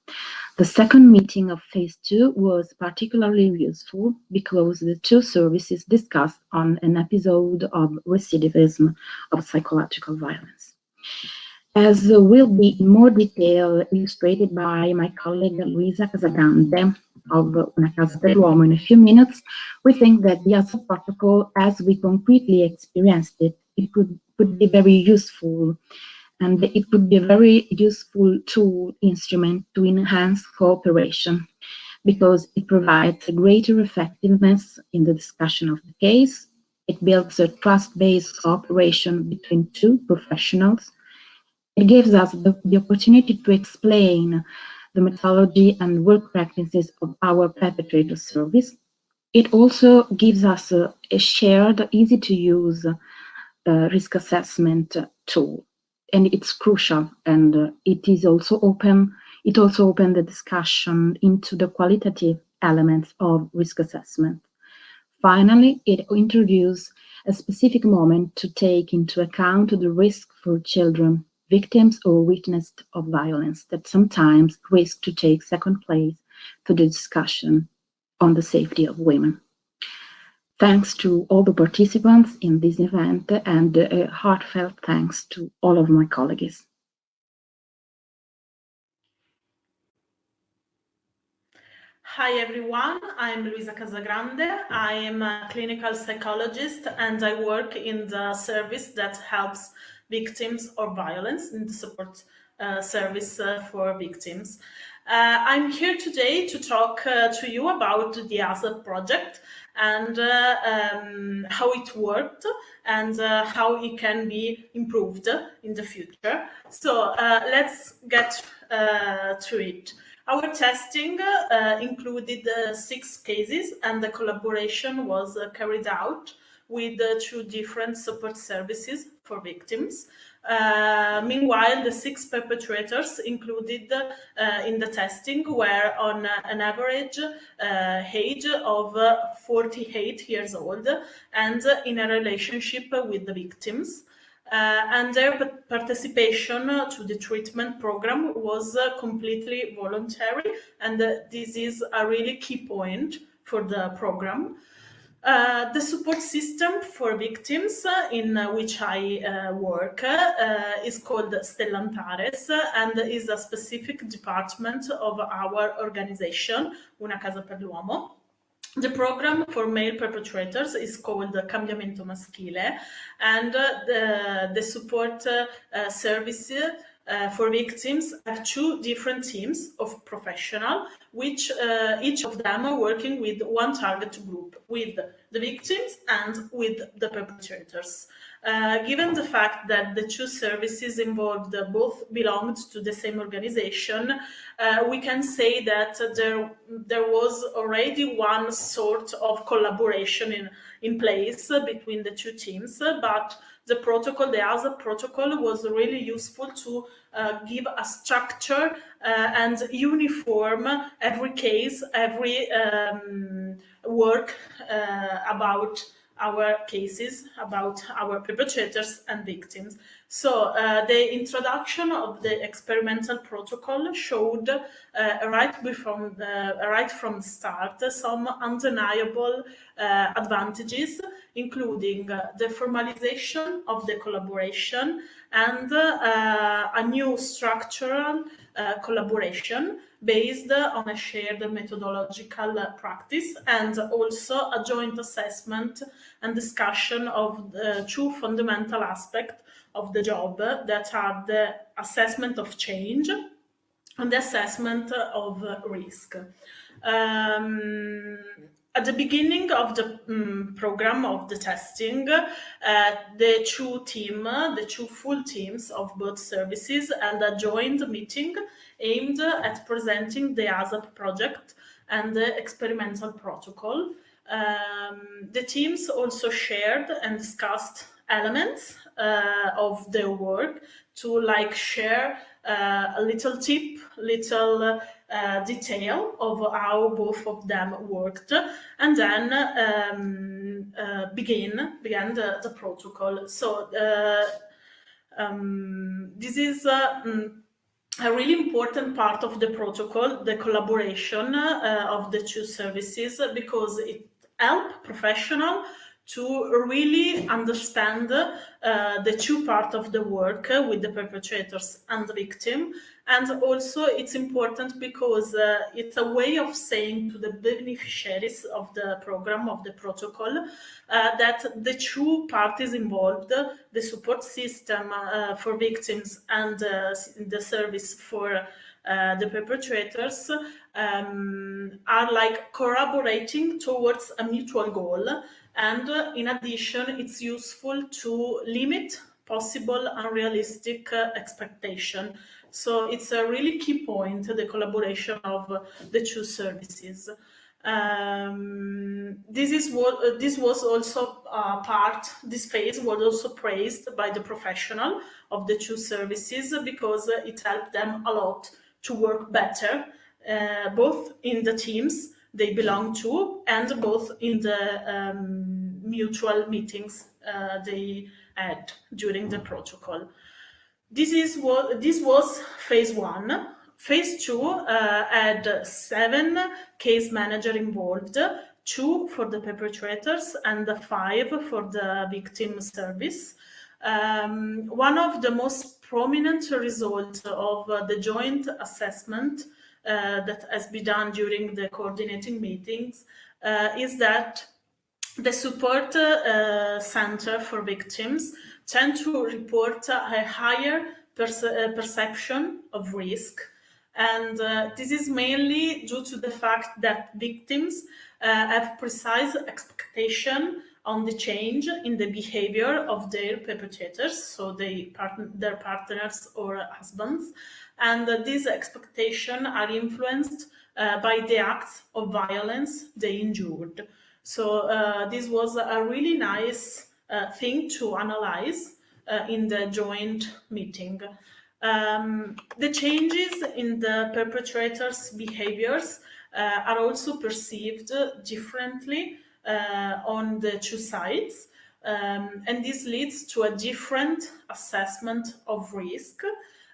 The second meeting of phase 2 was particularly useful because the two services discussed on an episode of recidivism of psychological violence. As will be in more detail illustrated by my colleague Luisa Casagrande of Una Casa per l'Uomo in a few minutes, we think that the ASA protocol, as we concretely experienced it, could be very useful, and it could be a very useful tool instrument to enhance cooperation, because it provides a greater effectiveness in the discussion of the case. It builds a trust-based cooperation between two professionals. It gives us the opportunity to explain the methodology and work practices of our perpetrator service. It also gives us a shared, easy-to-use risk assessment tool, and it's crucial. And it also opened the discussion into the qualitative elements of risk assessment. Finally, it introduced a specific moment to take into account the risk for children, victims or witnesses of violence, that sometimes risk to take second place to the discussion on the safety of women. Thanks to all the participants in this event, and a heartfelt thanks to all of my colleagues. Hi everyone, I'm Luisa Casagrande. I am a clinical psychologist and I work in the service that helps victims of violence, in the support service for victims. I'm here today to talk to you about the ASAP project and how it worked and how it can be improved in the future. So let's get to it. Our testing included 6 cases, and the collaboration was carried out with 2 different support services for victims. Meanwhile, the 6 perpetrators included in the testing were on an average age of 48 years old and in a relationship with the victims. And their participation to the treatment program was completely voluntary, and this is a really key point for the program. The support system for victims in which I work is called Stellantares and is a specific department of our organization, Una Casa per l'Uomo. The program for male perpetrators is called Cambiamento Maschile, and the support service for victims have 2 different teams of professionals, which each of them are working with one target group, with the victims and with the perpetrators. Given the fact that the 2 services involved both belonged to the same organization, we can say that there was already one sort of collaboration in place between the 2 teams, but the protocol, the ASA protocol, was really useful to give a structure and uniform every case, every work about our cases, about our perpetrators and victims. So the introduction of the experimental protocol showed right from the start some undeniable advantages, including the formalization of the collaboration and a new structural collaboration based on a shared methodological practice, and also a joint assessment and discussion of the 2 fundamental aspects of the job, that are the assessment of change and the assessment of risk. At the beginning of the program of the testing, the 2 full teams of both services held a joint meeting aimed at presenting the ASAP project and the experimental protocol. The teams also shared and discussed elements of their work to share a little tip, little detail of how both of them worked, and then began the protocol. So this is a really important part of the protocol, the collaboration of the two services, because it helps professionals to really understand the two parts of the work with the perpetrators and the victim. And also it's important because it's a way of saying to the beneficiaries of the program, of the protocol, that the two parties involved, the support system for victims and the service for the perpetrators, are like collaborating towards a mutual goal. And in addition, it's useful to limit possible unrealistic expectation. So it's a really key point, the collaboration of the two services. This was also this phase was also praised by the professional of the two services, because it helped them a lot to work better, both in the teams they belong to and both in the mutual meetings they had during the protocol. This was phase 1. Phase 2 had 7 case managers involved, 2 for the perpetrators and 5 for the victim service. One of the most prominent results of the joint assessment that has been done during the coordinating meetings is that the support center for victims tend to report a higher perception of risk. And this is mainly due to the fact that victims have precise expectation on the change in the behavior of their perpetrators, so their partners or husbands. And these expectations are influenced by the acts of violence they endured. So this was a really nice thing to analyze in the joint meeting. The changes in the perpetrators' behaviors are also perceived differently on the two sides, and this leads to a different assessment of risk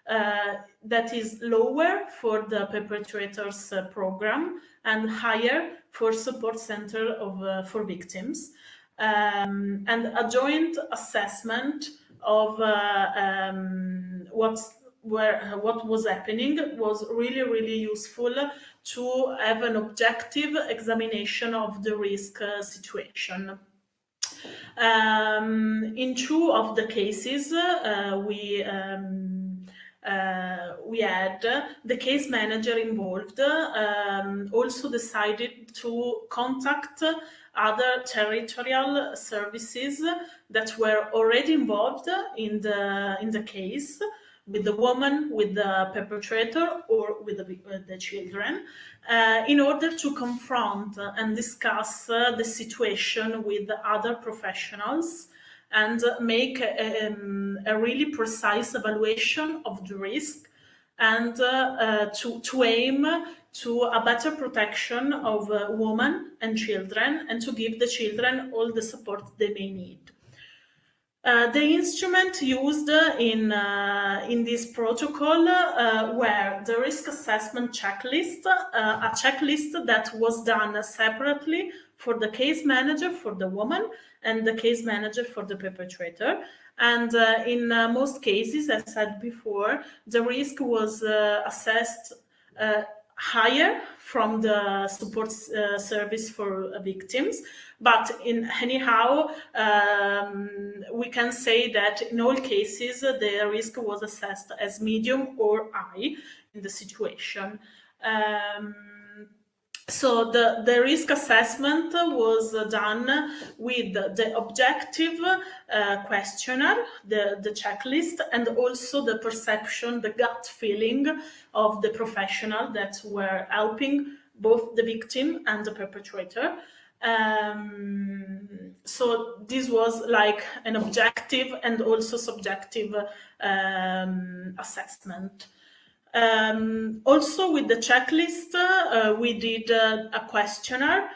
that is lower for the perpetrators program and higher for support center for victims. And a joint assessment of what was happening was really useful to have an objective examination of the risk situation. In 2 of the cases, we had the case manager involved also decided to contact other territorial services that were already involved in the case, with the woman, with the perpetrator, or with the children, in order to confront and discuss the situation with other professionals and make a really precise evaluation of the risk, and to aim to a better protection of women and children, and to give the children all the support they may need. The instrument used in this protocol were the risk assessment checklist, a checklist that was done separately for the case manager for the woman and the case manager for the perpetrator. And in most cases, as said before, the risk was assessed higher from the support service for victims. But anyhow, we can say that in all cases, the risk was assessed as medium or high in the situation. So the risk assessment was done with the objective questionnaire, the checklist, and also the perception, the gut feeling of the professional that were helping both the victim and the perpetrator. So this was like an objective and also subjective assessment. Also with the checklist, we did a questionnaire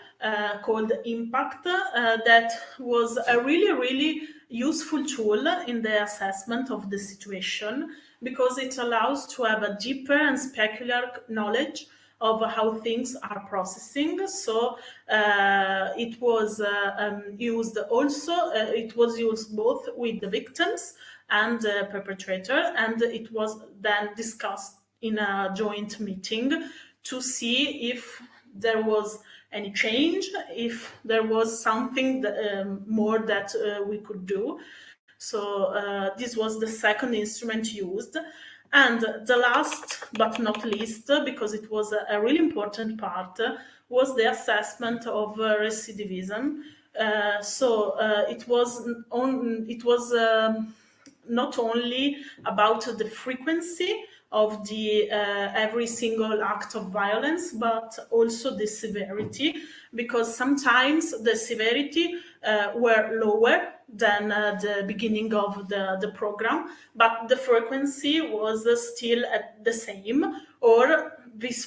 called Impact that was a really useful tool in the assessment of the situation, because it allows to have a deeper and specular knowledge of how things are processing. So it was used also, it was used both with the victims and the perpetrator, and it was then discussed in a joint meeting to see if there was any change, if there was something that, more that we could do. So this was the second instrument used. And the last but not least, because it was a really important part, was the assessment of recidivism. It was not only about the frequency of the every single act of violence, but also the severity, because sometimes the severity were lower than the beginning of the program, but the frequency was still at the same, or vice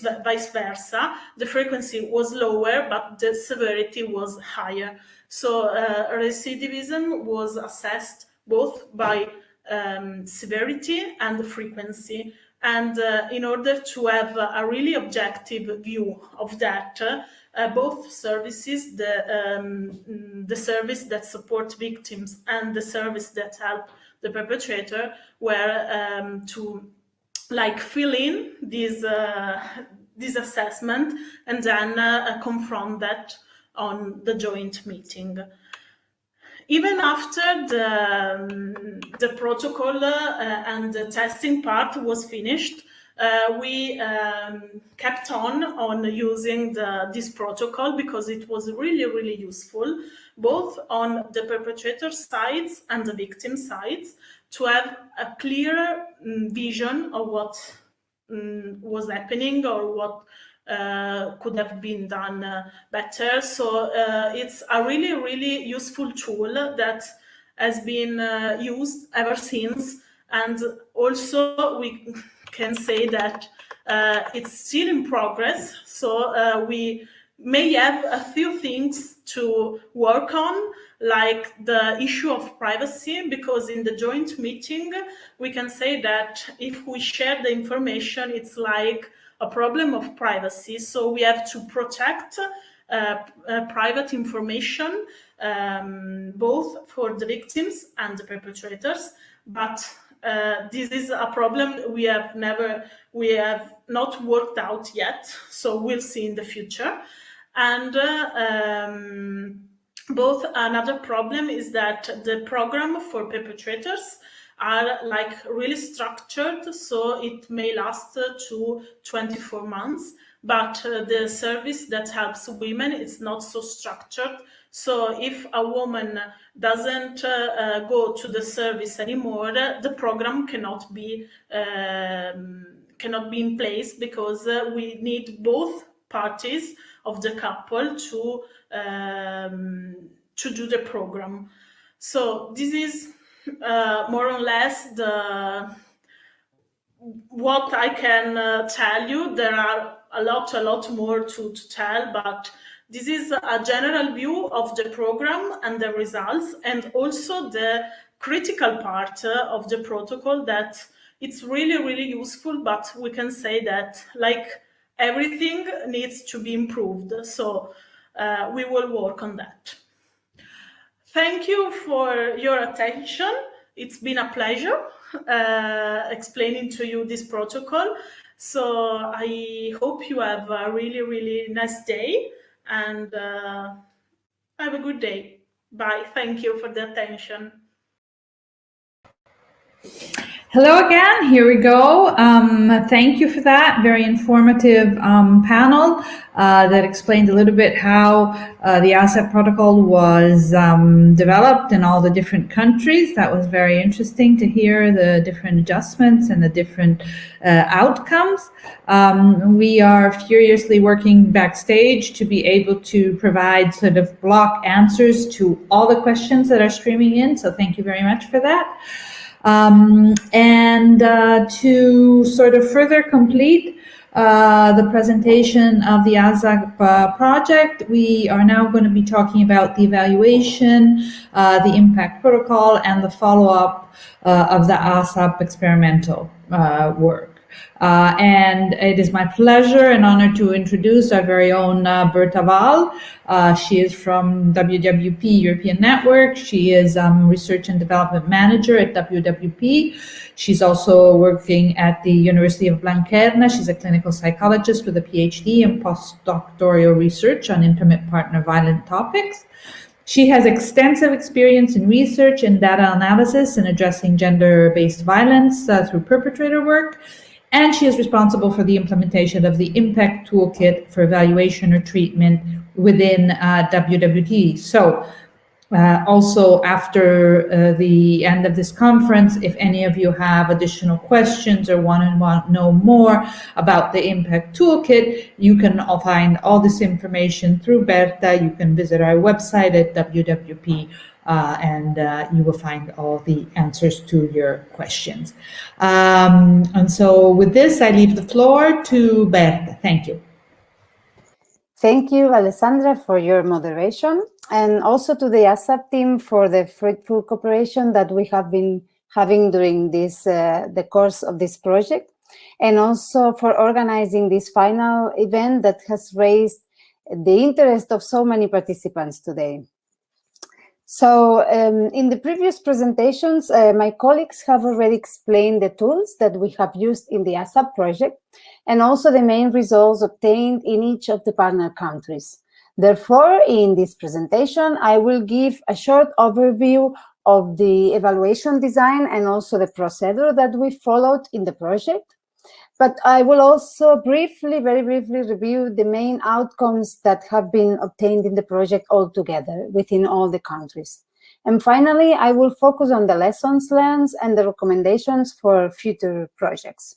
versa. The frequency was lower, but the severity was higher. So recidivism was assessed both by severity and frequency. And in order to have a really objective view of that, both services, the service that supports victims and the service that help the perpetrator, were to fill in this assessment and then confront that on the joint meeting. Even after the protocol and the testing part was finished, we kept on using this protocol because it was really, really useful, both on the perpetrator sides and the victim sides, to have a clearer vision of what was happening or what could have been done better. So it's a really, really useful tool that has been used ever since. And also we can say that it's still in progress. So we may have a few things to work on, like the issue of privacy, because in the joint meeting, we can say that if we share the information, it's like a problem of privacy. So we have to protect private information, both for the victims and the perpetrators. But this is a problem we have not worked out yet. So we'll see in the future. And both another problem is that the program for perpetrators are really structured, so it may last to 24 months, but the service that helps women is not so structured. So if a woman doesn't go to the service anymore, the program cannot be in place, because we need both parties of the couple to do the program. So this is more or less what I can tell you. There are a lot more to tell, but this is a general view of the program and the results, and also the critical part of the protocol, that it's really, really useful, but we can say that everything needs to be improved. So we will work on that. Thank you for your attention. It's been a pleasure explaining to you this protocol. So I hope you have a really, really nice day, and have a good day. Bye. Thank you for the attention. Hello again, here we go. Thank you for that very informative panel that explained a little bit how the ASAP protocol was developed in all the different countries. That was very interesting to hear the different adjustments and the different outcomes. We are furiously working backstage to be able to provide sort of block answers to all the questions that are streaming in, so thank you very much for that. To sort of further complete the presentation of the ASAP project. We are now going to be talking about the evaluation, the impact protocol, and the follow-up of the ASAP experimental work. And it is my pleasure and honor to introduce our very own Berta Val. She is from WWP European Network. She is Research and Development Manager at WWP. She's also working at the University of Blanquerna. She's a clinical psychologist with a PhD in postdoctoral research on intimate partner violent topics. She has extensive experience in research and data analysis in addressing gender-based violence through perpetrator work. And she is responsible for the implementation of the impact toolkit for evaluation or treatment within WWT. So also after the end of this conference, if any of you have additional questions or want to know more about the impact toolkit, you can find all this information through Berta. You can visit our website at WWP. And you will find all the answers to your questions. And so with this, I leave the floor to Berta. Thank you. Thank you, Alessandra, for your moderation, and also to the ASAP team for the fruitful cooperation that we have been having during this the course of this project, and also for organizing this final event that has raised the interest of so many participants today. So in the previous presentations, my colleagues have already explained the tools that we have used in the ASAP project and also the main results obtained in each of the partner countries. Therefore, in this presentation, I will give a short overview of the evaluation design and also the procedure that we followed in the project. But I will also very briefly review the main outcomes that have been obtained in the project altogether within all the countries. And finally, I will focus on the lessons learned and the recommendations for future projects.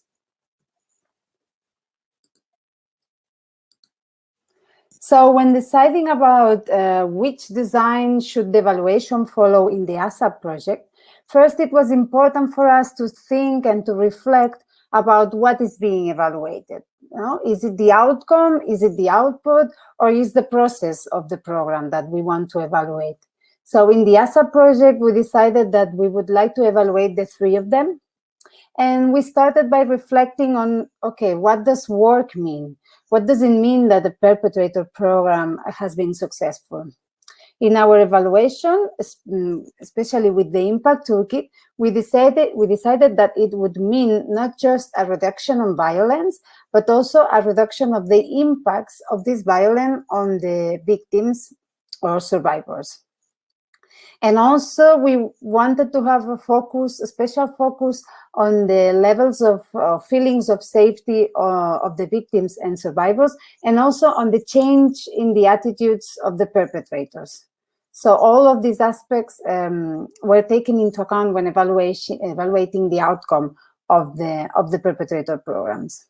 So when deciding about which design should the evaluation follow in the ASAP project, first it was important for us to think and to reflect about what is being evaluated. You know, is it the outcome, is it the output, or is the process of the program that we want to evaluate? So in the ASAP project, we decided that we would like to evaluate the three of them. And we started by reflecting on, okay, what does work mean? What does it mean that the perpetrator program has been successful? In our evaluation, especially with the impact toolkit, we decided that it would mean not just a reduction on violence, but also a reduction of the impacts of this violence on the victims or survivors. And also, we wanted to have a special focus on the levels of feelings of safety of the victims and survivors, and also on the change in the attitudes of the perpetrators. So all of these aspects were taken into account when evaluating the outcome of the perpetrator programs.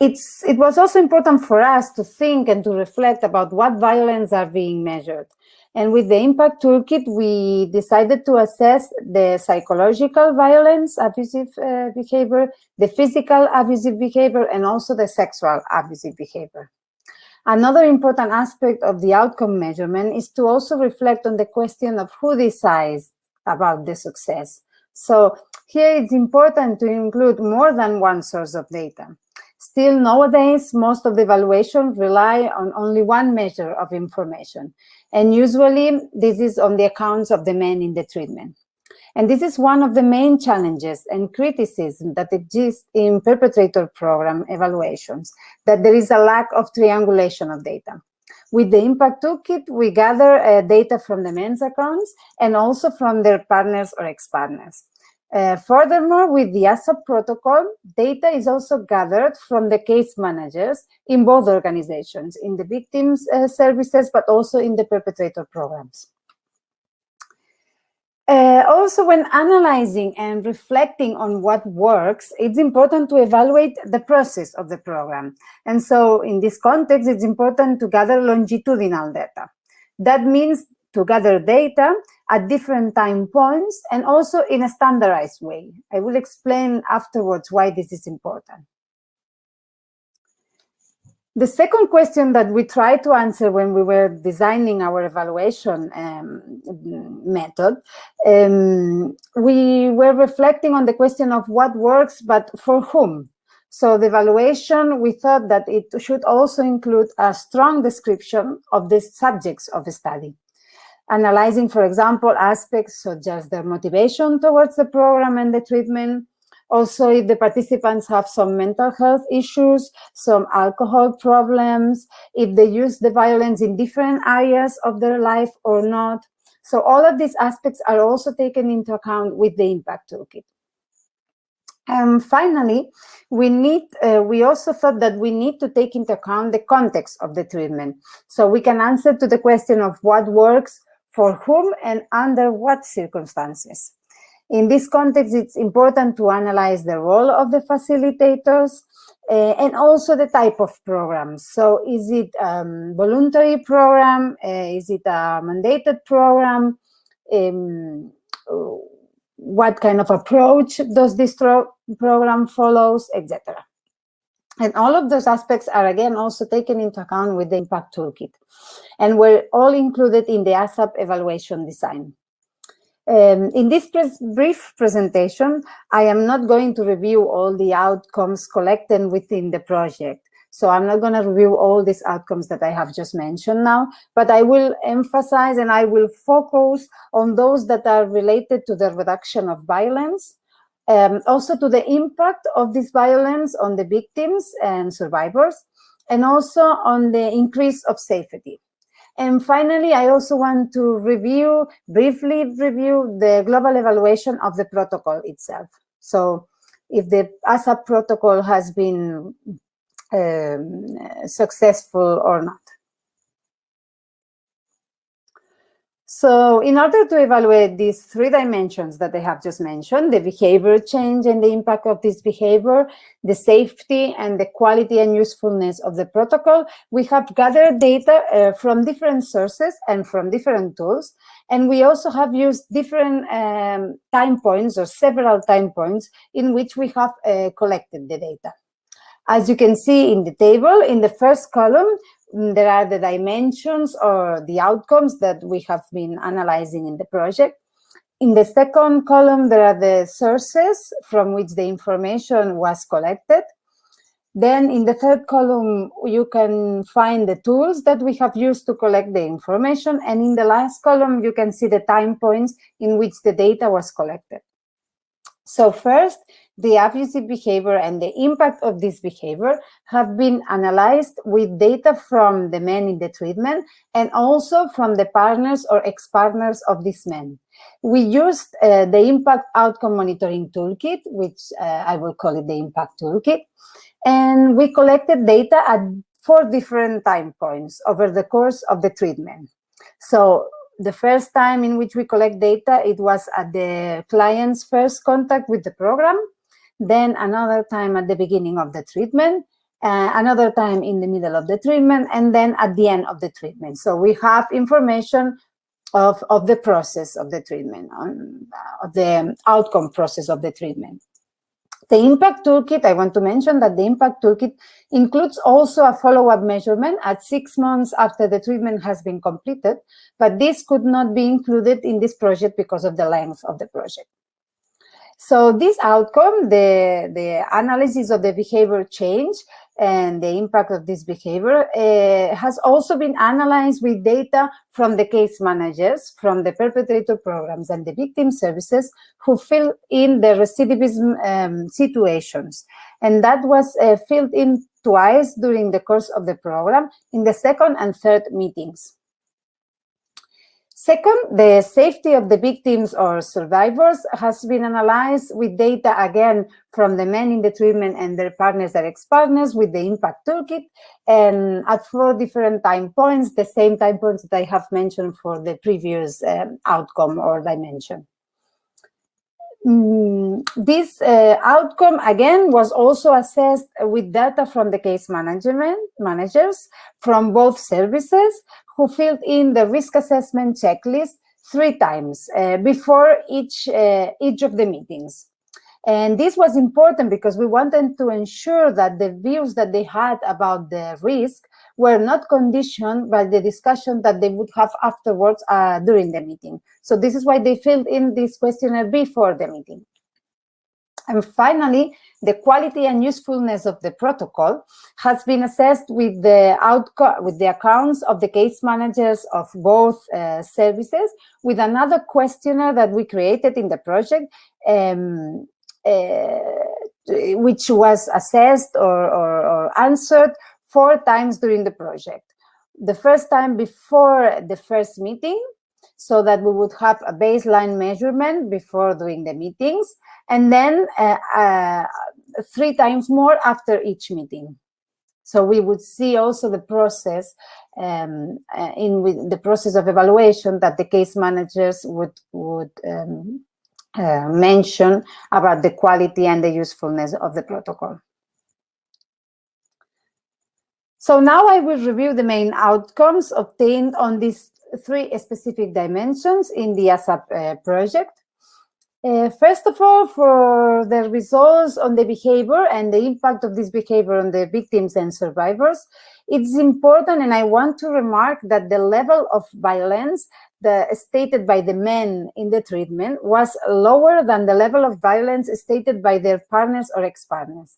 It was also important for us to think and to reflect about what violence are being measured. And with the impact toolkit, we decided to assess the psychological violence, abusive behavior, the physical abusive behavior, and also the sexual abusive behavior. Another important aspect of the outcome measurement is to also reflect on the question of who decides about the success. So here it's important to include more than one source of data. Still, nowadays, most of the evaluations rely on only one measure of information. And usually, this is on the accounts of the men in the treatment. And this is one of the main challenges and criticism that exist in perpetrator program evaluations, that there is a lack of triangulation of data. With the impact toolkit, we gather data from the men's accounts and also from their partners or ex-partners. Furthermore, with the ASAP protocol, data is also gathered from the case managers in both organizations, in the victims' services, but also in the perpetrator programs. Also, when analyzing and reflecting on what works, it's important to evaluate the process of the program. And so in this context, it's important to gather longitudinal data. That means to gather data at different time points and also in a standardized way. I will explain afterwards why this is important. The second question that we tried to answer when we were designing our evaluation method, we were reflecting on the question of what works, but for whom. So the evaluation, we thought that it should also include a strong description of the subjects of the study, analyzing, for example, aspects such as their motivation towards the program and the treatment. Also, if the participants have some mental health issues, some alcohol problems, if they use the violence in different areas of their life or not. So all of these aspects are also taken into account with the impact toolkit. And finally, we also thought that we need to take into account the context of the treatment. So we can answer to the question of what works for whom and under what circumstances. In this context, it's important to analyze the role of the facilitators and also the type of programs. So is it a voluntary program? Is it a mandated program? What kind of approach does this program follows, etc. And all of those aspects are again also taken into account with the impact toolkit, and were all included in the ASAP evaluation design. In this brief presentation, I am not going to review all the outcomes collected within the project. So I'm not going to review all these outcomes that I have just mentioned now, but I will emphasize and I will focus on those that are related to the reduction of violence, also to the impact of this violence on the victims and survivors, and also on the increase of safety. And finally, I also want to briefly review the global evaluation of the protocol itself. So if the ASAP protocol has been successful or not. So in order to evaluate these three dimensions that I have just mentioned, the behavior change and the impact of this behavior, the safety and the quality and usefulness of the protocol, we have gathered data from different sources and from different tools. And we also have used different time points or several time points in which we have collected the data. As you can see in the table, in the first column, there are the dimensions or the outcomes that we have been analyzing in the project. In the second column, there are the sources from which the information was collected. Then in the third column, you can find the tools that we have used to collect the information. And in the last column, you can see the time points in which the data was collected. So first, the abusive behavior and the impact of this behavior have been analyzed with data from the men in the treatment and also from the partners or ex-partners of these men. We used the Impact Outcome Monitoring Toolkit, which I will call it the Impact Toolkit, and we collected data at 4 different time points over the course of the treatment. So the first time in which we collect data, it was at the client's first contact with the program, then another time at the beginning of the treatment, another time in the middle of the treatment, and then at the end of the treatment. So we have information of the process of the treatment, of the outcome process of the treatment. The Impact Toolkit, I want to mention that the Impact Toolkit includes also a follow-up measurement at 6 months after the treatment has been completed, but this could not be included in this project because of the length of the project. So this outcome, the analysis of the behavior change and the impact of this behavior has also been analyzed with data from the case managers, from the perpetrator programs and the victim services who fill in the recidivism situations. And that was filled in twice during the course of the program in the second and third meetings. Second, the safety of the victims or survivors has been analyzed with data, again, from the men in the treatment and their partners or ex-partners with the Impact Toolkit, and at 4 different time points, the same time points that I have mentioned for the previous outcome or dimension. This outcome, again, was also assessed with data from the case managers from both services who filled in the risk assessment checklist 3 times before each of the meetings. And this was important because we wanted to ensure that the views that they had about the risk were not conditioned by the discussion that they would have afterwards during the meeting. So this is why they filled in this questionnaire before the meeting. And finally, the quality and usefulness of the protocol has been assessed with the accounts of the case managers of both services, with another questionnaire that we created in the project, which was assessed or answered 4 times during the project. The first time before the first meeting, so that we would have a baseline measurement before doing the meetings, and then 3 times more after each meeting. So we would see also the process in the process of evaluation that the case managers would mention about the quality and the usefulness of the protocol. So now I will review the main outcomes obtained on these 3 specific dimensions in the ASAP project. First of all, for the results on the behavior and the impact of this behavior on the victims and survivors, it's important, and I want to remark that the level of violence stated by the men in the treatment was lower than the level of violence stated by their partners or ex-partners.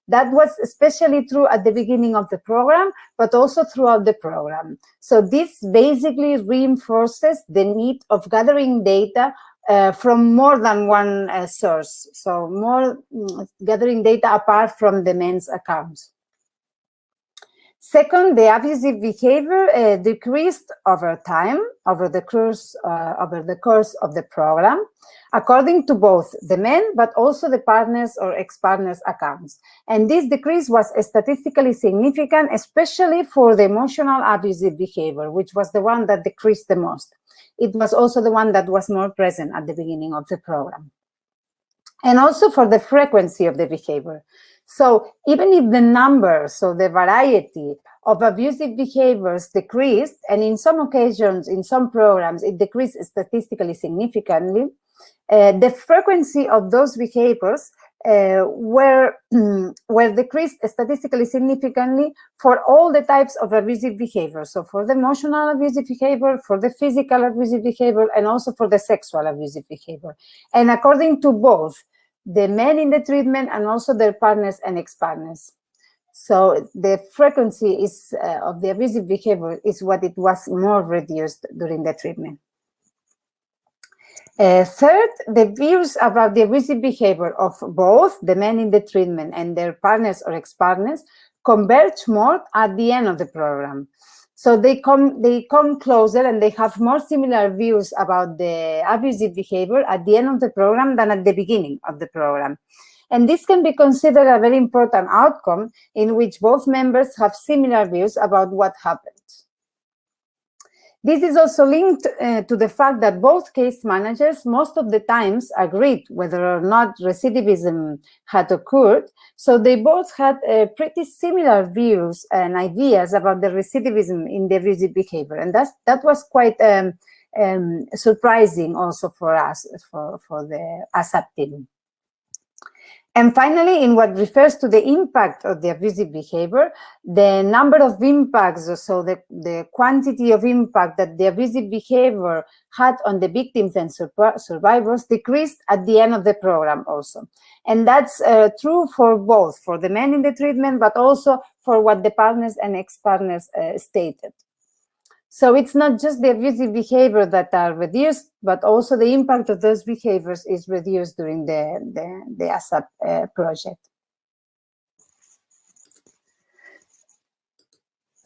That was especially true at the beginning of the program, but also throughout the program. So this basically reinforces the need of gathering data from more than one source. So more gathering data apart from the men's accounts. Second, the abusive behavior decreased over time, over the course of the program, according to both the men, but also the partners or ex-partners accounts. And this decrease was statistically significant, especially for the emotional abusive behavior, which was the one that decreased the most. It was also the one that was more present at the beginning of the program. And also for the frequency of the behavior. So even if the number, so the variety of abusive behaviors decreased, and in some occasions, in some programs, it decreased statistically significantly, the frequency of those behaviors were decreased statistically significantly for all the types of abusive behavior. So for the emotional abusive behavior, for the physical abusive behavior, and also for the sexual abusive behavior. And according to both the men in the treatment and also their partners and ex-partners. So the frequency is of the abusive behavior is what it was more reduced during the treatment. Third, the views about the abusive behavior of both the men in the treatment and their partners or ex-partners converge more at the end of the program. So they come closer and they have more similar views about the abusive behavior at the end of the program than at the beginning of the program. And this can be considered a very important outcome in which both members have similar views about what happened. This is also linked to the fact that both case managers most of the times agreed whether or not recidivism had occurred. So they both had pretty similar views and ideas about the recidivism in the abusive behavior. And that was quite surprising also for us, for the ASAP team. And finally, in what refers to the impact of the abusive behavior, the number of impacts, so the quantity of impact that the abusive behavior had on the victims and survivors decreased at the end of the program also. And that's true for both, for the men in the treatment, but also for what the partners and ex-partners stated. So it's not just the abusive behavior that are reduced, but also the impact of those behaviors is reduced during the ASAP project.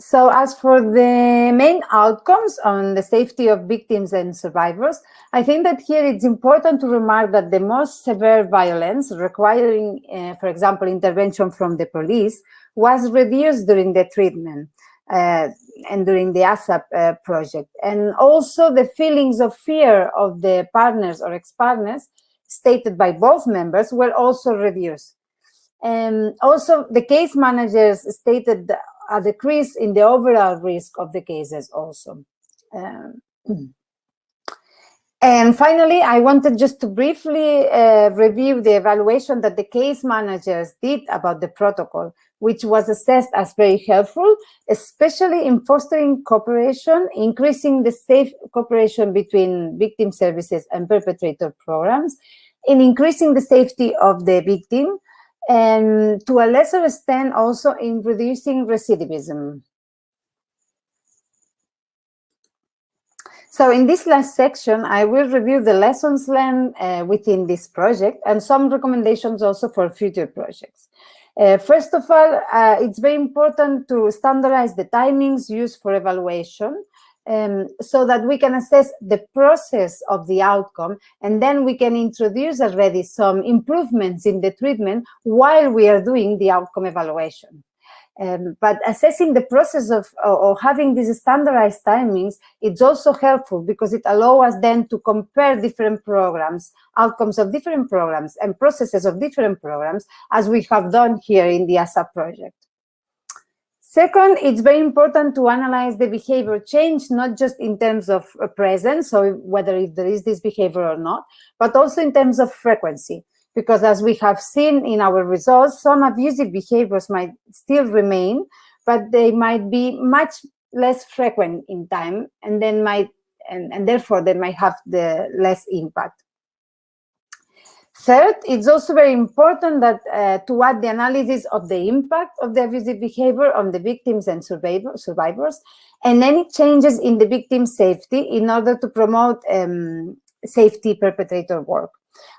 So as for the main outcomes on the safety of victims and survivors, I think that here it's important to remark that the most severe violence requiring, for example, intervention from the police was reduced during the treatment. And during the ASAP project. And also the feelings of fear of the partners or ex-partners stated by both members were also reduced. And also the case managers stated a decrease in the overall risk of the cases also. And finally, I wanted just to briefly review the evaluation that the case managers did about the protocol, which was assessed as very helpful, especially in fostering cooperation, increasing the safe cooperation between victim services and perpetrator programs, in increasing the safety of the victim, and to a lesser extent also in reducing recidivism. So in this last section, I will review the lessons learned within this project and some recommendations also for future projects. First of all, it's very important to standardize the timings used for evaluation so that we can assess the process of the outcome, and then we can introduce already some improvements in the treatment while we are doing the outcome evaluation. But assessing the process of having these standardized timings, it's also helpful because it allows us then to compare different programs, outcomes of different programs and processes of different programs, as we have done here in the ASAP project. Second, it's very important to analyze the behavior change, not just in terms of presence, so whether if there is this behavior or not, but also in terms of frequency. Because as we have seen in our results, some abusive behaviors might still remain, but they might be much less frequent in time, and then and therefore they might have the less impact. Third, it's also very important that to add the analysis of the impact of the abusive behavior on the victims and survivors, and any changes in the victim's safety in order to promote safety perpetrator work.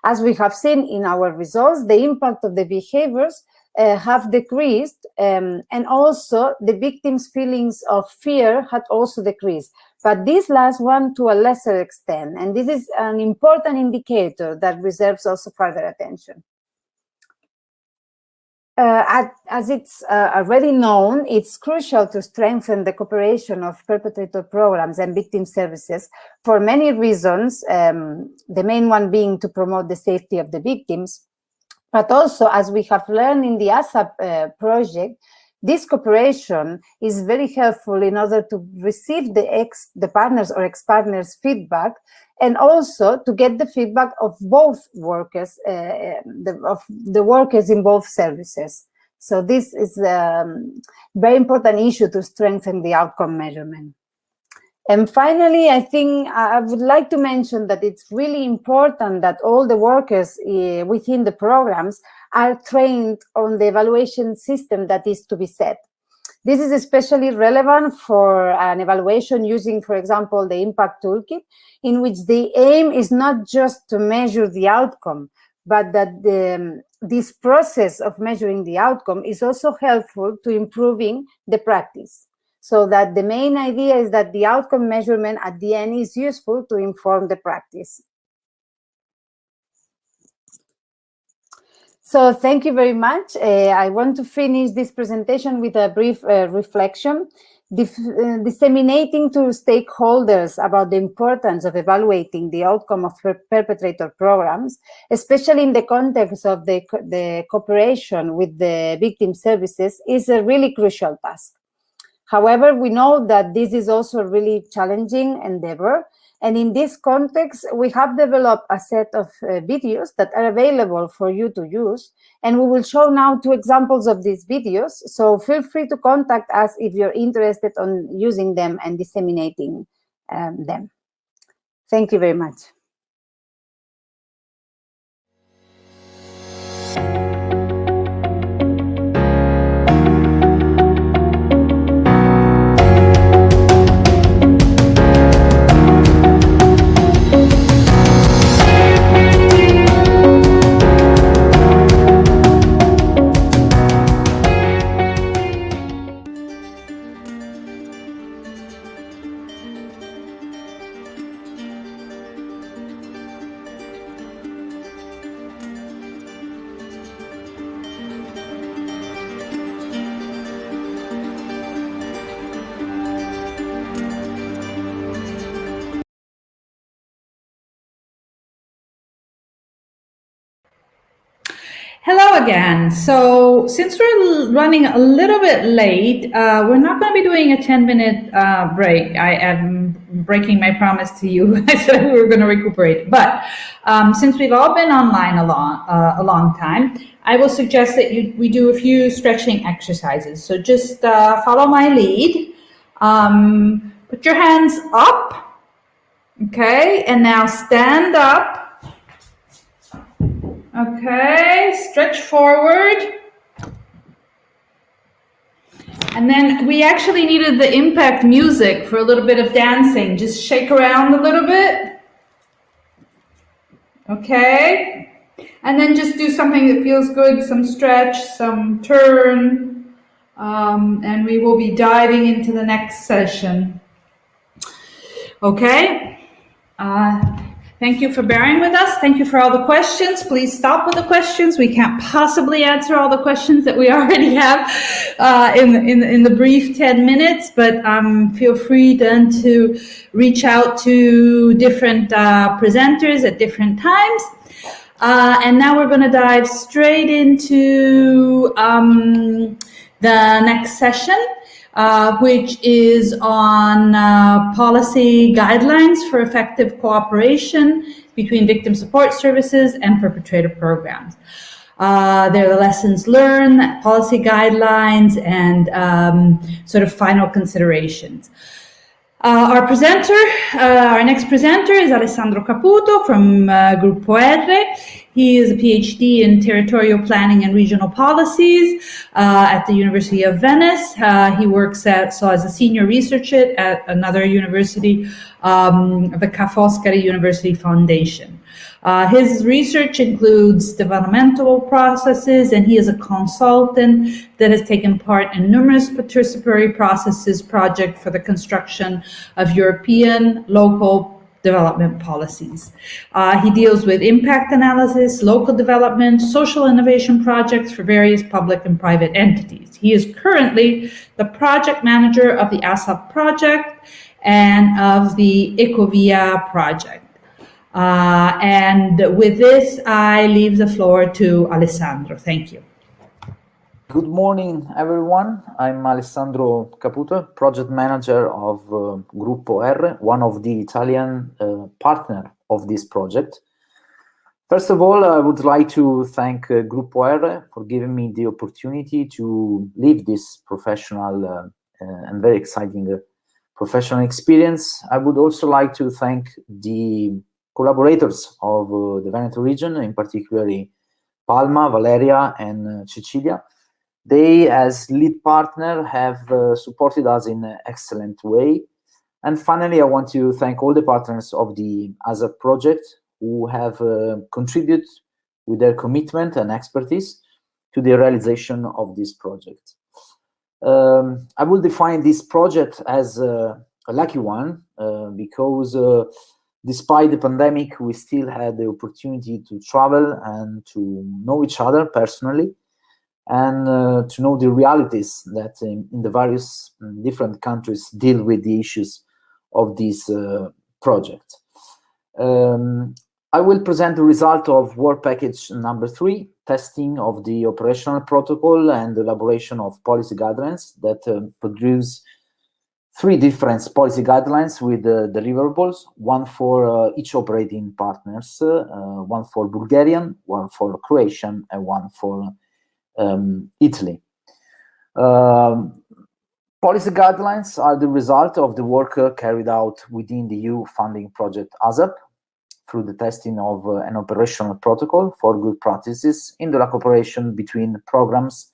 As we have seen in our results, the impact of the behaviors have decreased, and also the victims' feelings of fear had also decreased. But this last one to a lesser extent, and this is an important indicator that deserves also further attention. As it's already known, it's crucial to strengthen the cooperation of perpetrator programs and victim services for many reasons, the main one being to promote the safety of the victims, but also, as we have learned in the ASAP project, this cooperation is very helpful in order to receive the partners or ex-partners' feedback, and also to get the feedback of both workers, of the workers in both services. So this is a very important issue to strengthen the outcome measurement. And finally, I think I would like to mention that it's really important that all the workers within the programs are trained on the evaluation system that is to be set. This is especially relevant for an evaluation using, for example, the impact toolkit, in which the aim is not just to measure the outcome, but that this process of measuring the outcome is also helpful to improving the practice. So that the main idea is that the outcome measurement at the end is useful to inform the practice. So thank you very much. I want to finish this presentation with a brief reflection, disseminating to stakeholders about the importance of evaluating the outcome of perpetrator programs, especially in the context of the cooperation with the victim services, is a really crucial task. However, we know that this is also a really challenging endeavor. And in this context, we have developed a set of videos that are available for you to use. And we will show now 2 examples of these videos. So feel free to contact us if you're interested in using them and disseminating them. Thank you very much. Hello again. So since we're running a little bit late, we're not going to be doing a 10-minute break. I am breaking my promise to you. I said we were going to recuperate. But since we've all been online a long time, I will suggest that we do a few stretching exercises. So just follow my lead. Put your hands up. Okay, and now stand up. Okay, stretch forward. And then we actually needed the impact music for a little bit of dancing. Just shake around a little bit. Okay. And then just do something that feels good, some stretch, some turn. And we will be diving into the next session. Okay. Thank you for bearing with us. Thank you for all the questions. Please stop with the questions. We can't possibly answer all the questions that we already have in the brief 10 minutes, but feel free then to reach out to different presenters at different times. And now we're going to dive straight into the next session. Which is on policy guidelines for effective cooperation between victim support services and perpetrator programs. They're the lessons learned, policy guidelines, and sort of final considerations. Our next presenter is Alessandro Caputo from Gruppo R. He is a PhD in territorial planning and regional policies at the University of Venice. He works as a senior researcher at another university, the Ca' Foscari University Foundation. His research includes developmental processes, and he is a consultant that has taken part in numerous participatory processes projects for the construction of European local development policies. He deals with impact analysis, local development, social innovation projects for various public and private entities. He is currently the project manager of the ASAP project and of the Ecovia project. And with this, I leave the floor to Alessandro. Thank you. Good morning, everyone. I'm Alessandro Caputo, project manager of Gruppo R, one of the Italian partner of this project. First of all, I would like to thank Gruppo R for giving me the opportunity to live this professional and very exciting professional experience. I would also like to thank the collaborators of the Veneto region, in particularly Palma, Valeria, and Cecilia. They, as lead partner, have supported us in an excellent way. And finally, I want to thank all the partners of the ASAP project who have contributed with their commitment and expertise to the realization of this project. I will define this project as a lucky one because despite the pandemic, we still had the opportunity to travel and to know each other personally and to know the realities that in the various different countries deal with the issues of this project. I will present the result of work package number 3, testing of the operational protocol and elaboration of policy guidelines that produce 3 different policy guidelines with deliverables, one for each operating partners, one for Bulgarian, one for Croatian, and one for Italy. Policy guidelines are the result of the work carried out within the EU funding project ASAP through the testing of an operational protocol for good practices in the cooperation between programs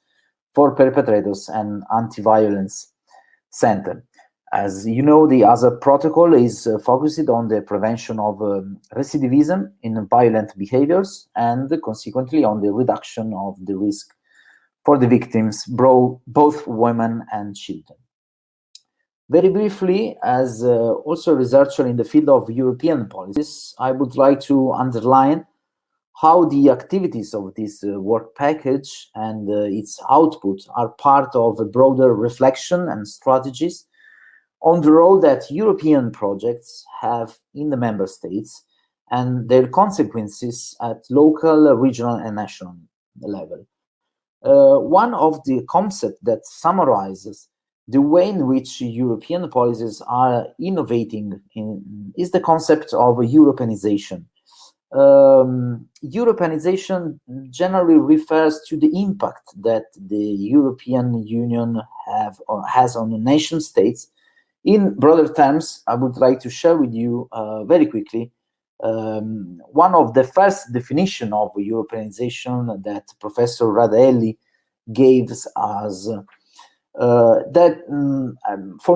for perpetrators and anti-violence center. As you know, the ASAP protocol is focused on the prevention of recidivism in violent behaviors and consequently on the reduction of the risk for the victims, both women and children. Very briefly, as also a researcher in the field of European policies, I would like to underline how the activities of this work package and its output are part of a broader reflection and strategies on the role that European projects have in the member states and their consequences at local, regional, and national level. One of the concepts that summarizes the way in which European policies are innovating is the concept of Europeanization. Europeanization generally refers to the impact that the European Union has on the nation states. In broader terms, I would like to share with you very quickly one of the first definition of Europeanization that Professor Radaelli gave us. For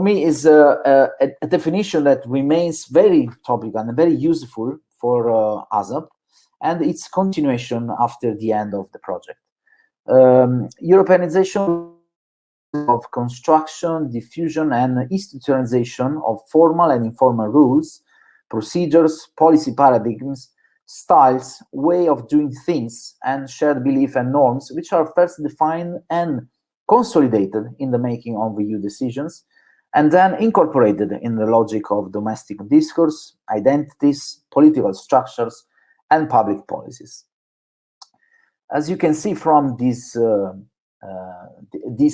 me is a definition that remains very topical and very useful for ASAP, and its continuation after the end of the project. Europeanization of construction, diffusion, and institutionalization of formal and informal rules, procedures, policy paradigms, styles, way of doing things, and shared belief and norms, which are first defined and consolidated in the making of EU decisions, and then incorporated in the logic of domestic discourse, identities, political structures, and public policies. As you can see from this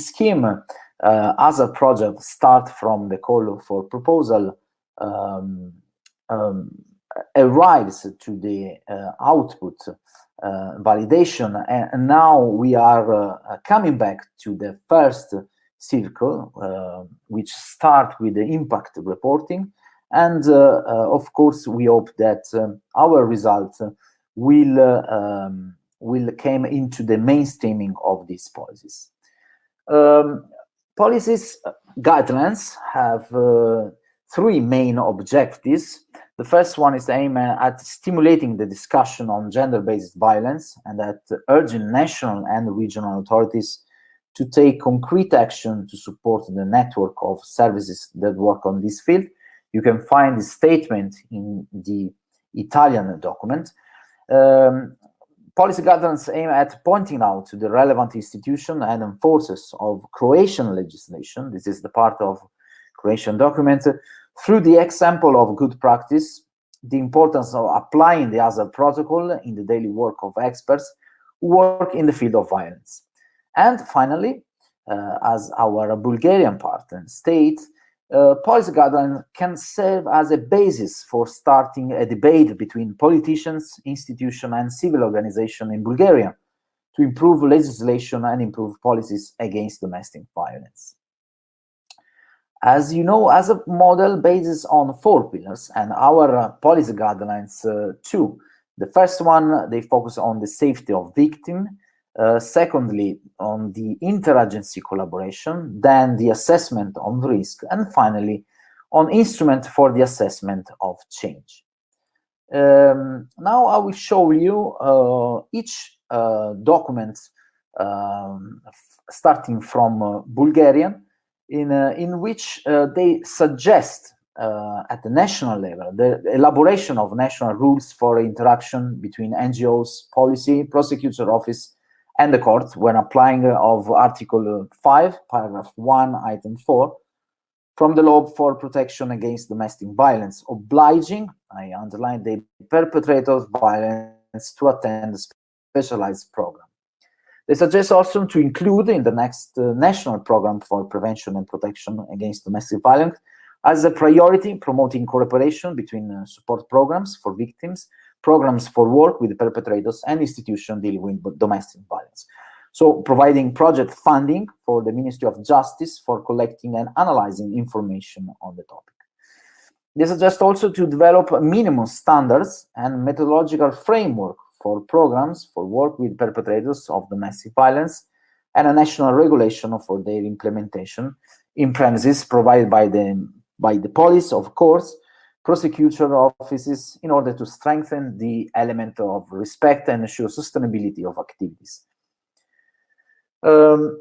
scheme, as a project start from the call for proposal, arrives to the output validation, and now we are coming back to the first circle, which start with the impact reporting, and of course we hope that our result will come into the mainstreaming of these policies. Policies guidelines have three main objectives. The first one is aimed at stimulating the discussion on gender-based violence and at urging national and regional authorities to take concrete action to support the network of services that work on this field. You can find the statement in the Italian document. Policy guidelines aim at pointing out to the relevant institution and enforcers of Croatian legislation, this is the part of Croatian document, through the example of good practice, the importance of applying the ASAP protocol in the daily work of experts who work in the field of violence. And finally, as our Bulgarian partner states, policy guidelines can serve as a basis for starting a debate between politicians, institutions, and civil organizations in Bulgaria to improve legislation and improve policies against domestic violence. As you know, as a model bases on 4 pillars, and our policy guidelines too. The first one, they focus on the safety of victims. Secondly, on the interagency collaboration, then the assessment on risk, and finally, on instrument for the assessment of change. Now I will show you each document starting from Bulgarian, in which they suggest at the national level the elaboration of national rules for interaction between NGOs, policy, prosecutor office, and the court when applying of Article 5, Paragraph 1, Item 4, from the Law for Protection Against Domestic Violence, obliging, I underline, the perpetrator of violence to attend a specialized program. They suggest also to include in the next national program for prevention and protection against domestic violence as a priority, promoting cooperation between support programs for victims, programs for work with perpetrators, and institutions dealing with domestic violence. So providing project funding for the Ministry of Justice for collecting and analyzing information on the topic. They suggest also to develop minimum standards and methodological framework for programs for work with perpetrators of domestic violence and a national regulation for their implementation in premises provided by the police, of course, prosecutor offices, in order to strengthen the element of respect and ensure sustainability of activities.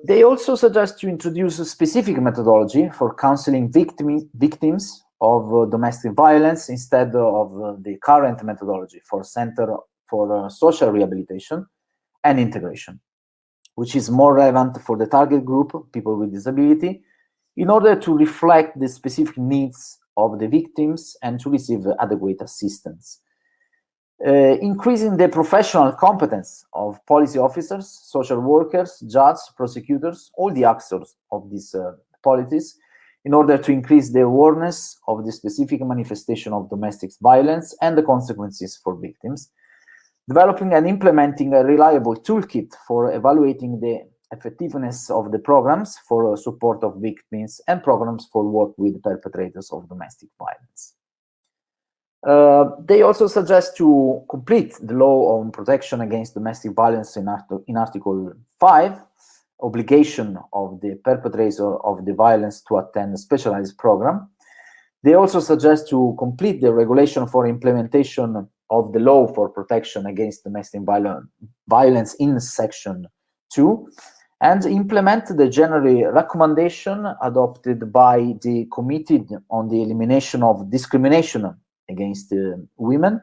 They also suggest to introduce a specific methodology for counseling victims of domestic violence instead of the current methodology for Center for Social Rehabilitation and Integration, which is more relevant for the target group, people with disability, in order to reflect the specific needs of the victims and to receive adequate assistance. Increasing the professional competence of policy officers, social workers, judges, prosecutors, all the actors of this policies in order to increase the awareness of the specific manifestation of domestic violence and the consequences for victims, developing and implementing a reliable toolkit for evaluating the effectiveness of the programs for support of victims and programs for work with perpetrators of domestic violence. They also suggest to complete the law on protection against domestic violence in Article 5, obligation of the perpetrator of the violence to attend a specialized program. They also suggest to complete the regulation for implementation of the law for protection against domestic violence in Section 2, and implement the general recommendation adopted by the Committee on the Elimination of Discrimination against Women.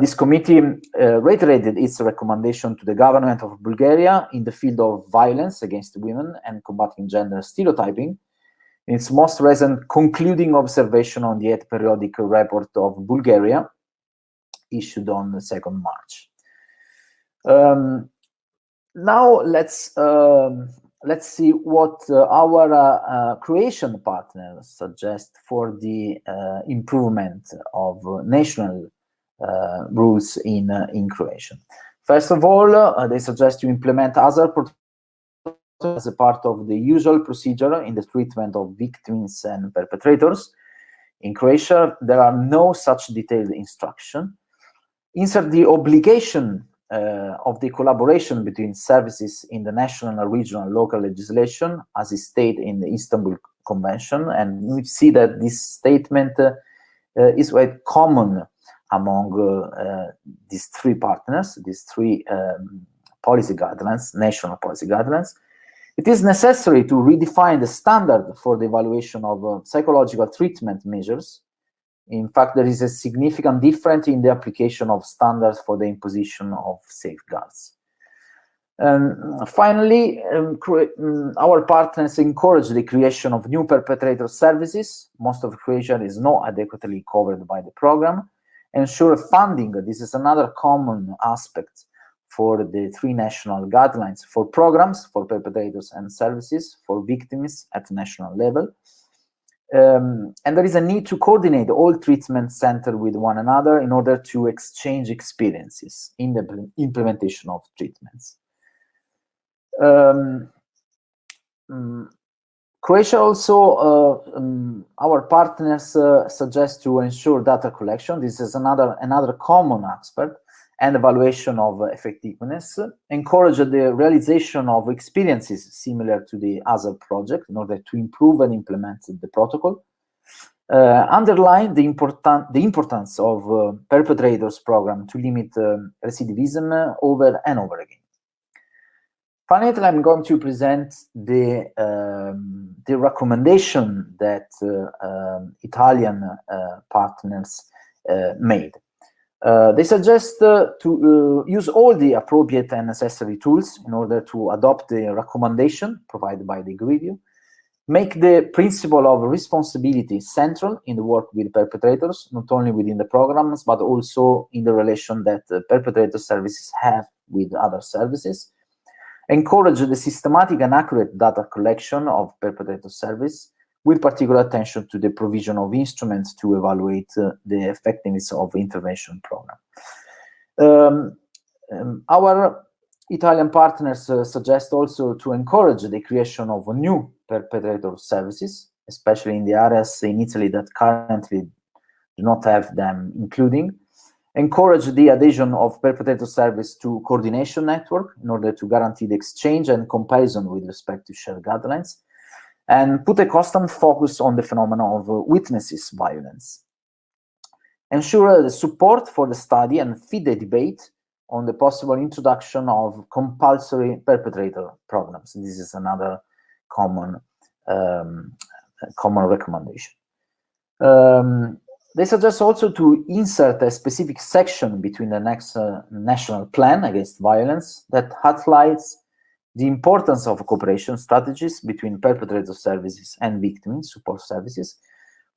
This committee reiterated its recommendation to the government of Bulgaria in the field of violence against women and combating gender stereotyping, in its most recent concluding observation on the 8th periodic report of Bulgaria, issued on the 2nd March. Now let's see what our Croatian partners suggest for the improvement of national rules in Croatia. First of all, they suggest to implement hazard protection as a part of the usual procedure in the treatment of victims and perpetrators. In Croatia, there are no such detailed instructions. Insert the obligation of the collaboration between services in the national, regional, local legislation, as is stated in the Istanbul Convention, and we see that this statement is quite common among these three partners, these three policy guidelines, national policy guidelines. It is necessary to redefine the standard for the evaluation of psychological treatment measures. In fact, there is a significant difference in the application of standards for the imposition of safeguards. Finally, our partners encourage the creation of new perpetrator services. Most of Croatia is not adequately covered by the program. Ensure funding. This is another common aspect for the three national guidelines for programs for perpetrators and services for victims at national level. And there is a need to coordinate all treatment centers with one another in order to exchange experiences in the implementation of treatments. Croatia also, our partners suggest to ensure data collection. This is another common aspect, and evaluation of effectiveness. Encourage the realization of experiences similar to the other project in order to improve and implement the protocol. Underline the importance of perpetrators program to limit recidivism over and over again. Finally, I'm going to present the recommendation that Italian partners made. They suggest to use all the appropriate and necessary tools in order to adopt the recommendation provided by the review. Make the principle of responsibility central in the work with perpetrators, not only within the programs, but also in the relation that perpetrator services have with other services. Encourage the systematic and accurate data collection of perpetrator service, with particular attention to the provision of instruments to evaluate the effectiveness of intervention program. Our Italian partners suggest also to encourage the creation of new perpetrator services, especially in the areas in Italy that currently do not have them, including. Encourage the adhesion of perpetrator service to coordination network in order to guarantee the exchange and comparison with respect to shared guidelines, and put a constant focus on the phenomenon of witnesses violence. Ensure the support for the study and feed the debate on the possible introduction of compulsory perpetrator programs. This is another common recommendation. They suggest also to insert a specific section between the next national plan against violence that highlights the importance of cooperation strategies between perpetrator services and victim support services,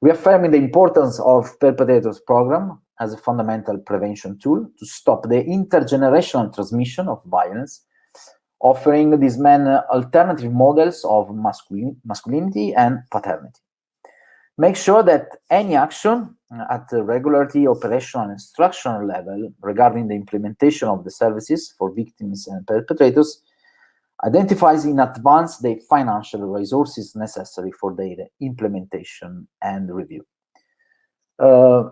reaffirming the importance of perpetrators program as a fundamental prevention tool to stop the intergenerational transmission of violence, offering these men alternative models of masculinity and paternity. Make sure that any action at the regulatory, operational, and instructional level regarding the implementation of the services for victims and perpetrators identifies in advance the financial resources necessary for their implementation and review.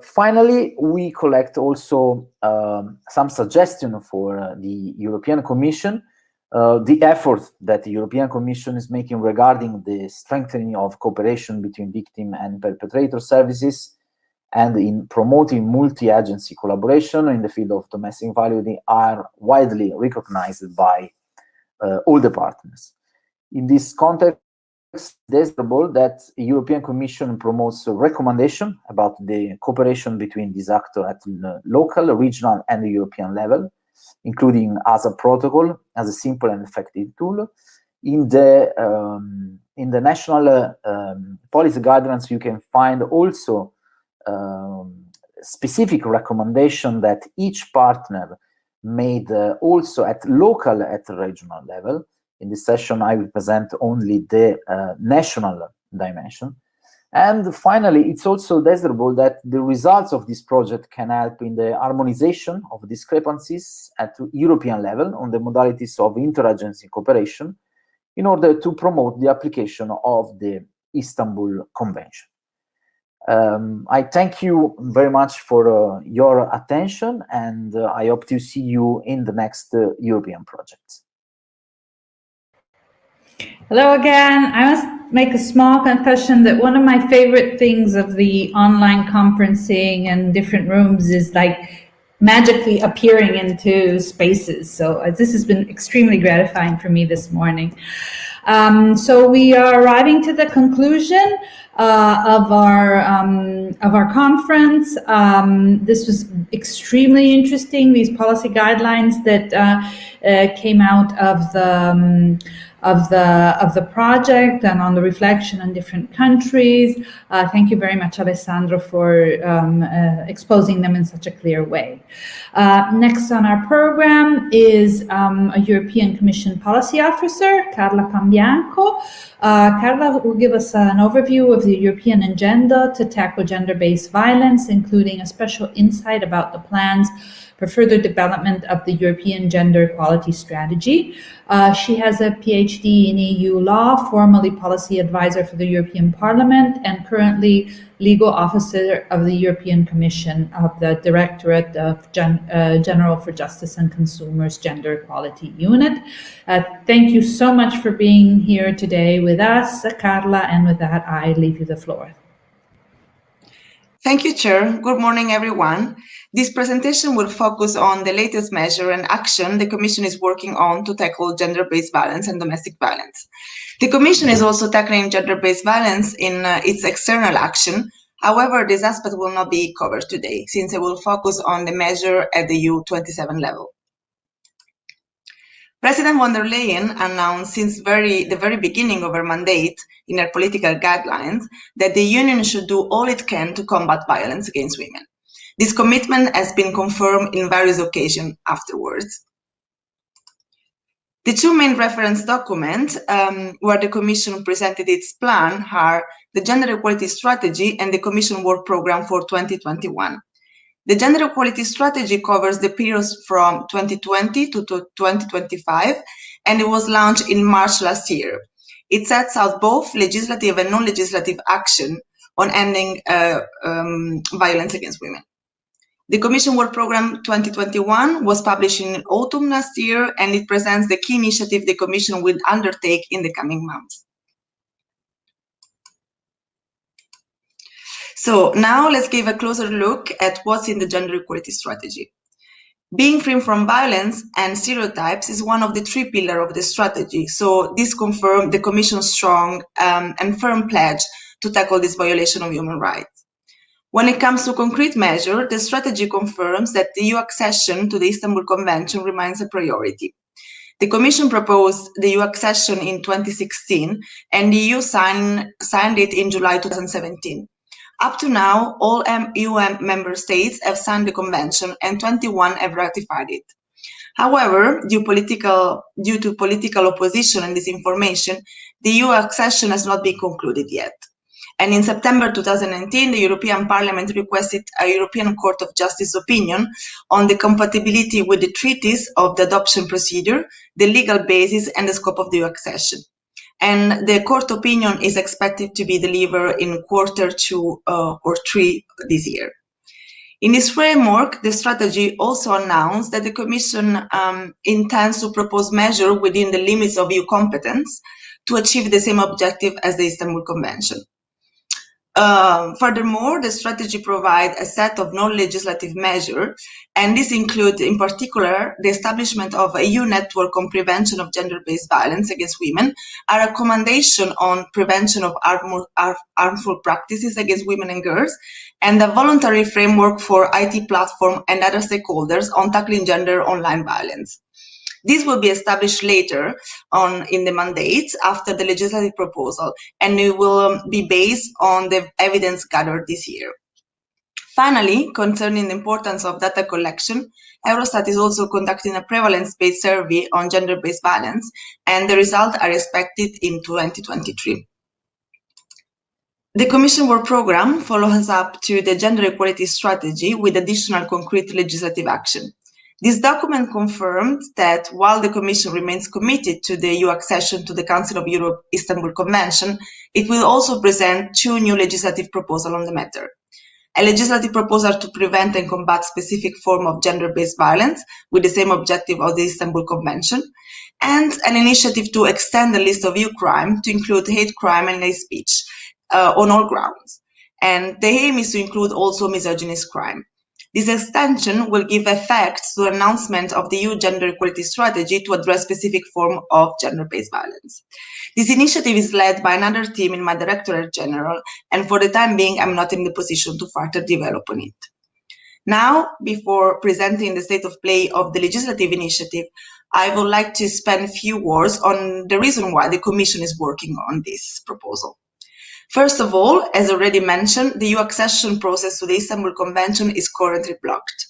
Finally, we collect also some suggestions for the European Commission, the effort that the European Commission is making regarding the strengthening of cooperation between victim and perpetrator services and in promoting multi-agency collaboration in the field of domestic violence are widely recognized by all the partners. In this context, it's desirable that the European Commission promotes a recommendation about the cooperation between these actors at the local, regional, and the European level, including as a protocol, as a simple and effective tool. In the national policy guidelines, you can find also specific recommendation that each partner made also at local, at regional level. In this session, I will present only the national dimension. And finally, it's also desirable that the results of this project can help in the harmonization of discrepancies at European level on the modalities of interagency cooperation in order to promote the application of the Istanbul Convention. I thank you very much for your attention, and I hope to see you in the next European projects. Hello again. I must make a small confession that one of my favorite things of the online conferencing and different rooms is like magically appearing into spaces. So this has been extremely gratifying for me this morning. So we are arriving to the conclusion of our conference. This was extremely interesting. These policy guidelines that came out of the project and on the reflection on different countries. Thank you very much, Alessandro, for exposing them in such a clear way. Next on our program is a European Commission Policy Officer, Carla Pambianco. Carla will give us an overview of the European agenda to tackle gender-based violence, including a special insight about the plans for further development of the European Gender Equality Strategy. She has a PhD in EU law, formerly policy advisor for the European Parliament, and currently legal officer of the European Commission of the Directorate of General for Justice and Consumers Gender Equality Unit. Thank you so much for being here today with us, Carla, and with that, I leave you the floor. Thank you, Chair. Good morning, everyone. This presentation will focus on the latest measure and action the Commission is working on to tackle gender-based violence and domestic violence. The Commission is also tackling gender-based violence in its external action. However, this aspect will not be covered today, since it will focus on the measure at the EU27 level. President von der Leyen announced since the very beginning of her mandate in her political guidelines that the Union should do all it can to combat violence against women. This commitment has been confirmed in various occasions afterwards. The two main reference documents where the Commission presented its plan are the Gender Equality Strategy and the Commission Work Programme for 2021. The Gender Equality Strategy covers the periods from 2020 to 2025, and it was launched in March last year. It sets out both legislative and non-legislative action on ending violence against women. The Commission Work Programme 2021 was published in autumn last year, and it presents the key initiative the Commission will undertake in the coming months. So now let's give a closer look at what's in the Gender Equality Strategy. Being free from violence and stereotypes is one of the three pillars of the strategy. So this confirms the Commission's strong and firm pledge to tackle this violation of human rights. When it comes to concrete measures, the strategy confirms that the EU accession to the Istanbul Convention remains a priority. The Commission proposed the EU accession in 2016, and the EU signed it in July 2017. Up to now, all EU member states have signed the convention and 21 have ratified it. However, due to political opposition and disinformation, the EU accession has not been concluded yet. And in September 2019, the European Parliament requested a European Court of Justice opinion on the compatibility with the treaties of the adoption procedure, the legal basis, and the scope of the EU accession. And the court opinion is expected to be delivered in Q2 or 3 this year. In this framework, the strategy also announced that the Commission intends to propose measures within the limits of EU competence to achieve the same objective as the Istanbul Convention. Furthermore, the strategy provides a set of non-legislative measures, and this includes, in particular, the establishment of a EU network on prevention of gender-based violence against women, a recommendation on prevention of harmful practices against women and girls, and a voluntary framework for IT platforms and other stakeholders on tackling gender online violence. This will be established later on in the mandate after the legislative proposal, and it will be based on the evidence gathered this year. Finally, concerning the importance of data collection, Eurostat is also conducting a prevalence-based survey on gender-based violence, and the results are expected in 2023. The Commission Work Programme follows up to the gender equality strategy with additional concrete legislative action. This document confirmed that while the Commission remains committed to the EU accession to the Council of Europe Istanbul Convention, it will also present 2 new legislative proposals on the matter. A legislative proposal to prevent and combat specific forms of gender-based violence with the same objective of the Istanbul Convention, and an initiative to extend the list of EU crimes to include hate crime and hate speech on all grounds. And the aim is to include also misogynist crime. This extension will give effect to the announcement of the EU gender equality strategy to address specific forms of gender-based violence. This initiative is led by another team in my Directorate General, and for the time being, I'm not in the position to further develop on it. Now, before presenting the state of play of the legislative initiative, I would like to spend a few words on the reason why the Commission is working on this proposal. First of all, as already mentioned, the EU accession process to the Istanbul Convention is currently blocked.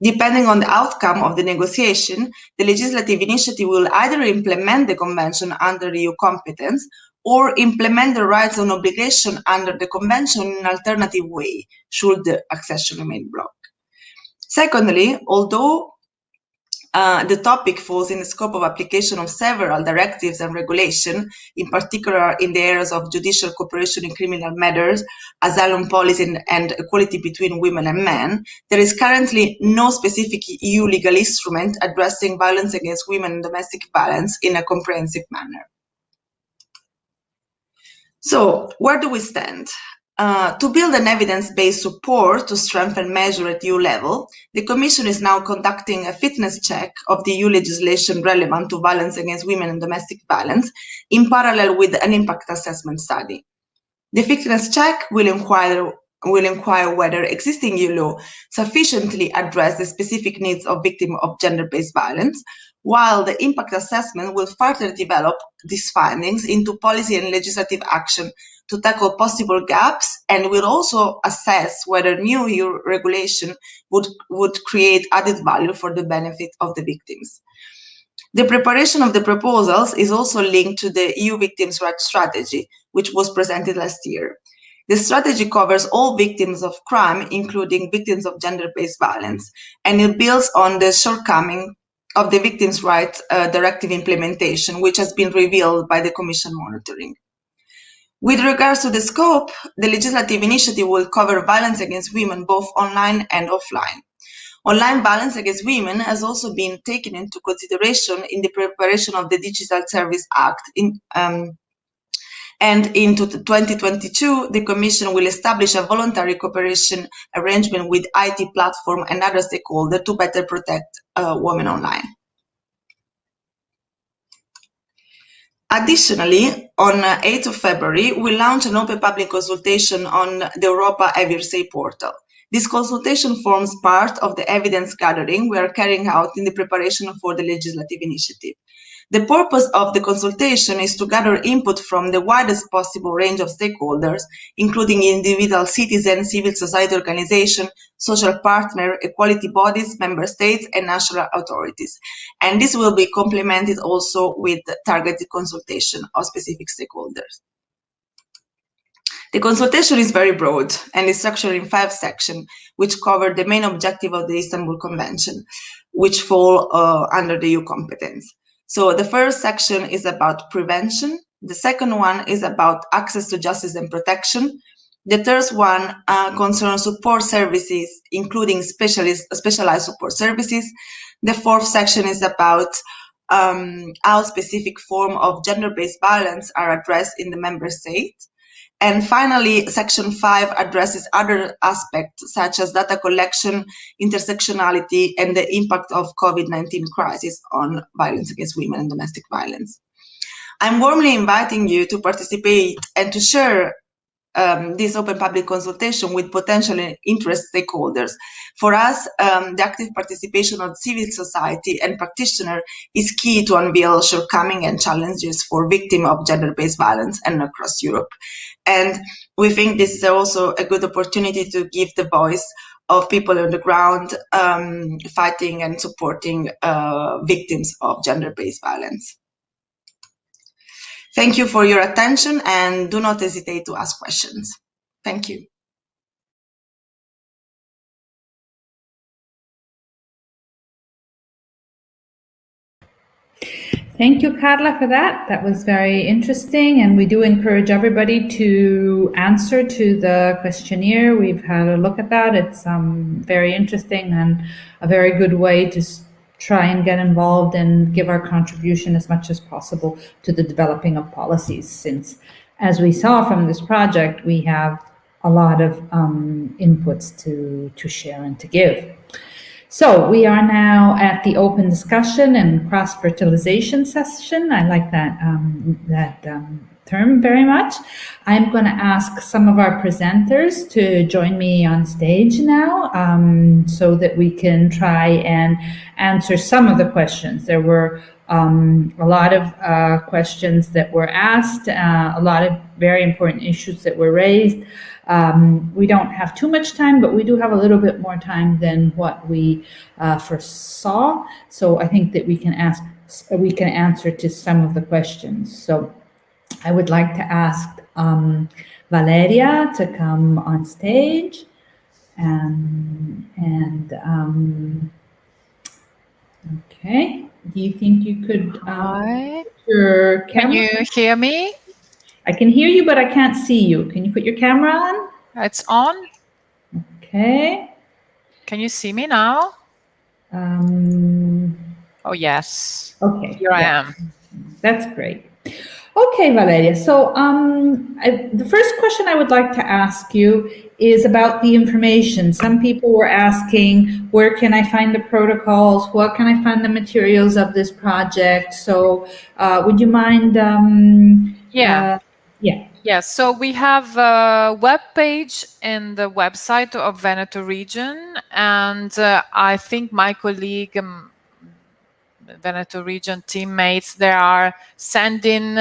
Depending on the outcome of the negotiation, the legislative initiative will either implement the Convention under EU competence or implement the rights and obligations under the Convention in an alternative way, should the accession remain blocked. Secondly, although the topic falls in the scope of application of several directives and regulations, in particular in the areas of judicial cooperation in criminal matters, asylum policy, and equality between women and men, there is currently no specific EU legal instrument addressing violence against women and domestic violence in a comprehensive manner. So, where do we stand? To build an evidence-based support to strengthen measures at EU level, the Commission is now conducting a fitness check of the EU legislation relevant to violence against women and domestic violence in parallel with an impact assessment study. The fitness check will inquire whether existing EU law sufficiently address the specific needs of victims of gender-based violence, while the impact assessment will further develop these findings into policy and legislative action to tackle possible gaps, and will also assess whether new EU regulation would create added value for the benefit of the victims. The preparation of the proposals is also linked to the EU Victims' Rights Strategy, which was presented last year. The strategy covers all victims of crime, including victims of gender-based violence, and it builds on the shortcoming of the Victims' Rights Directive implementation, which has been revealed by the Commission monitoring. With regards to the scope, the legislative initiative will cover violence against women both online and offline. Online violence against women has also been taken into consideration in the preparation of the Digital Service Act. And in 2022, the Commission will establish a voluntary cooperation arrangement with IT platform and other stakeholders to better protect women online. Additionally, on 8th of February, we launched an open public consultation on the Europa Hearsay portal. This consultation forms part of the evidence gathering we are carrying out in the preparation for the legislative initiative. The purpose of the consultation is to gather input from the widest possible range of stakeholders, including individual citizens, civil society organizations, social partners, equality bodies, member states, and national authorities. And this will be complemented also with targeted consultation of specific stakeholders. The consultation is very broad and is structured in 5 sections, which cover the main objective of the Istanbul Convention, which fall under the EU competence. So the first section is about prevention. The second one is about access to justice and protection. The third one concerns support services, including specialized support services. The fourth section is about how specific forms of gender-based violence are addressed in the member state. And finally, Section 5 addresses other aspects such as data collection, intersectionality, and the impact of COVID-19 crisis on violence against women and domestic violence. I'm warmly inviting you to participate and to share this open public consultation with potential and interest stakeholders. For us, the active participation of civil society and practitioners is key to unveil shortcomings and challenges for victims of gender-based violence and across Europe. And we think this is also a good opportunity to give the voice of people on the ground fighting and supporting victims of gender-based violence. Thank you for your attention and do not hesitate to ask questions. Thank you. Thank you, Carla, for that. That was very interesting, and we do encourage everybody to answer to the questionnaire. We've had a look at that. It's very interesting and a very good way to try and get involved and give our contribution as much as possible to the developing of policies, since, as we saw from this project, we have a lot of inputs to share and to give. So we are now at the open discussion and cross-fertilization session. I like that term very much. I'm going to ask some of our presenters to join me on stage now so that we can try and answer some of the questions. There were a lot of questions that were asked, a lot of very important issues that were raised. We don't have too much time, but we do have a little bit more time than what we first saw. So I think that we can answer to some of the questions. So I would like to ask Valeria to come on stage, okay. Do you think you could your camera? Can you hear me? I can hear you, but I can't see you. Can you put your camera on? It's on. Okay. Can you see me now? Oh, yes. Okay. Here I am. That's great. Okay, Valeria. So the first question I would like to ask you is about the information. Some people were asking, where can I find the protocols? Where can I find the materials of this project? So would you mind? Yeah, so we have a web page in the website of Veneto region, and I think my colleague, Veneto region teammates, they are sending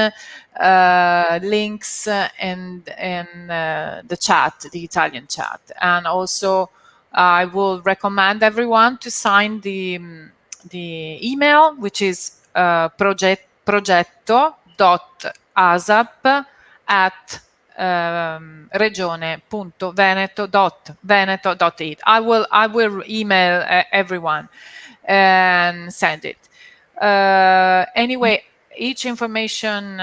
links in the chat, the Italian chat. And also I will recommend everyone to sign the email, which is progetto.asap@regione.veneto.it. I will email everyone and send it. Anyway, each information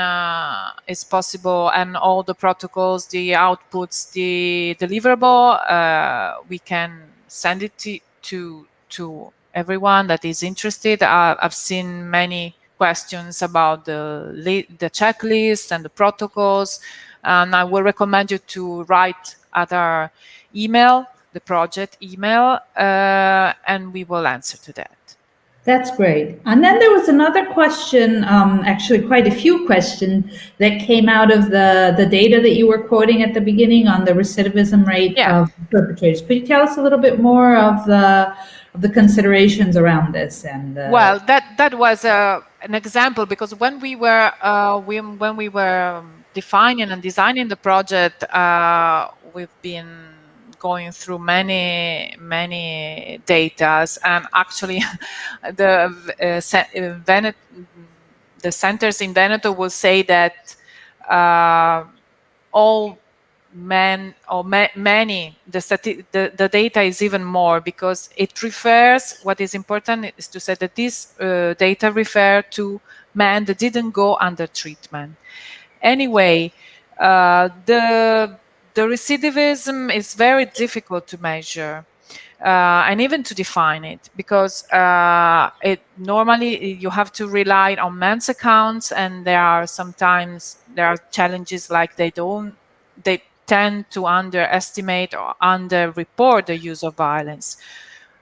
is possible, and all the protocols, the outputs, the deliverable, we can send it to everyone that is interested. I've seen many questions about the checklist and the protocols, and I will recommend you to write at our email, the project email, and we will answer to that. That's great. And then there was another question, actually quite a few questions that came out of the data that you were quoting at the beginning on the recidivism rate of perpetrators. Could you tell us a little bit more of the considerations around this. And well, that was an example, because when we were defining and designing the project, we've been going through many datas, and actually the centers in Veneto will say that all men or many, the data is even more, because it refers, what is important is to say that these data refer to men that didn't go under treatment. Anyway, the recidivism is very difficult to measure. And even to define it, because normally you have to rely on men's accounts, and there are challenges, like they tend to underestimate or underreport the use of violence.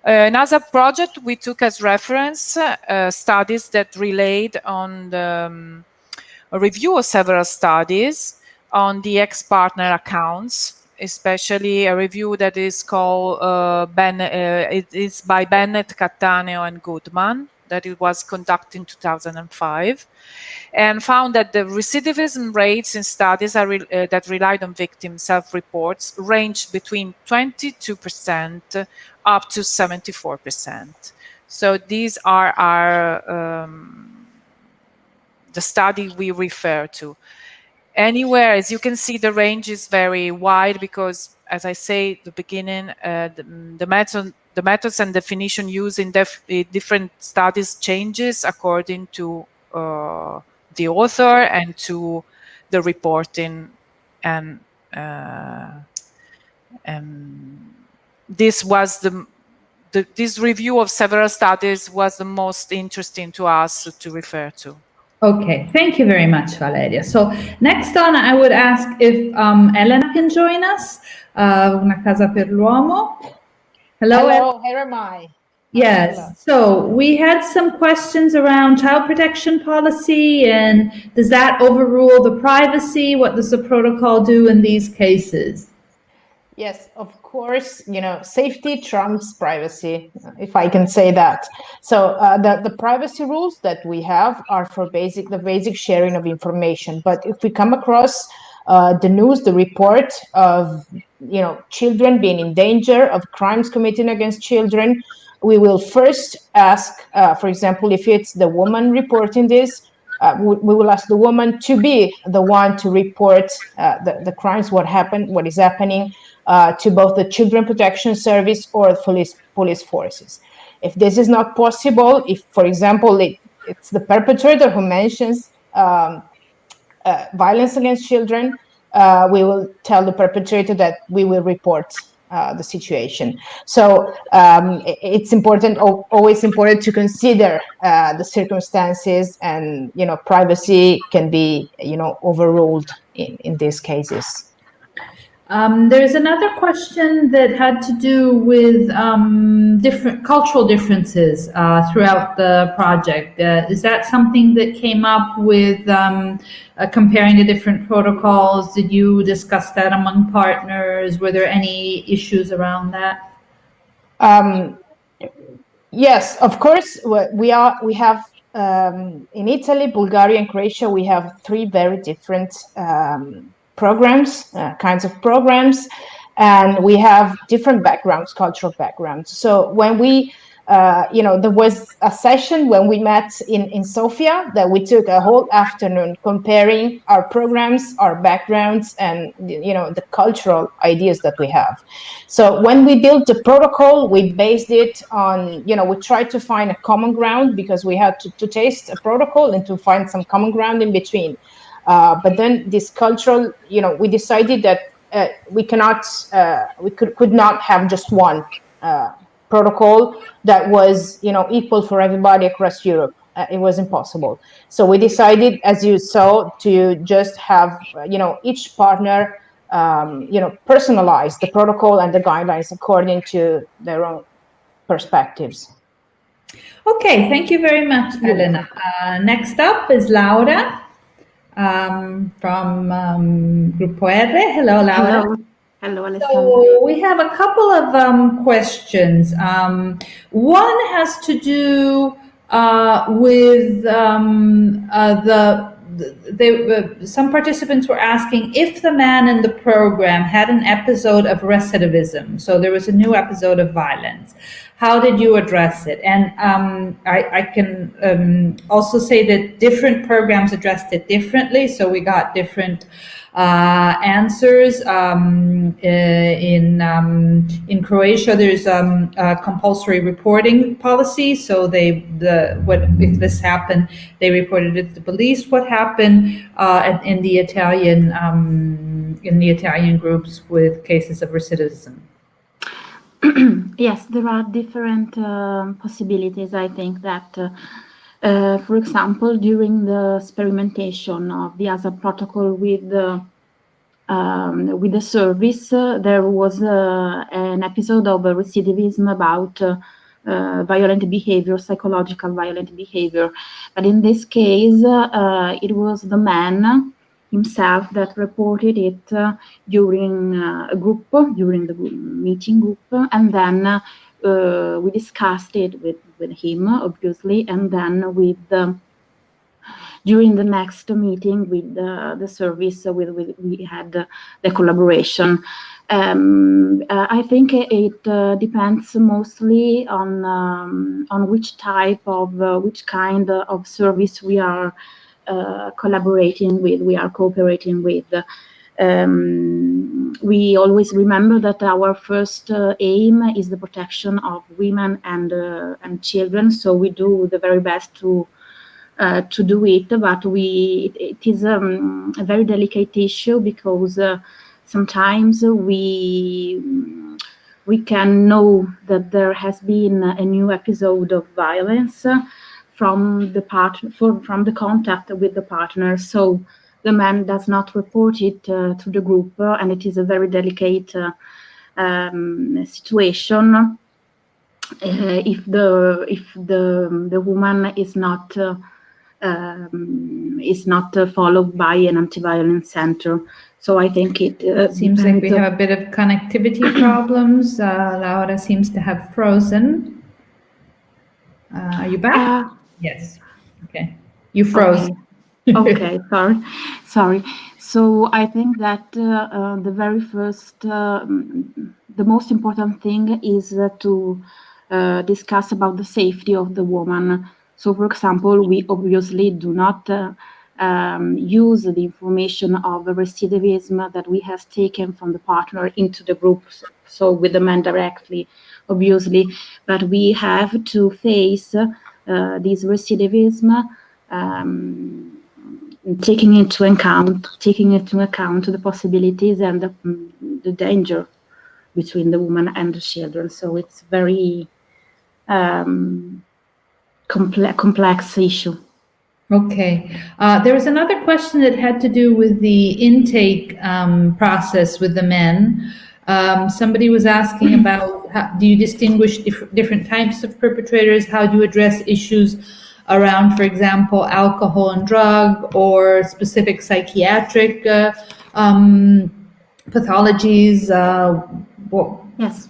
In ASAP project, we took as reference studies that relied on a review of several studies on the ex-partner accounts, especially a review that is called it is by Bennett, Cattaneo, and Goodman, that it was conducted in 2005, and found that the recidivism rates in studies that relied on victim self-reports ranged between 22% up to 74%. So these are the study we refer to. Anywhere, as you can see, the range is very wide, because, as I say at the beginning, the methods and definition used in different studies changes according to the author and to the reporting, and this was this review of several studies was the most interesting to us to refer to. Okay, thank you very much, Valeria. So next on, I would ask if Elena can join us, Una Casa per l'Uomo. Hello, here am I. Yes, Hello. so we had some questions around child protection policy, and does that overrule the privacy? What does the protocol do in these cases? Yes, of course, safety trumps privacy, if I can say that. So the privacy rules that we have are for the basic sharing of information. But if we come across the news, the report of children being in danger of crimes committed against children, we will first ask, for example, if it's the woman reporting this, we will ask the woman to be the one to report the crimes, what is happening, to both the Children Protection Service or police forces. If this is not possible, if, for example, it's the perpetrator who mentions violence against children, we will tell the perpetrator that we will report the situation. So it's always important to consider the circumstances, and privacy can be overruled in these cases. There's another question that had to do with different cultural differences throughout the project. Is that something that came up with comparing the different protocols? Did you discuss that among partners? Were there any issues around that? Yes, of course. We have in Italy, Bulgaria, and Croatia, we have 3 very different programs, kinds of programs, and we have different backgrounds, cultural backgrounds. So when we, there was a session when we met in Sofia that we took a whole afternoon comparing our programs, our backgrounds, and the cultural ideas that we have. So when we built the protocol, we based it on, we tried to find a common ground, because we had to taste a protocol and to find some common ground in between. But then this cultural, we decided that we could not have just one protocol that was, equal for everybody across Europe. It was impossible. So we decided, as you saw, to just have, each partner, personalize the protocol and the guidelines according to their own perspectives. Okay, thank you very much, Elena. Next up is Laura from Gruppo R. Hello, Laura. Hello, Alessandra. So we have a couple of questions. One has to do with some participants were asking if the man in the program had an episode of recidivism. So there was a new episode of violence. How did you address it? And I can also say that different programs addressed it differently. So we got different answers. In Croatia, there's a compulsory reporting policy. So if this happened, they reported it to the police. What happened in the Italian groups with cases of recidivism? Yes, there are different possibilities. I think that, for example, during the experimentation of the ASA protocol with the service, there was an episode of recidivism about violent behavior, psychological violent behavior. But in this case, it was the man himself that reported it during during the meeting group, and then we discussed it with him, obviously, and then during the next meeting with the service, we had the collaboration. I think it depends mostly on which type of which kind of service we are collaborating with, we are cooperating with. We always remember that our first aim is the protection of women and children. So we do the very best to do it, but it is a very delicate issue because sometimes we can know that there has been a new episode of violence from the contact with the partner. So the man does not report it to the group, and it is a very delicate situation if the woman is not followed by an anti-violence center. So I think it seems like we have a bit of connectivity problems. Laura seems to have frozen. Are you back? Yes. Okay. You froze. Okay. Sorry. So I think that the very first, the most important thing is to discuss about the safety of the woman. So, for example, we obviously do not use the information of the recidivism that we have taken from the partner into the group, so with the man directly, obviously, but we have to face this recidivism, taking into account the possibilities and the danger between the woman and the children. So it's very complex issue. Okay. There was another question that had to do with the intake process with the men. Somebody was asking about do you distinguish different types of perpetrators? How do you address issues around, for example, alcohol and drug or specific psychiatric pathologies? Yes.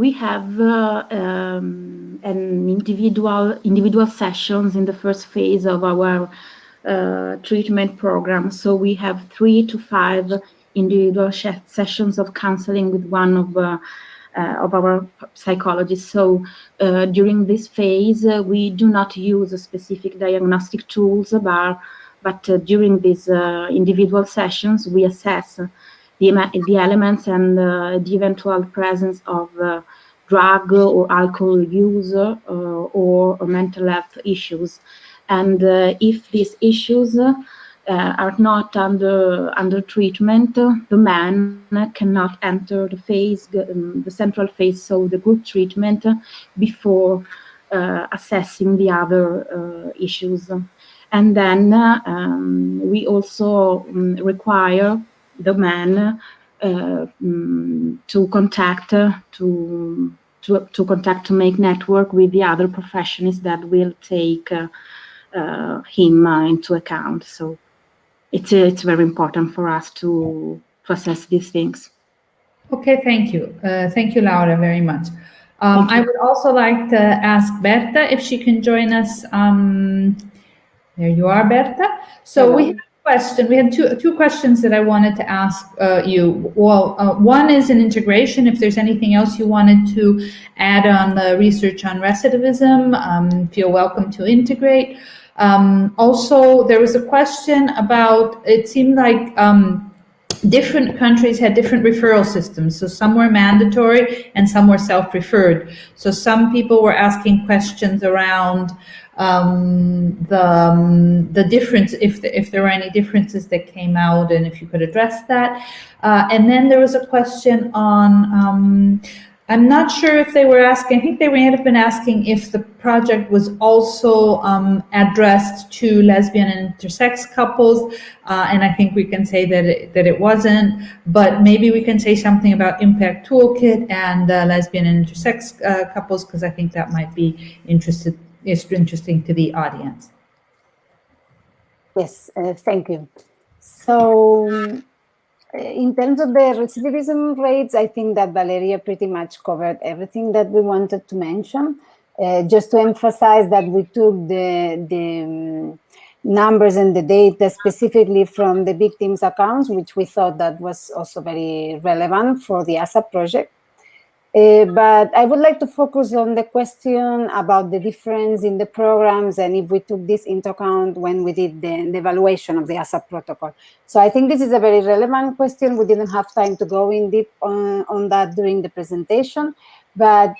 We have an individual sessions in the first phase of our treatment program. So we have 3 to 5 individual sessions of counseling with one of our psychologists. So during this phase, we do not use specific diagnostic tools, but during these individual sessions, we assess the elements and the eventual presence of drug or alcohol use or mental health issues. And if these issues are not under treatment, the man cannot enter the phase, the central phase, so the group treatment, before assessing the other issues. And then we also require the man to contact to make network with the other professionals that will take him into account. So it's very important for us to assess these things. Okay, thank you. Thank you, Laura, very much. I would also like to ask Berta if she can join us. There you are, Berta. So Hello. we have a question. We had two questions that I wanted to ask you. Well, one is an integration. If there's anything else you wanted to add on the research on recidivism, feel welcome to integrate. Also, there was a question about, it seemed like different countries had different referral systems. So some were mandatory and some were self-referred. So some people were asking questions around the difference, if there were any differences that came out, and if you could address that. And then there was a question on, I'm not sure if they were asking, I think they may have been asking if the project was also addressed to lesbian and intersex couples, and I think we can say that it wasn't, but maybe we can say something about Impact Toolkit and lesbian and intersex couples, because I think that might be interesting to the audience. Yes, thank you. So, in terms of the recidivism rates, I think that Valeria pretty much covered everything that we wanted to mention. Just to emphasize that we took the numbers and the data specifically from the victims' accounts, which we thought that was also very relevant for the ASAP project. But I would like to focus on the question about the difference in the programs and if we took this into account when we did the evaluation of the ASAP protocol. So I think this is a very relevant question. We didn't have time to go in deep on that during the presentation. But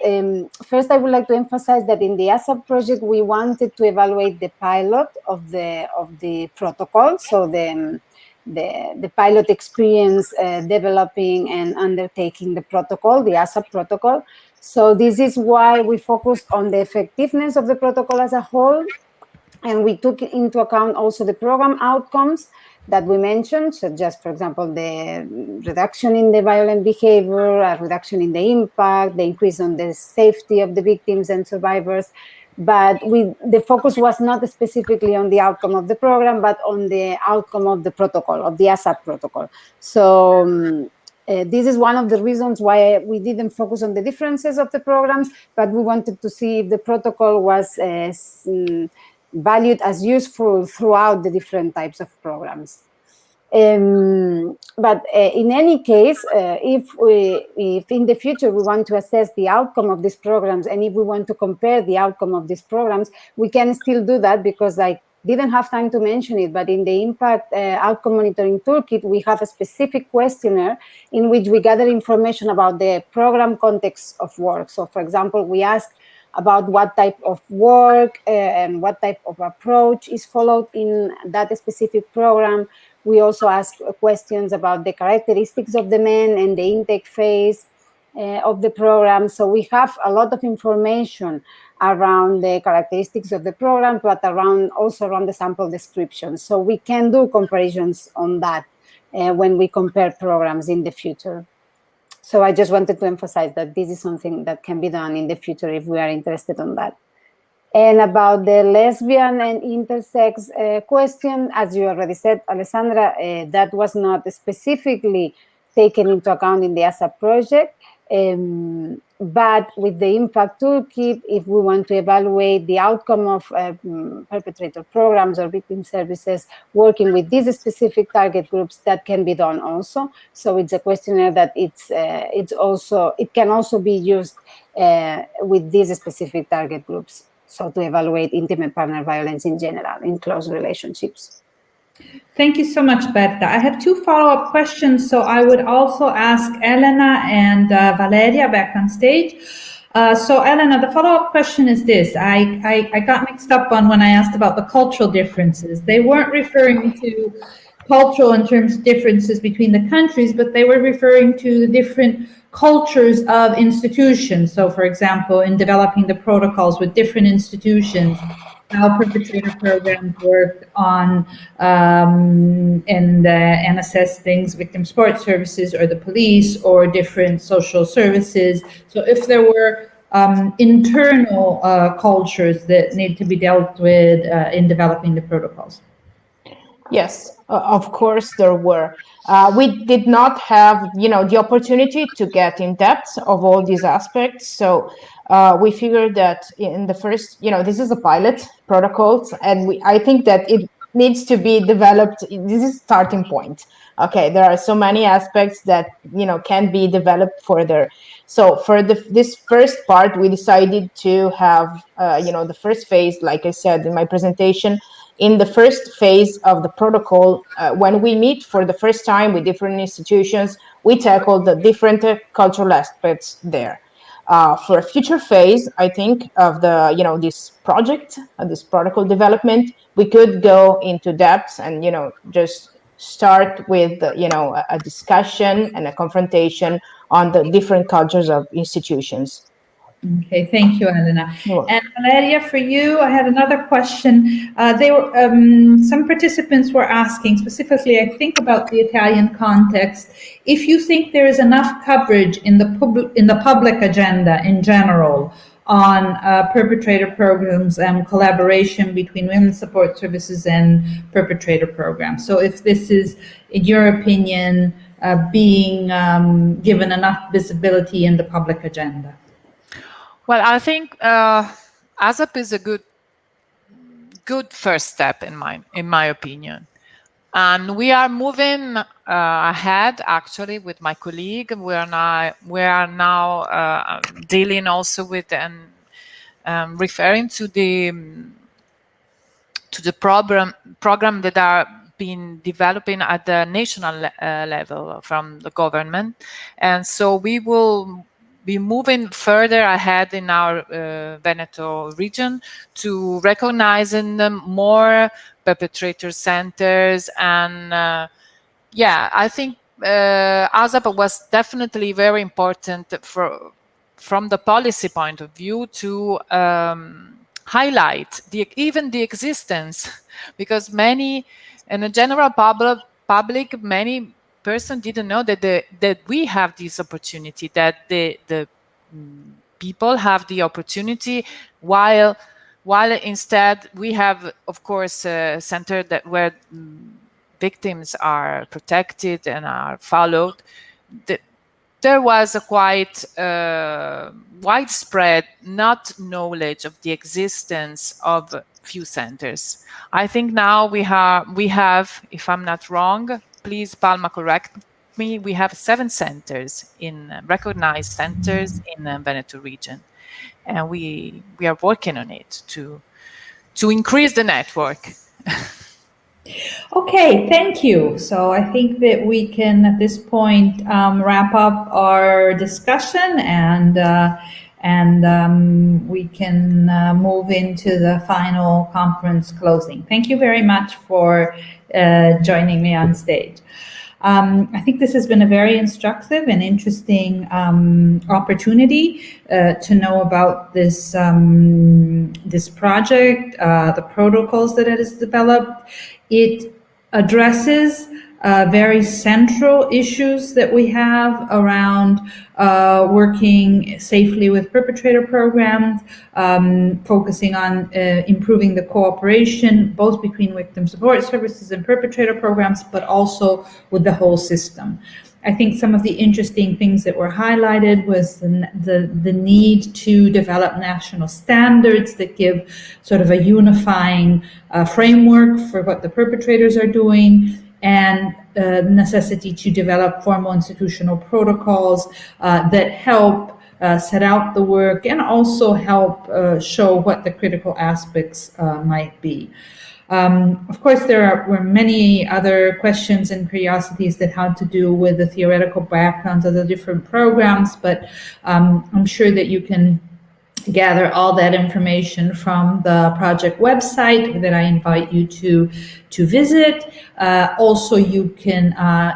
first, I would like to emphasize that in the ASAP project, we wanted to evaluate the pilot of the protocol. So the pilot experience developing and undertaking the protocol, the ASAP protocol. So this is why we focused on the effectiveness of the protocol as a whole. And we took into account also the program outcomes that we mentioned, such as, for example, the reduction in the violent behavior, a reduction in the impact, the increase on the safety of the victims and survivors. But the focus was not specifically on the outcome of the program, but on the outcome of the protocol, of the ASAP protocol. So this is one of the reasons why we didn't focus on the differences of the programs, but we wanted to see if the protocol was valued as useful throughout the different types of programs. But in any case, if in the future we want to assess the outcome of these programs, and if we want to compare the outcome of these programs, we can still do that, because I didn't have time to mention it, but in the Impact Outcome Monitoring Toolkit, we have a specific questionnaire in which we gather information about the program context of work. So, for example, we ask about what type of work and what type of approach is followed in that specific program. We also ask questions about the characteristics of the men and the intake phase of the program. So we have a lot of information around the characteristics of the program, but also around the sample description. So we can do comparisons on that when we compare programs in the future. So I just wanted to emphasize that this is something that can be done in the future if we are interested in that. And about the lesbian and intersex question, as you already said, Alessandra, that was not specifically taken into account in the ASAP project. But with the Impact Toolkit, if we want to evaluate the outcome of perpetrator programs or victim services working with these specific target groups, that can be done also. So it's a questionnaire that it can also be used with these specific target groups. So to evaluate intimate partner violence in general in close relationships. Thank you so much, Berta. I have two follow-up questions, so I would also ask Elena and Valeria back on stage. So Elena, the follow-up question is this. I got mixed up on when I asked about the cultural differences. They weren't referring to cultural in terms of differences between the countries, but they were referring to the different cultures of institutions. So, for example, in developing the protocols with different institutions, how perpetrator programs work on and assess things, victim support services or the police or different social services. So if there were internal cultures that need to be dealt with in developing the protocols. Yes. of course there were. We did not have, the opportunity to get in depth of all these aspects. So we figured that in the first, this is a pilot protocol, and I think that it needs to be developed. This is starting point. Okay, there are so many aspects that can be developed further. So for this first part, we decided to have the first phase, like I said in my presentation. In the first phase of the protocol, when we meet for the first time with different institutions, we tackle the different cultural aspects there. For a future phase, I think of this project, this protocol development, we could go into depth and just start with a discussion and a confrontation on the different cultures of institutions. Okay, thank you, Elena. You're And Valeria, for you, I had another question. Some participants were asking specifically, I think, about the Italian context. If you think there is enough coverage in the public agenda in general on perpetrator programs and collaboration between women's support services and perpetrator programs. So, if this is, in your opinion, being given enough visibility in the public agenda. Well, I think ASAP is a good first step in my opinion, and we are moving ahead. Actually, with my colleague, we are now dealing also with and referring to the program that are been developing at the national level from the government, and so we will be moving further ahead in our Veneto region to recognizing more perpetrator centers. And I think ASAP was definitely very important from the policy point of view to highlight even the existence, because many in the general public many person didn't know that we have this opportunity, that the people have the opportunity, while instead we have, of course, a center where victims are protected and are followed. There was a quite widespread not knowledge of the existence of few centers. I think now we have, if I'm not wrong, please Palma correct me, we have 7 centers recognized centers in the Veneto region, and we are working on it to increase the network. Okay, thank you. So I think that we can, at this point, wrap up our discussion, and we can move into the final conference closing. Thank you very much for joining me on stage. I think this has been a very instructive and interesting opportunity to know about this this project, the protocols that it has developed. It addresses very central issues that we have around working safely with perpetrator programs, focusing on improving the cooperation both between victim support services and perpetrator programs, but also with the whole system. I think some of the interesting things that were highlighted was the need to develop national standards that give sort of a unifying framework for what the perpetrators are doing, and the necessity to develop formal institutional protocols that help set out the work and also help show what the critical aspects might be. Of course, there were many other questions and curiosities that had to do with the theoretical backgrounds of the different programs, but I'm sure that you can gather all that information from the project website that I invite you to visit. Also, you can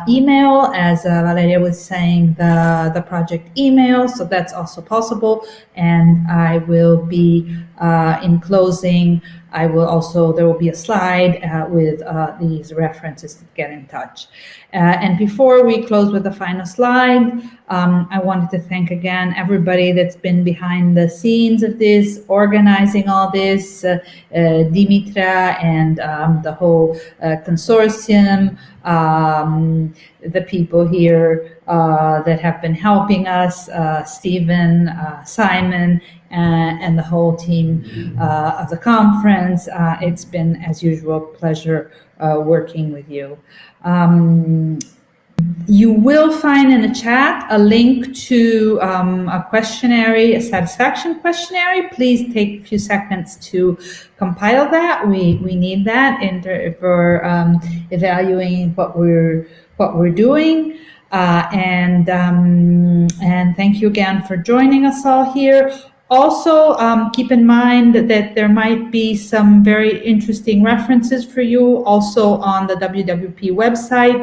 email, as Valeria was saying, the project email, so that's also possible, and I will be In closing, there will be a slide with these references to get in touch. And before we close with the final slide, I wanted to thank again everybody that's been behind the scenes of this, organizing all this, Dimitra and the whole consortium, the people here that have been helping us, Stephen, Simon, and the whole team of the conference. It's been, as usual, a pleasure working with you. You will find in the chat a link to a questionnaire, a satisfaction questionnaire. Please take a few seconds to compile that. We need that for evaluating what we're doing. And thank you again for joining us all here. Also, keep in mind that there might be some very interesting references for you also on the WWP website.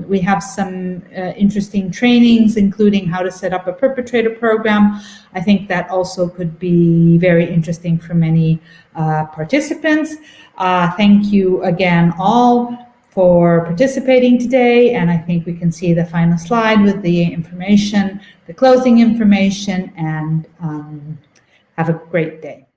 We have some interesting trainings, including how to set up a perpetrator program. I think that also could be very interesting for many participants. Thank you again all for participating today, and I think we can see the final slide with the information, the closing information, and have a great day.